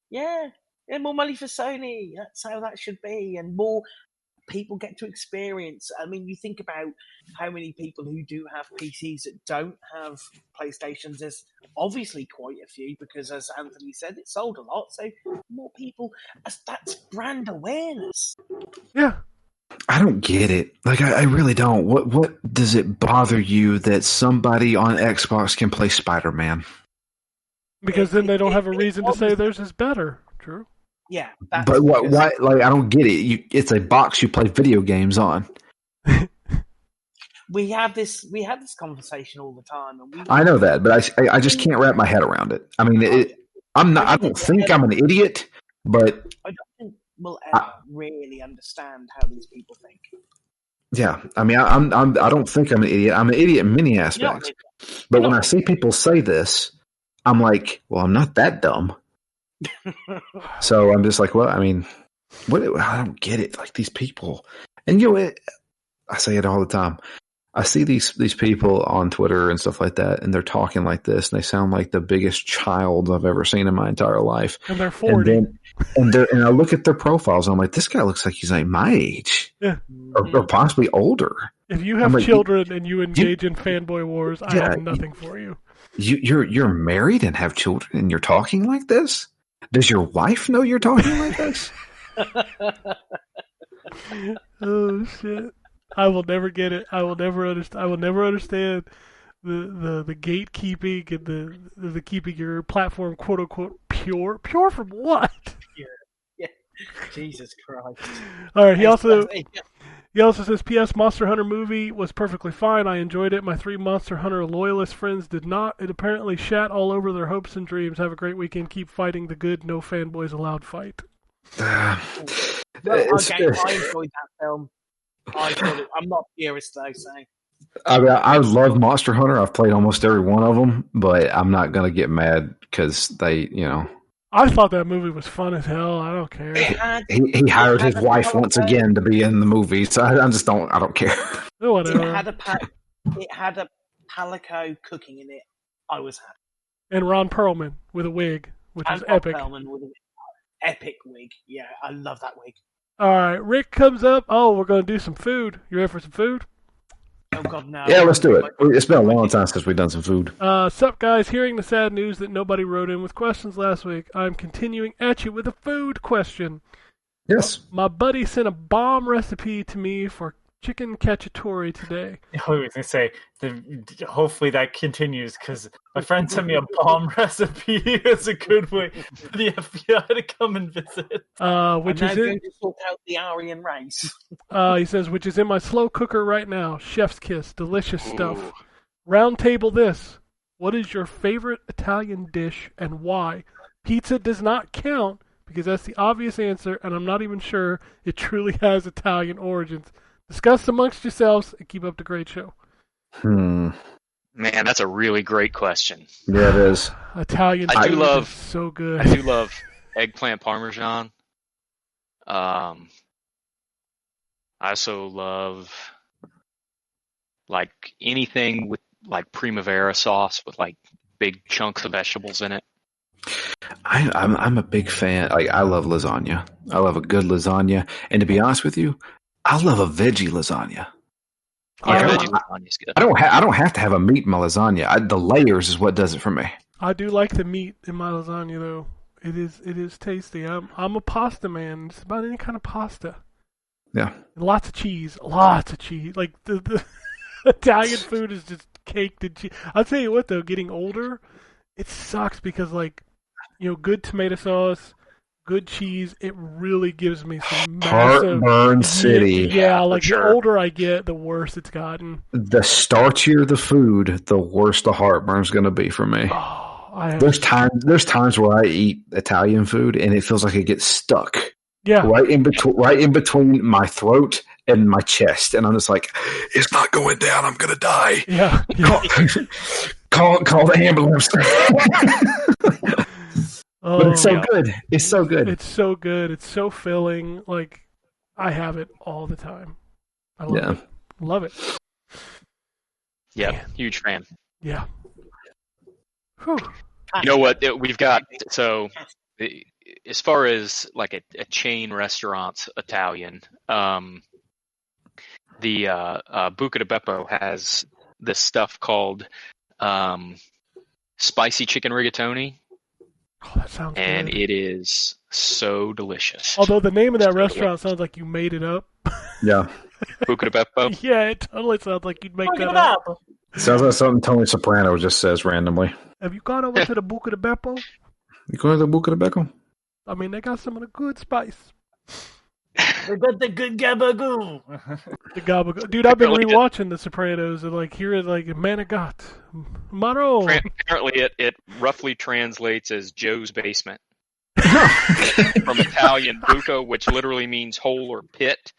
Yeah, more money for Sony. That's how that should be, and more people get to experience. I mean, you think about how many people who do have PCs that don't have PlayStations. There's obviously quite a few because, as Anthony said, it sold a lot. So more people, that's brand awareness. Yeah. I don't get it. Like, I really don't. What does it bother you that somebody on Xbox can play Spider-Man? Because then they don't have a reason to say theirs is better. True. Yeah, but why? Like, I don't get it. It's a box you play video games on. We have this conversation all the time, and I know that, but I just can't wrap my head around it. I mean, I don't think I'm an idiot, but I don't think we'll ever really understand how these people think. Yeah, I mean, I don't think I'm an idiot. I'm an idiot in many aspects. But when I see people say this, I'm like, well, I'm not that dumb. So I'm just like, well, I mean, I don't get it. Like these people, and I say it all the time. I see these people on Twitter and stuff like that, and they're talking like this, and they sound like the biggest child I've ever seen in my entire life. And they're 40. And I look at their profiles, and I'm like, this guy looks like he's like my age, or possibly older. If you have children and you engage in fanboy wars, I have nothing for you. You're married and have children, and you're talking like this? Does your wife know you're talking like this? Oh shit! I will never get it. I will never understand. I will never understand the gatekeeping and the keeping your platform quote unquote pure. Pure from what? Yeah. Jesus Christ. All right. He also says, P.S. Monster Hunter movie was perfectly fine. I enjoyed it. My 3 Monster Hunter loyalist friends did not. It apparently shat all over their hopes and dreams. Have a great weekend. Keep fighting the good. No fanboys allowed fight. I enjoyed that film. I'm not a purist though, so. I mean, I love Monster Hunter. I've played almost every one of them, but I'm not going to get mad because they, I thought that movie was fun as hell. I don't care. He hired his wife once again to be in the movie, so I don't care. Whatever. It had a Palico cooking in it. I was happy. And Ron Perlman with a wig, which is Ron epic. Perlman with an epic wig. Yeah, I love that wig. All right, Rick comes up. Oh, we're going to do some food. You ready for some food? Oh, God, no. Yeah, let's do it. It's been a long time since we've done some food. Sup, guys? Hearing the sad news that nobody wrote in with questions last week, I'm continuing at you with a food question. Yes. My buddy sent a bomb recipe to me for chicken cacciatore today. I was going to say, hopefully that continues, because my friend sent me a bomb recipe. It's a good way for the FBI to come and visit. Which is going to sort out the Aryan race. He says, which is in my slow cooker right now. Chef's kiss. Delicious stuff. Round table this. What is your favorite Italian dish and why? Pizza does not count, because that's the obvious answer, and I'm not even sure it truly has Italian origins. Discuss amongst yourselves and keep up the great show. Man, that's a really great question. Yeah, it is. Italian food is so good. I do love eggplant parmesan. I also love like anything with like primavera sauce with like big chunks of vegetables in it. I'm a big fan. Like, I love lasagna. I love a good lasagna, and to be honest with you, I love a veggie lasagna. Veggie lasagna is good. I don't have to have a meat in my lasagna. The layers is what does it for me. I do like the meat in my lasagna, though. It is tasty. I'm a pasta man. It's about any kind of pasta. Yeah. And lots of cheese. Like the Italian food is just caked in cheese. I'll tell you what, though, getting older, it sucks because good tomato sauce, good cheese, it really gives me some massive heartburn city. Yeah, like the older I get, the worse it's gotten. The starchier the food, the worse the heartburn's going to be for me. There's times where I eat Italian food and it feels like it gets stuck. Yeah, right in between my throat and my chest, and I'm just like, it's not going down. I'm going to die. Yeah. Call the ambulance. But it's so good. It's so good. It's so good. It's so filling. Like, I have it all the time. I love it. Love it. Yeah, huge fan. Yeah. Whew. You know what? We've got, so as far as like a chain restaurant's Italian, the Buca di Beppo has this stuff called spicy chicken rigatoni. Oh, that sounds and good. It is so delicious. Although the name of that restaurant sounds like you made it up. Yeah. Buca di Beppo? Yeah, it totally sounds like you'd make that up. Sounds like something Tony Soprano just says randomly. Have you gone over to the Buca di Beppo? You going to the Buca di Beppo? I mean, they got some of the good spice. They got the good gabagoo. The gabagoo. Dude, I've been rewatching The Sopranos and like hearing like Manigat, Maro. Apparently, it roughly translates as Joe's basement. From Italian buco, which literally means hole or pit,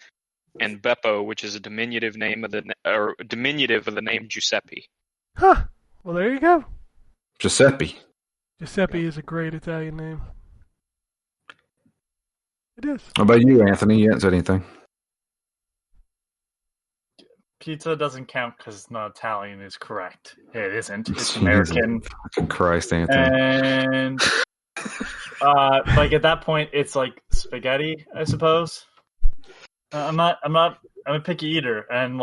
and Beppo, which is a diminutive of the name Giuseppe. Huh. Well, there you go. Giuseppe. Giuseppe is a great Italian name. It is. How about you, Anthony? You haven't said anything. Pizza doesn't count because it's not Italian. Is correct. It isn't. It's Jesus American. fucking Christ, Anthony. And like at that point, it's like spaghetti, I suppose. I'm a picky eater, and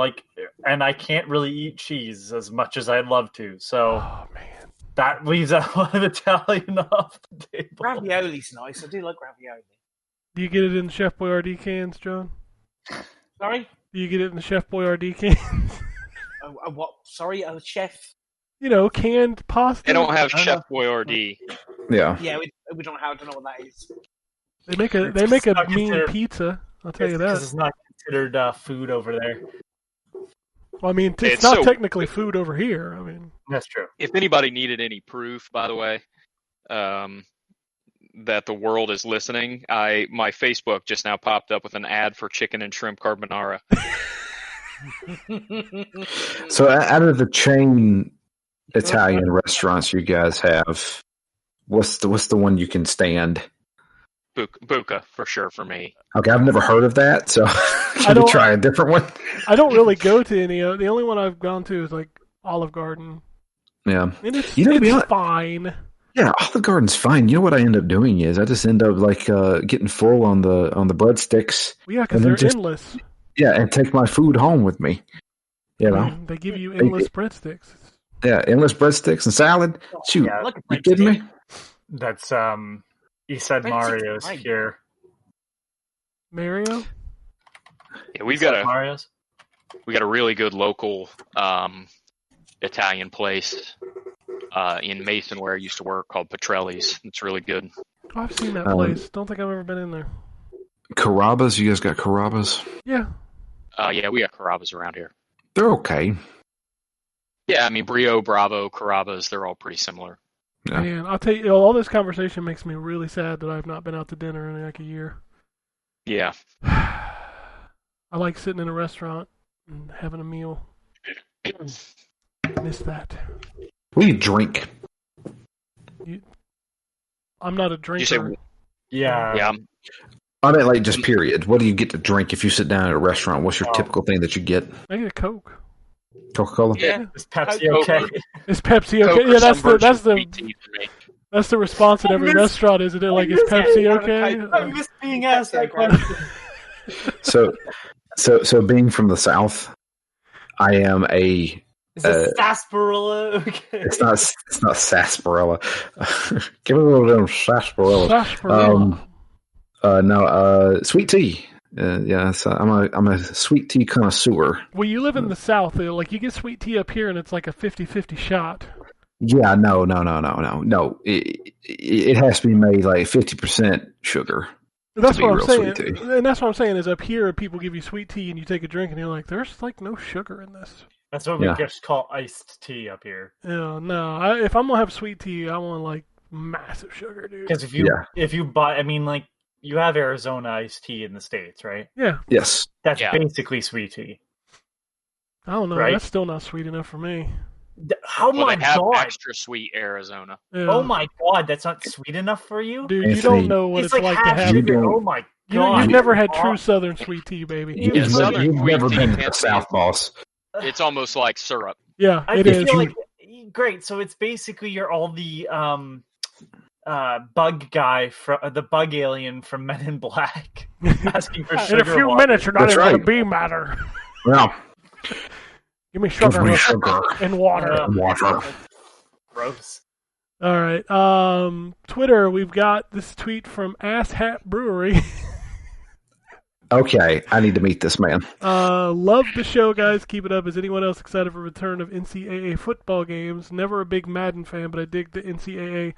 I can't really eat cheese as much as I'd love to. So Oh, man. that leaves a lot of Italian off the table. Ravioli's nice. I do like ravioli. Do you get it in Chef Boyardee cans, John? Sorry? Do you get it in the Chef Boyardee cans? What? Sorry, chef? You know, canned pasta. They don't have Chef Boyardee. Yeah. Yeah, we don't have. I don't know what that is. They make a It's not mean considered- pizza. I'll tell you Because that. it's not considered food over there. Well, I mean, it's It's not so- technically food over here. I mean, That's true. If anybody needed any proof, by the way, that the world is listening, my Facebook just now popped up with an ad for chicken and shrimp carbonara. So out of the chain Italian restaurants you guys have, what's the one you can stand? Buca, for sure, for me. Okay, I've never heard of that, so can we don't- try a different one? I don't really go to any of. The only one I've gone to is like Olive Garden, Yeah. and it's, You know, to be it's honest- fine. Yeah, Olive Garden's fine. You know what I end up doing is I just end up getting full on the breadsticks. Well, yeah, because And then they're just- endless. Yeah, and take my food home with me. You know? They give you endless breadsticks. Yeah, endless breadsticks and salad. Shoot, Yeah. Look at you kidding me? That's you said Breadsticks Mario's are fine. here. Mario? Yeah, we've You got said Mario's. a really good local Italian place in Mason where I used to work called Petrelli's. It's really good. Oh, I've seen that Um, place. Don't think I've ever been in there. Carrabba's, you guys got Carrabba's? Yeah. Yeah, we got Carrabba's around here. They're okay. Yeah, I mean Brio, Bravo, Carrabba's, they're all pretty similar. Yeah. Man, I'll tell you, all this conversation makes me really sad that I've not been out to dinner in like a year. Yeah. I like sitting in a restaurant and having a meal. Miss that. What do you drink? I'm not a Did you say? drinker. Yeah. Yeah. I mean, like, just period. What do you get to drink if you sit down at a restaurant? What's your Oh. typical thing that you get? I get a Coke. Coca-Cola? Yeah. Is Pepsi Coke. okay? Is Pepsi Coke okay? or Yeah, some version of sweet the tea for me. that's the response at every miss- restaurant, isn't it? Like, is miss it. Pepsi Yeah, okay? Coke. I miss being asked that question. So being from the South, I am a. Is it sarsaparilla okay? It's not sarsaparilla. Give me a little bit of sarsaparilla. Sarsaparilla. No, sweet tea. Yeah, so I'm a sweet tea connoisseur. Well, you live in the South. Like, you get sweet tea up here, and it's like a 50-50 shot. Yeah, no. It has to be made like 50% sugar. That's be what I'm real saying. sweet tea. And that's what I'm saying is up here, people give you sweet tea, and you take a drink, and you're like, there's like no sugar in this. That's what we Yeah. just call iced tea up here. Yeah, no. If I'm gonna have sweet tea, I want like massive sugar, dude. Because if you buy, I mean, like you have Arizona iced tea in the States, right? Yeah, Yes. That's Yeah. basically sweet tea. I don't know. Right. That's still not sweet enough for me. Oh Well, my they have god! extra sweet Arizona. Yeah. Oh my god, that's not sweet enough for you? Dude, you Anthony, don't know what it's it's like like to half have. You sugar. don't- Oh my You, god! you've never had Oh, true Southern sweet tea, baby. You- You've Southern never, you've sweet never tea been to the can't South, boss. It's almost like syrup. Yeah, I it feel is. like great. So it's basically you're all the bug guy from the bug alien from Men in Black asking for sugar. In a few water. minutes, you're not That's even right. gonna be matter. Well, Give me give sugar, me sugar and water. and water. Gross. All right. Twitter, we've got this tweet from Asshat Brewery. Okay, I need to meet this man. Love the show, guys. Keep it up. Is anyone else excited for return of NCAA football games? Never a big Madden fan, but I dig the NCAA.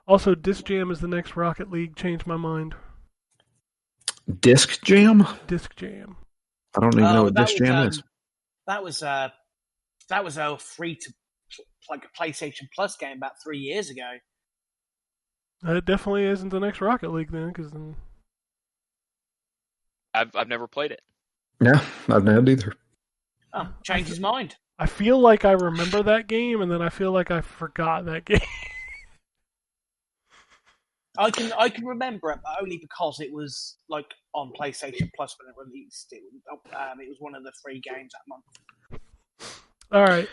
Also, Disc Jam is the next Rocket League. Changed my mind. Disc Jam? Disc Jam. I don't even know what that Disc was, Jam is. That was a free to like a PlayStation Plus game about 3 years ago. It definitely isn't the next Rocket League then, because then I've never played it. Yeah, I've never either. Oh, changed his mind. I feel like I remember that game, and then I feel like I forgot that game. I can remember it, but only because it was like on PlayStation Plus when it released. It was one of the free games that month. All right.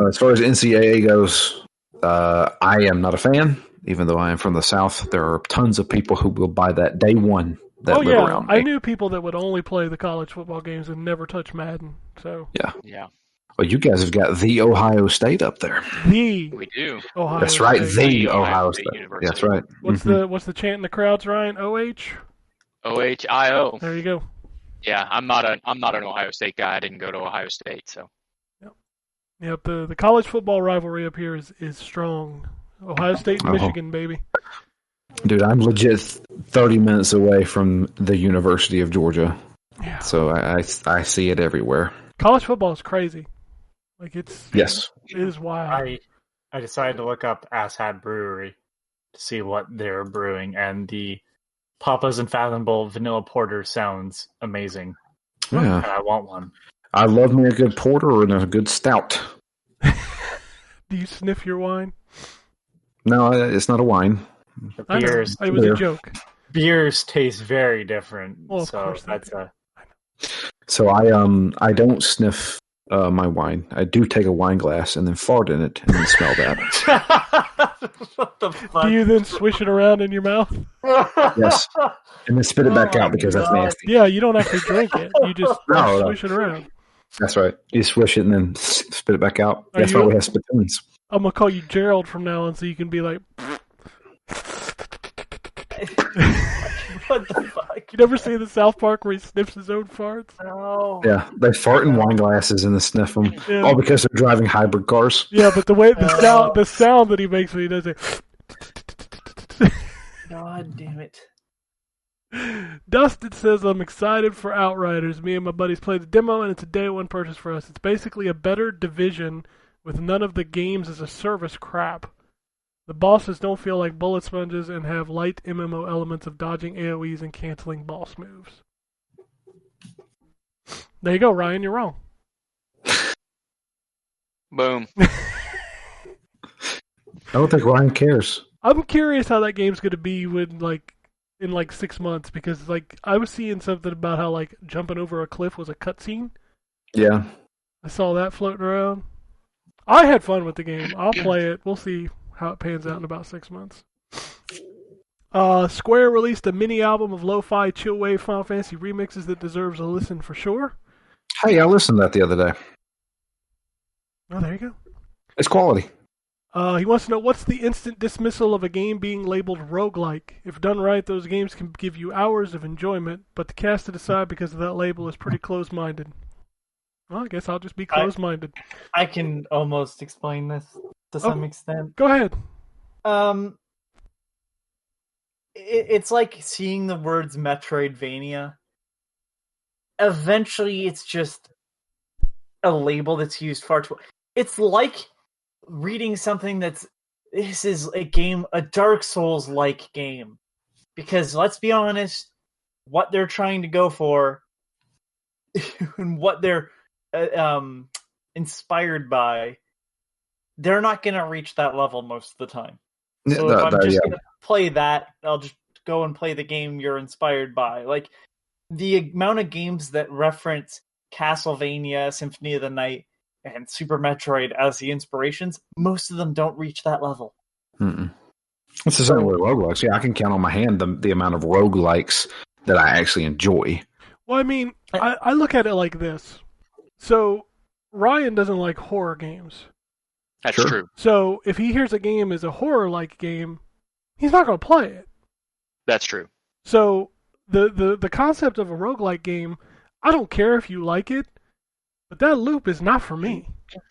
As far as NCAA goes, I am not a fan, even though I am from the South. There are tons of people who will buy that day one that Oh live yeah, around me. I knew people that would only play the college football games and never touch Madden. So Yeah, Well, you guys have got the Ohio State up there. the we do. Ohio That's right, State. the Ohio Ohio State State. University. That's right. What's the chant in the crowds, Ryan? OH. OHIO. There you go. Yeah, I'm not an Ohio State guy. I didn't go to Ohio State, so Yep. The college football rivalry up here is strong. Ohio State and Michigan, baby. Dude, I'm legit 30 minutes away from the University of Georgia, Yeah. so I see it everywhere. College football is crazy. Like it Yes. is wild. I decided to look up Asshat Brewery to see what they're brewing, and the Papa's Unfathomable Vanilla Porter sounds amazing. Yeah. And I want one. I love me a good porter and a good stout. Do you sniff your wine? No, it's not a wine. The I know. beers, It was beer. a joke. beers taste very different. Well, of so course they that's do. a So I don't sniff my wine. I do take a wine glass and then fart in it and then smell that. what the fuck? Do you then swish it around in your mouth? Yes. And then spit it back Oh out my because that's God. nasty. Yeah, you don't actually drink it. You just No. swish it around. That's right. You swish it and then spit it back out. Are That's you- why we have spittoons. I'm gonna call you Gerald from now on, so you can be like. What the fuck? You never see the South Park where he sniffs his own farts? No. Yeah, they fart in wine glasses and then sniff them. Yeah. All because they're driving hybrid cars. Yeah, but the sound that he makes when he does it. God damn it. Dustin says, I'm excited for Outriders. Me and my buddies played the demo, and it's a day one purchase for us. It's basically a better Division with none of the games as a service crap. The bosses don't feel like bullet sponges and have light MMO elements of dodging AoEs and canceling boss moves. There you go, Ryan. You're wrong. boom. I don't think Ryan cares. I'm curious how that game's going to be in 6 months, because I was seeing something about how jumping over a cliff was a cutscene. Yeah. I saw that floating around. I had fun with the game. I'll play it. We'll see how it pans out in about 6 months. Square released a mini album of lo-fi chillwave Final Fantasy remixes that deserves a listen for sure. Hey, I listened to that the other day. Oh, there you go. It's quality. He wants to know, what's the instant dismissal of a game being labeled roguelike? If done right, those games can give you hours of enjoyment, but to cast it aside because of that label is pretty close-minded. Well, I guess I'll just be close-minded. I can almost explain this to some extent. Go ahead. It's like seeing the words Metroidvania. Eventually, it's just a label that's used far too. It's like reading something this is a Dark Souls-like game. Because let's be honest, what they're trying to go for and what they're inspired by, they're not going to reach that level most of the time. So if I'm just going to play that, I'll just go and play the game you're inspired by. Like, the amount of games that reference Castlevania, Symphony of the Night, and Super Metroid as the inspirations, most of them don't reach that level. Mm-mm. It's the same with roguelikes. Yeah, I can count on my hand the amount of roguelikes that I actually enjoy. Well, I mean, I look at it like this. So, Ryan doesn't like horror games. That's Sure. true. So, if he hears a game is a horror-like game, he's not going to play it. That's true. So, the concept of a roguelike game, I don't care if you like it, but that loop is not for me. It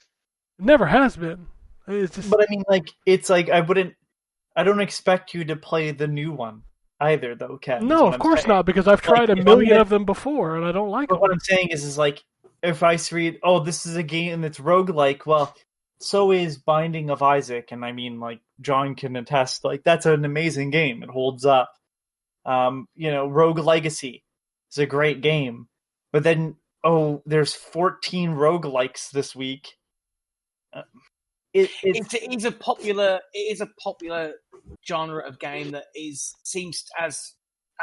never has been. It's just... But I mean, it's like I don't expect you to play the new one either, though, Ken. is No, what of I'm course saying. not, because I've tried Like, a if million I'm of them before, and I don't like But them. what I'm saying is like, if I read, oh, this is a game that's roguelike, well, so is Binding of Isaac, and I mean, John can attest, that's an amazing game. It holds up. Rogue Legacy is a great game. But then, there's 14 roguelikes this week. It is a popular genre of game that seems, as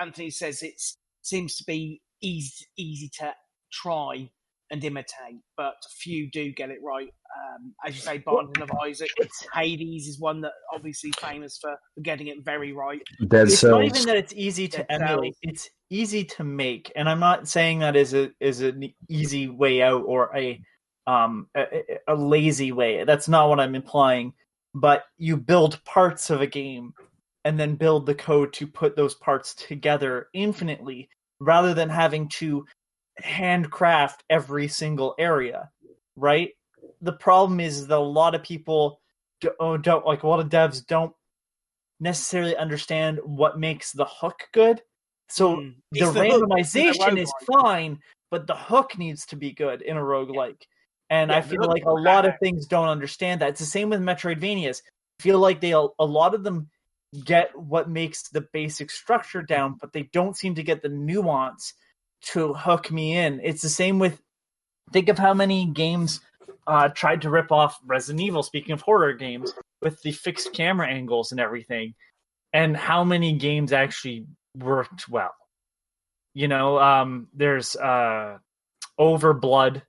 Anthony says, it seems to be easy to try and imitate, but few do get it right. As you say, Binding of Isaac, Hades is one that obviously famous for getting it very right. It's not even that it's easy to emulate; it's easy to make. And I'm not saying that is an easy way out or a lazy way. That's not what I'm implying. But you build parts of a game and then build the code to put those parts together infinitely, rather than having to handcraft every single area, right? The problem is that a lot of people don't like, a lot of devs don't necessarily understand what makes the hook good. So the randomization is fine, but the hook needs to be good in a roguelike. And I feel like a lot of things don't understand that. It's the same with Metroidvanias. I feel like a lot of them get what makes the basic structure down, but they don't seem to get the nuance to hook me in. It's the same with, think of how many games tried to rip off Resident Evil, speaking of horror games, with the fixed camera angles and everything, and how many games actually worked well. You know, there's Overblood.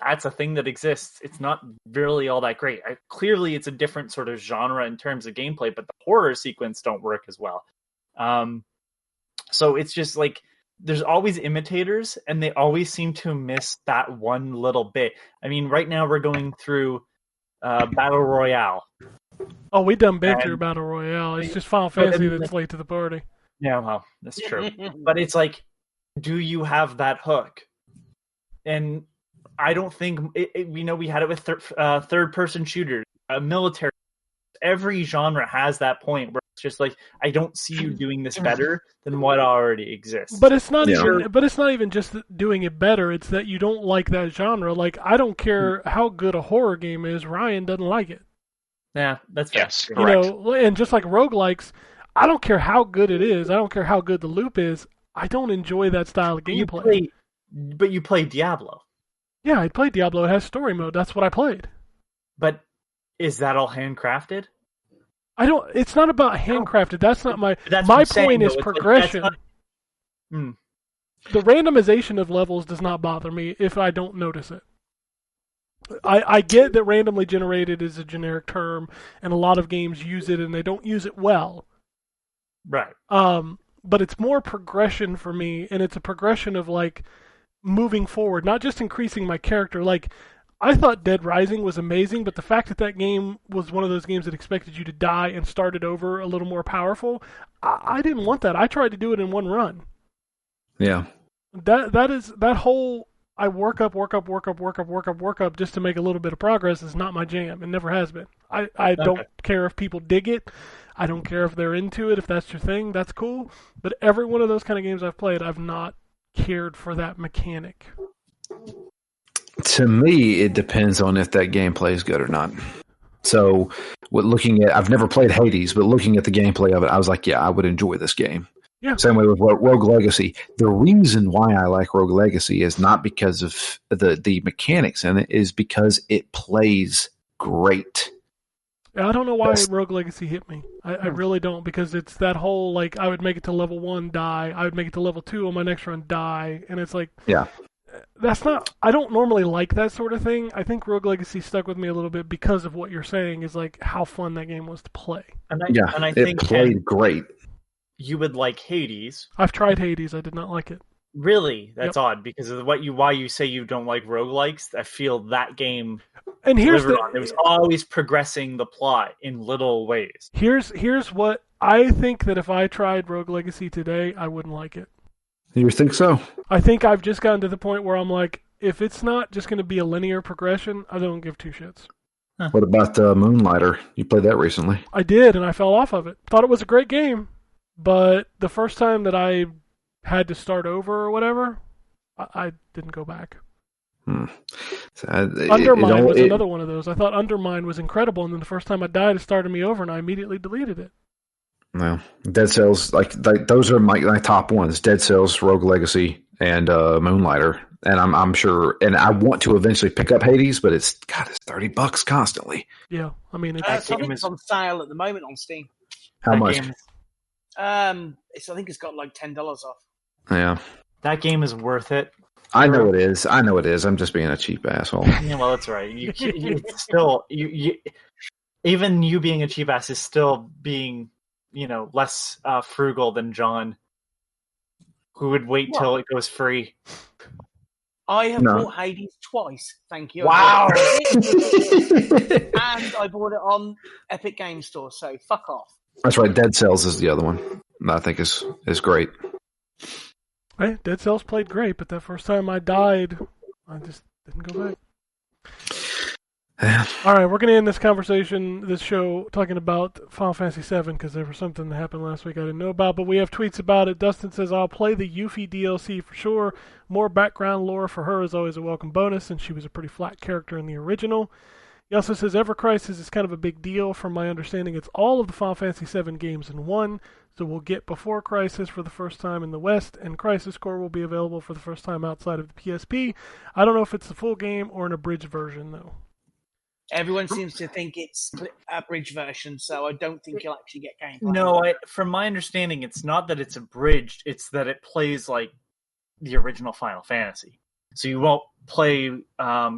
That's a thing that exists. It's not really all that great. Clearly, it's a different sort of genre in terms of gameplay, but the horror sequence don't work as well. So it's just like, there's always imitators, and they always seem to miss that one little bit. I mean, right now we're going through Battle Royale. Oh, we done been through Battle Royale. It's just Final Fantasy that's late to the party. Yeah, well, that's true. But it's like, do you have that hook? And I don't think we had it with third-person shooters, military. Every genre has that point where it's just like, I don't see you doing this better than what already exists. But it's not even. But it's not even just doing it better. It's that you don't like that genre. Like, I don't care how good a horror game is. Ryan doesn't like it. Yeah, that's fair. Yes, correct. You know, and just like roguelikes, I don't care how good it is. I don't care how good the loop is. I don't enjoy that style of gameplay. But you play Diablo. Yeah, I played Diablo. It has story mode. That's what I played. But is that all handcrafted? It's not about handcrafted. That's not my point. Is progression. The randomization of levels does not bother me if I don't notice it. I get that randomly generated is a generic term, and a lot of games use it, and they don't use it well. Right. But it's more progression for me, and it's a progression of like moving forward, not just increasing my character. Like, I thought Dead Rising was amazing, but the fact that that game was one of those games that expected you to die and start it over a little more powerful, I didn't want that. I tried to do it in one run. Yeah. That whole I work up just to make a little bit of progress is not my jam. It never has been. I don't care if people dig it. I don't care if they're into it. If that's your thing, that's cool. But every one of those kind of games I've played, I've not cared for that mechanic. To me, it depends on if that gameplay is good or not. So, I've never played Hades, but looking at the gameplay of it, I was like, yeah, I would enjoy this game. Yeah. Same way with Rogue Legacy. The reason why I like Rogue Legacy is not because of the mechanics in it, is because it plays great. I don't know why Rogue Legacy hit me. I really don't, because it's that whole, like, I would make it to level 1, die. I would make it to level 2 on my next run, die. And it's like, yeah, that's not, I don't normally like that sort of thing. I think Rogue Legacy stuck with me a little bit because of what you're saying, is like how fun that game was to play. And I it think played great. You would like Hades. I've tried Hades. I did not like it. Really? That's odd, because of why you say you don't like roguelikes. I feel that game, and here's it was always progressing the plot in little ways. Here's what I think, that if I tried Rogue Legacy today, I wouldn't like it. You think so? I think I've just gotten to the point where I'm like, if it's not just going to be a linear progression, I don't give two shits. Huh. What about Moonlighter? You played that recently. I did, and I fell off of it. Thought it was a great game, but the first time that I had to start over or whatever, I didn't go back. Undermine was another one of those. I thought Undermine was incredible, and then the first time I died, it started me over, and I immediately deleted it. No, Dead Cells, like those are my top ones: Dead Cells, Rogue Legacy, and Moonlighter. And I'm sure, and I want to eventually pick up Hades, but it's $30 constantly. Yeah, I mean, So I think it's on sale at the moment on Steam. How much? I think it's got like $10 off. Yeah, That game is worth it. I know it is. I'm just being a cheap asshole. Yeah, well, that's right. You still, even you being a cheap ass is still being, less frugal than John, who would wait till it goes free. I have bought Hades twice, thank you. Wow! And I bought it on Epic Game Store, so fuck off. That's right. Dead Cells is the other one that I think is great. Hey, Dead Cells played great, but that first time I died, I just didn't go back. Yeah. All right, we're going to end this conversation, this show, talking about Final Fantasy VII, because there was something that happened last week I didn't know about, but we have tweets about it. Dustin says, I'll play the Yuffie DLC for sure. More background lore for her is always a welcome bonus, since she was a pretty flat character in the original. He also says, Ever Crisis is kind of a big deal. From my understanding, it's all of the Final Fantasy VII games in one, so we'll get Before Crisis for the first time in the West, and Crisis Core will be available for the first time outside of the PSP. I don't know if it's the full game or an abridged version, though. Everyone seems to think it's a bridge version, so I don't think you'll actually get gameplay. No, from my understanding, it's not that it's abridged, it's that it plays like the original Final Fantasy. So you won't play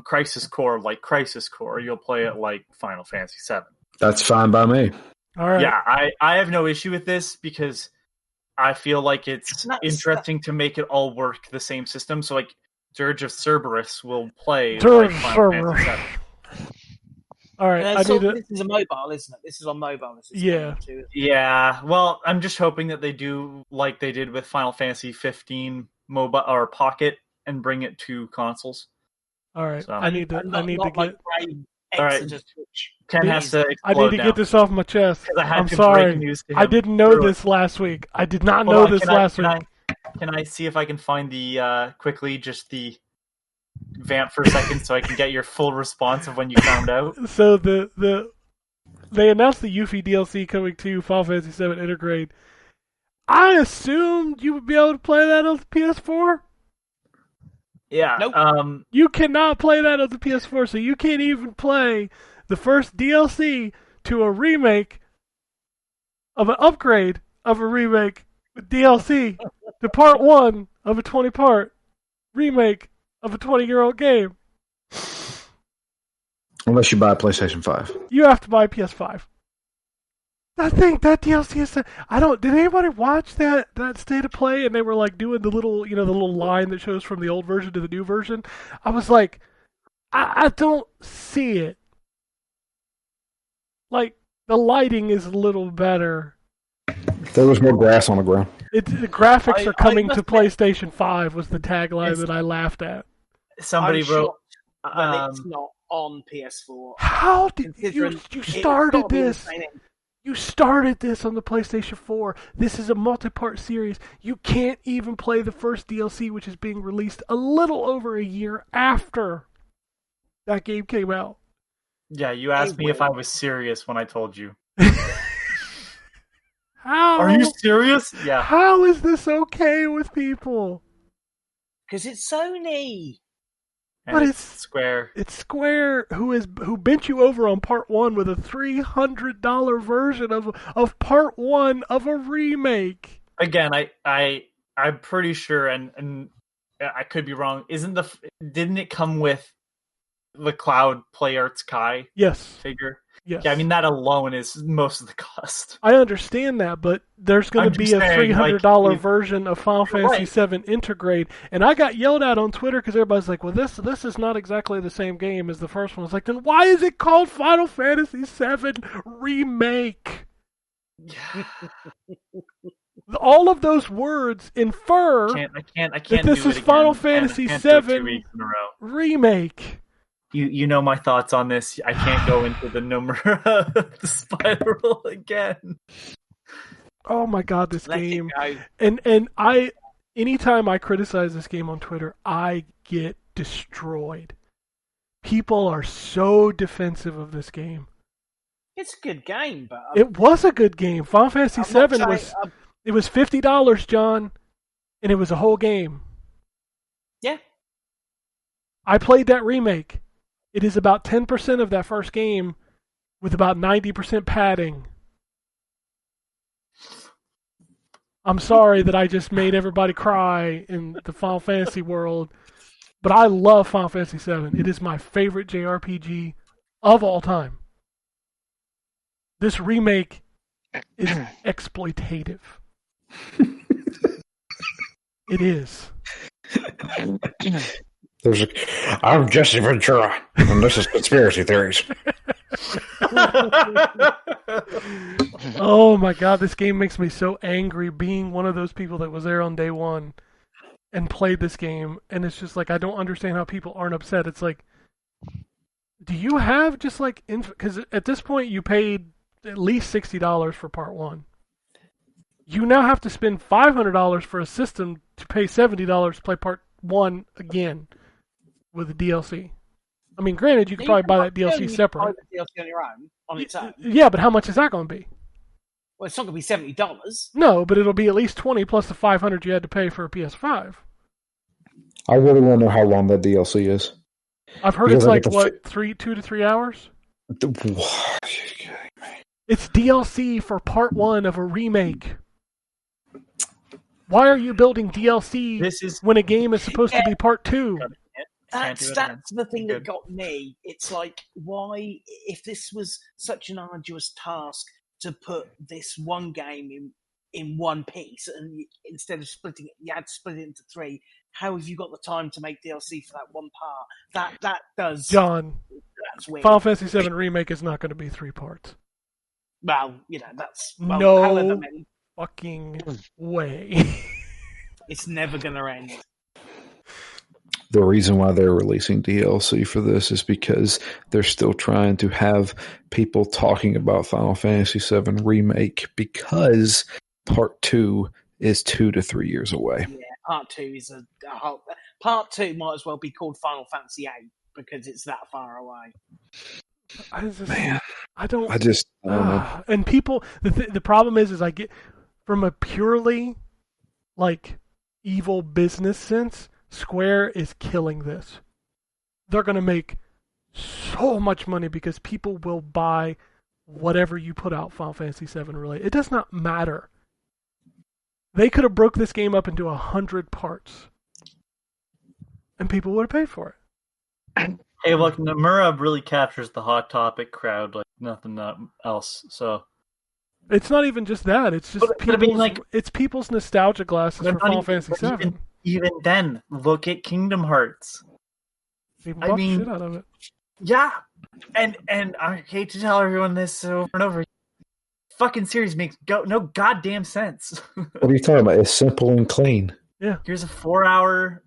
Crisis Core like Crisis Core, you'll play it like Final Fantasy VII. That's fine by me. All right. Yeah, I have no issue with this because I feel like it's interesting to make it all work the same system. So like Dirge of Cerberus will play like Final Fantasy VII. All right, this is a mobile, isn't it? This is on mobile. Yeah. Well, I'm just hoping that they do like they did with Final Fantasy 15 mobile or Pocket and bring it to consoles. All right, So, I need to get. All right, Ken has to. I need to get this off my chest. I'm sorry. I didn't know this last week. I did not know this last week. Can I see if I can find the quickly just the vamp for a second so I can get your full response of when you found out? So they announced the Yuffie DLC coming to Final Fantasy VII Intergrade. I assumed you would be able to play that on the PS4. Yeah. Nope. You cannot play that on the PS4, so you can't even play the first DLC to a remake of an upgrade of a remake with DLC to part 1 of a 20-part remake of a 20-year-old game. Unless you buy a PlayStation 5. You have to buy a PS5. I think that DLC is. Did anybody watch that state of play? And they were like doing the little line that shows from the old version to the new version. I was like, I don't see it. Like the lighting is a little better. There was more grass on the ground. The graphics are coming to PlayStation 5 was the tagline that I laughed at. Somebody wrote, but it's not on PS4. How did you started this? You started this on the PlayStation 4. This is a multi-part series. You can't even play the first DLC, which is being released a little over a year after that game came out. Yeah, you asked me if I was serious when I told you. How? Are you serious? Yeah. How is this okay with people? Because it's Sony. And But it's Square. It's Square who bent you over on part 1 with a $300 version of part 1 of a remake. Again, I'm pretty sure, and I could be wrong. Didn't it come with the Cloud Play Arts Kai figure? Yes. Yeah, I mean that alone is most of the cost. I understand that, but there's going to be a $300 version of Final Fantasy VII Intergrade, and I got yelled at on Twitter because everybody's like, "Well, this is not exactly the same game as the first one." It's like, then why is it called Final Fantasy VII Remake? All of those words infer I can't that this is Final Fantasy VII Remake. You know my thoughts on this. I can't go into the number of the spiral again. Oh my god, this game. And anytime I criticize this game on Twitter, I get destroyed. People are so defensive of this game. It's a good game, but it was a good game. Final Fantasy VII was $50, John, and it was a whole game. Yeah. I played that remake. It is about 10% of that first game with about 90% padding. I'm sorry that I just made everybody cry in the Final Fantasy world, but I love Final Fantasy VII. It is my favorite JRPG of all time. This remake is exploitative. It is. I'm Jesse Ventura, and this is Conspiracy Theories. Oh my god, this game makes me so angry being one of those people that was there on day one and played this game, and it's just like, I don't understand how people aren't upset. It's like, do you have just like, because at this point you paid at least $60 for part one. You now have to spend $500 for a system to pay $70 to play part one again with the DLC. I mean, granted, you could probably buy that DLC separate. Buy the DLC on your own, on its own. Yeah, but how much is that going to be? Well, it's not going to be $70. No, but it'll be at least $20 plus the $500 you had to pay for a PS5. I really want to know how long that DLC is. I've heard Because it's I like, get the what, 2 to 3 hours? What? It's DLC for part one of a remake. Why are you building DLC when a game is supposed to be part two? That's the thing that got me. It's like, why, if this was such an arduous task to put this one game in one piece, and instead of splitting it, you had to split it into three, how have you got the time to make DLC for that one part? That does... John, that's weird. Final Fantasy VII Remake is not going to be 3 parts. Well, that's... Well, no however many. Fucking way. It's never going to end. The reason why they're releasing DLC for this is because they're still trying to have people talking about Final Fantasy VII Remake, because Part 2 is 2 to 3 years away. Yeah, Part 2 is Part 2 might as well be called Final Fantasy VIII, because it's that far away. I don't know. And people, the problem is I get, from a purely, like, evil business sense, Square is killing this. They're going to make so much money because people will buy whatever you put out Final Fantasy VII related. It does not matter. They could have broke this game up into 100 parts, and people would have paid for it. Hey, look, Nomura really captures the Hot Topic crowd like nothing else. So it's not even just that; it's just it's people's nostalgia glasses for Final Fantasy VII. Even then, look at Kingdom Hearts. They bought the shit out of it. Yeah, and I hate to tell everyone this over and over. Fucking series makes no goddamn sense. What are you talking about? It's simple and clean. Yeah. Here's a 4-hour.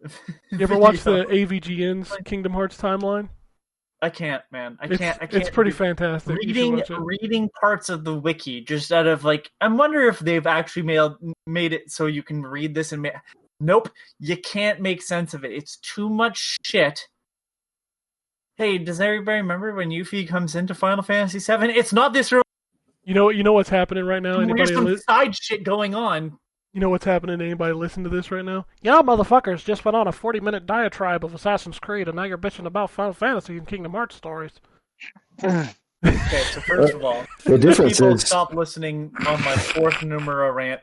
You ever watch the AVGN's Kingdom Hearts timeline? I can't, man. I can't. It's pretty fantastic. Reading parts of the wiki just out of like, I'm wondering if they've actually made it so you can read this and nope, you can't make sense of it. It's too much shit. Hey, does everybody remember when Yuffie comes into Final Fantasy VII? It's not this room. You know what's happening right now? There's some side shit going on. You know what's happening to anybody listening to this right now? Yeah, motherfuckers just went on a 40-minute diatribe of Assassin's Creed, and now you're bitching about Final Fantasy and Kingdom Hearts stories. Okay, so first of all, the difference people is... stopped listening on my fourth Nomura rant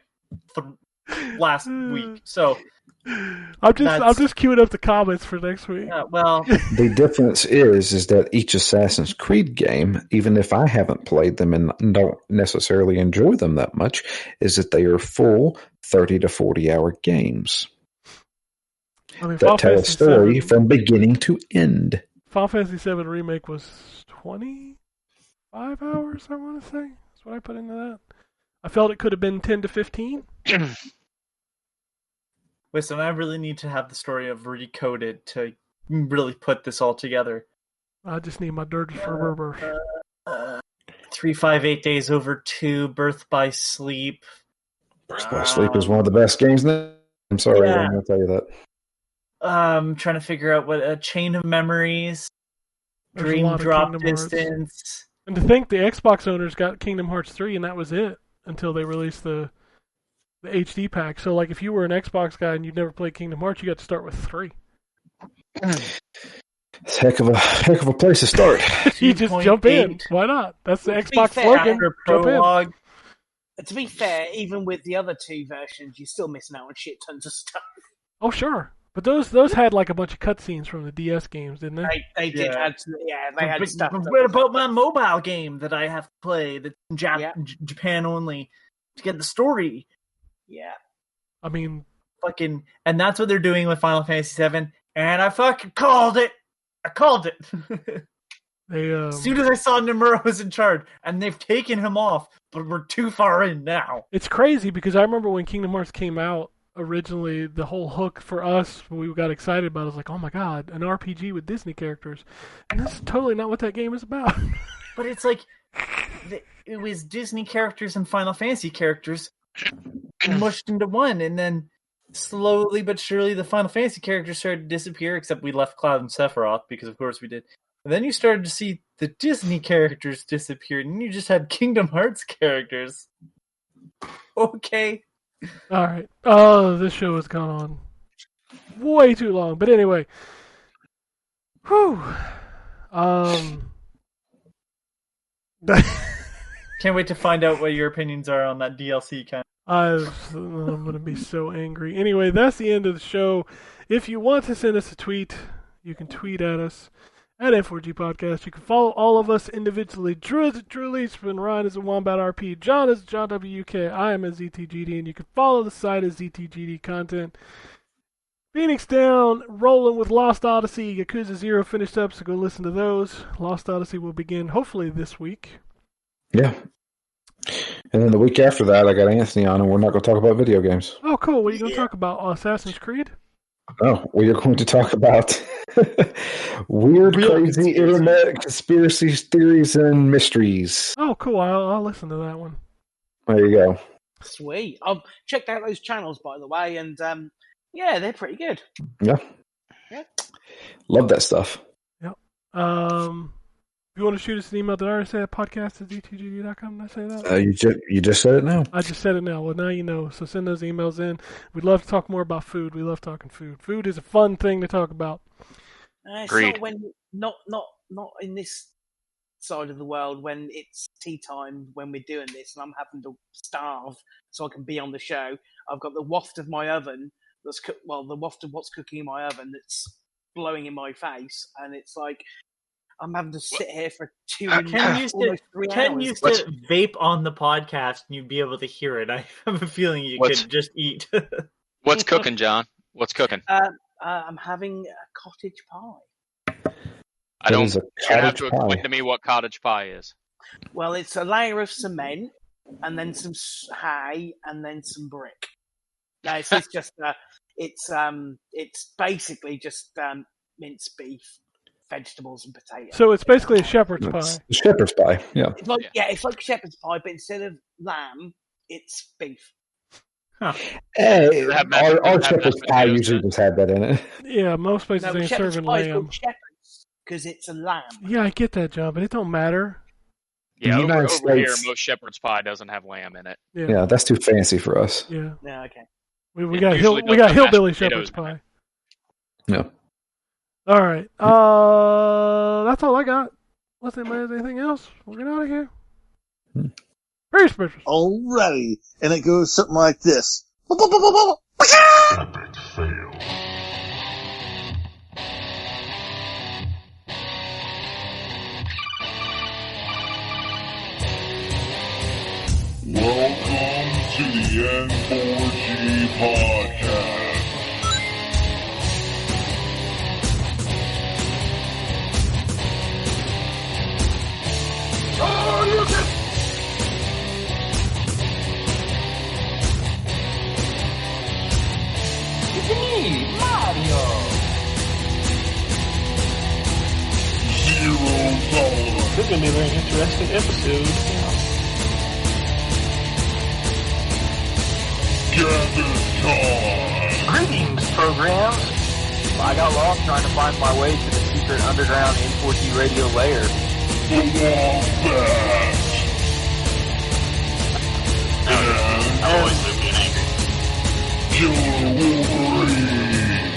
last week. So I'm just queuing up the comments for next week. Well, the difference is that each Assassin's Creed game, even if I haven't played them and don't necessarily enjoy them that much, is that they are full 30 to 40-hour games that tell a story from beginning to end. Final Fantasy VII Remake was 25 hours, I want to say. That's what I put into that. I felt it could have been 10 to 15. Listen, I really need to have the story of Recoded to really put this all together. I just need my dirt for Berber. 358 Days Over 2, Birth by Sleep. Birth by Sleep is one of the best games now. I'm sorry, I'm going to tell you that. Trying to figure out what a Chain of Memories, There's Dream Drop Distance. And to think the Xbox owners got Kingdom Hearts 3 and that was it until they released the HD pack. So, like, if you were an Xbox guy and you'd never played Kingdom Hearts, you got to start with 3. It's a heck of a place to start. You just jump in. Why not? That's the To be Xbox fair, slogan. After Jump in. prologue, To be fair, even with the other two versions, you're still missing out on shit tons of stuff. Oh, sure. But those had like a bunch of cutscenes from the DS games, didn't they? They did Yeah. have, they had stuff. But that what was- about my mobile game that I have to play that's in Japan only to get the story? Yeah. I mean, Fucking, and that's what they're doing with Final Fantasy VII, and I fucking called it. I called it. they As soon as I saw Nomura was in charge, and they've taken him off, but we're too far in now. it's crazy because I remember when Kingdom Hearts came out originally, the whole hook for us, we got excited about it, was like, oh my god, an RPG with Disney characters. And that's totally not what that game is about. But it's like, it was Disney characters and Final Fantasy characters mushed into one, and then slowly but surely the Final Fantasy characters started to disappear, except we left Cloud and Sephiroth, because of course we did. And then you started to see the Disney characters disappear, and you just had Kingdom Hearts characters. Okay. All right. Oh, this show has gone on way too long. But anyway, whew. Can't wait to find out what your opinions are on that DLC, Ken. I'm going to be so angry. Anyway, that's the end of the show. If you want to send us a tweet, you can tweet at us at N4G Podcast. You can follow all of us individually. Drew is at Drew Leachman, Ryan is at Wombat RP, John is at John WK, I am at ZTGD, and you can follow the site as ZTGD Content. Phoenix Down, rolling with Lost Odyssey. Yakuza Zero finished up, so go listen to those. Lost Odyssey will begin hopefully this week. Yeah. And then the week after that, I got Anthony on, and we're not going to talk about video games. Oh, cool. What are you going to talk about? Assassin's Creed? No, we are going to talk about weird, crazy internet conspiracy theories and mysteries. Oh, cool. I'll listen to that one. There you go. Sweet. I've checked out those channels, by the way, and yeah, they're pretty good. Yeah. Yeah. Love that stuff. Yep. If you want to shoot us an email, did I already say that? podcast@ztgd.com? Did I say that? You just said it now. I just said it now. Well, now you know. So send those emails in. We'd love to talk more about food. We love talking food. Food is a fun thing to talk about. It's Agreed. not when not in this side of the world when it's tea time when we're doing this and I'm having to starve so I can be on the show. I've got the waft of my oven the waft of what's cooking in my oven that's blowing in my face, and it's like I'm having to sit here for 2 minutes, almost 3 hours. Ken used to vape on the podcast, and you'd be able to hear it. I have a feeling you could just eat. What's cooking, John? What's cooking? I'm having a cottage pie. I don't. That is a You have to cottage pie. explain to me what cottage pie is. Well, it's a layer of cement, and then some hay, and then some brick. No, it's just it's basically just minced beef, vegetables, and potatoes. So it's basically a shepherd's It's pie. shepherd's pie. Yeah. It's like it's like shepherd's pie, but instead of lamb, it's beef. Hey, Have mashed- our have shepherd's mashed pie potatoes usually in it. just had that in it. Yeah, most places No, but ain't shepherd's serving pie is lamb. called shepherd's because it's a lamb. Yeah, I get that, John, but it don't matter. Yeah, The over United here, States- most shepherd's pie doesn't have lamb in it. Yeah, Yeah, that's too fancy for us. yeah. No, okay. We It got usually we does got have hillbilly mashed shepherd's potatoes in pie. Yeah. All right. That's all I got. Unless anybody has anything else, we'll get out of here. Very special. Alrighty. And it goes something like this. Epic fail. Welcome to the N4G podcast. $0. This is going to be a very interesting episode. Gather time. Greetings, programs. I got lost trying to find my way to the secret underground N4G Radio lair. The Wombat. And Always live being angry. Killer Wolverine.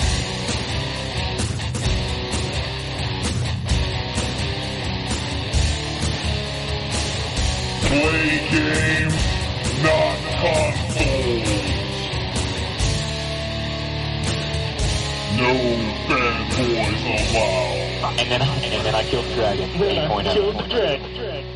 play games, not consoles. No bad boys allowed. And then I killed the dragon. 8.0. Killed the dragon.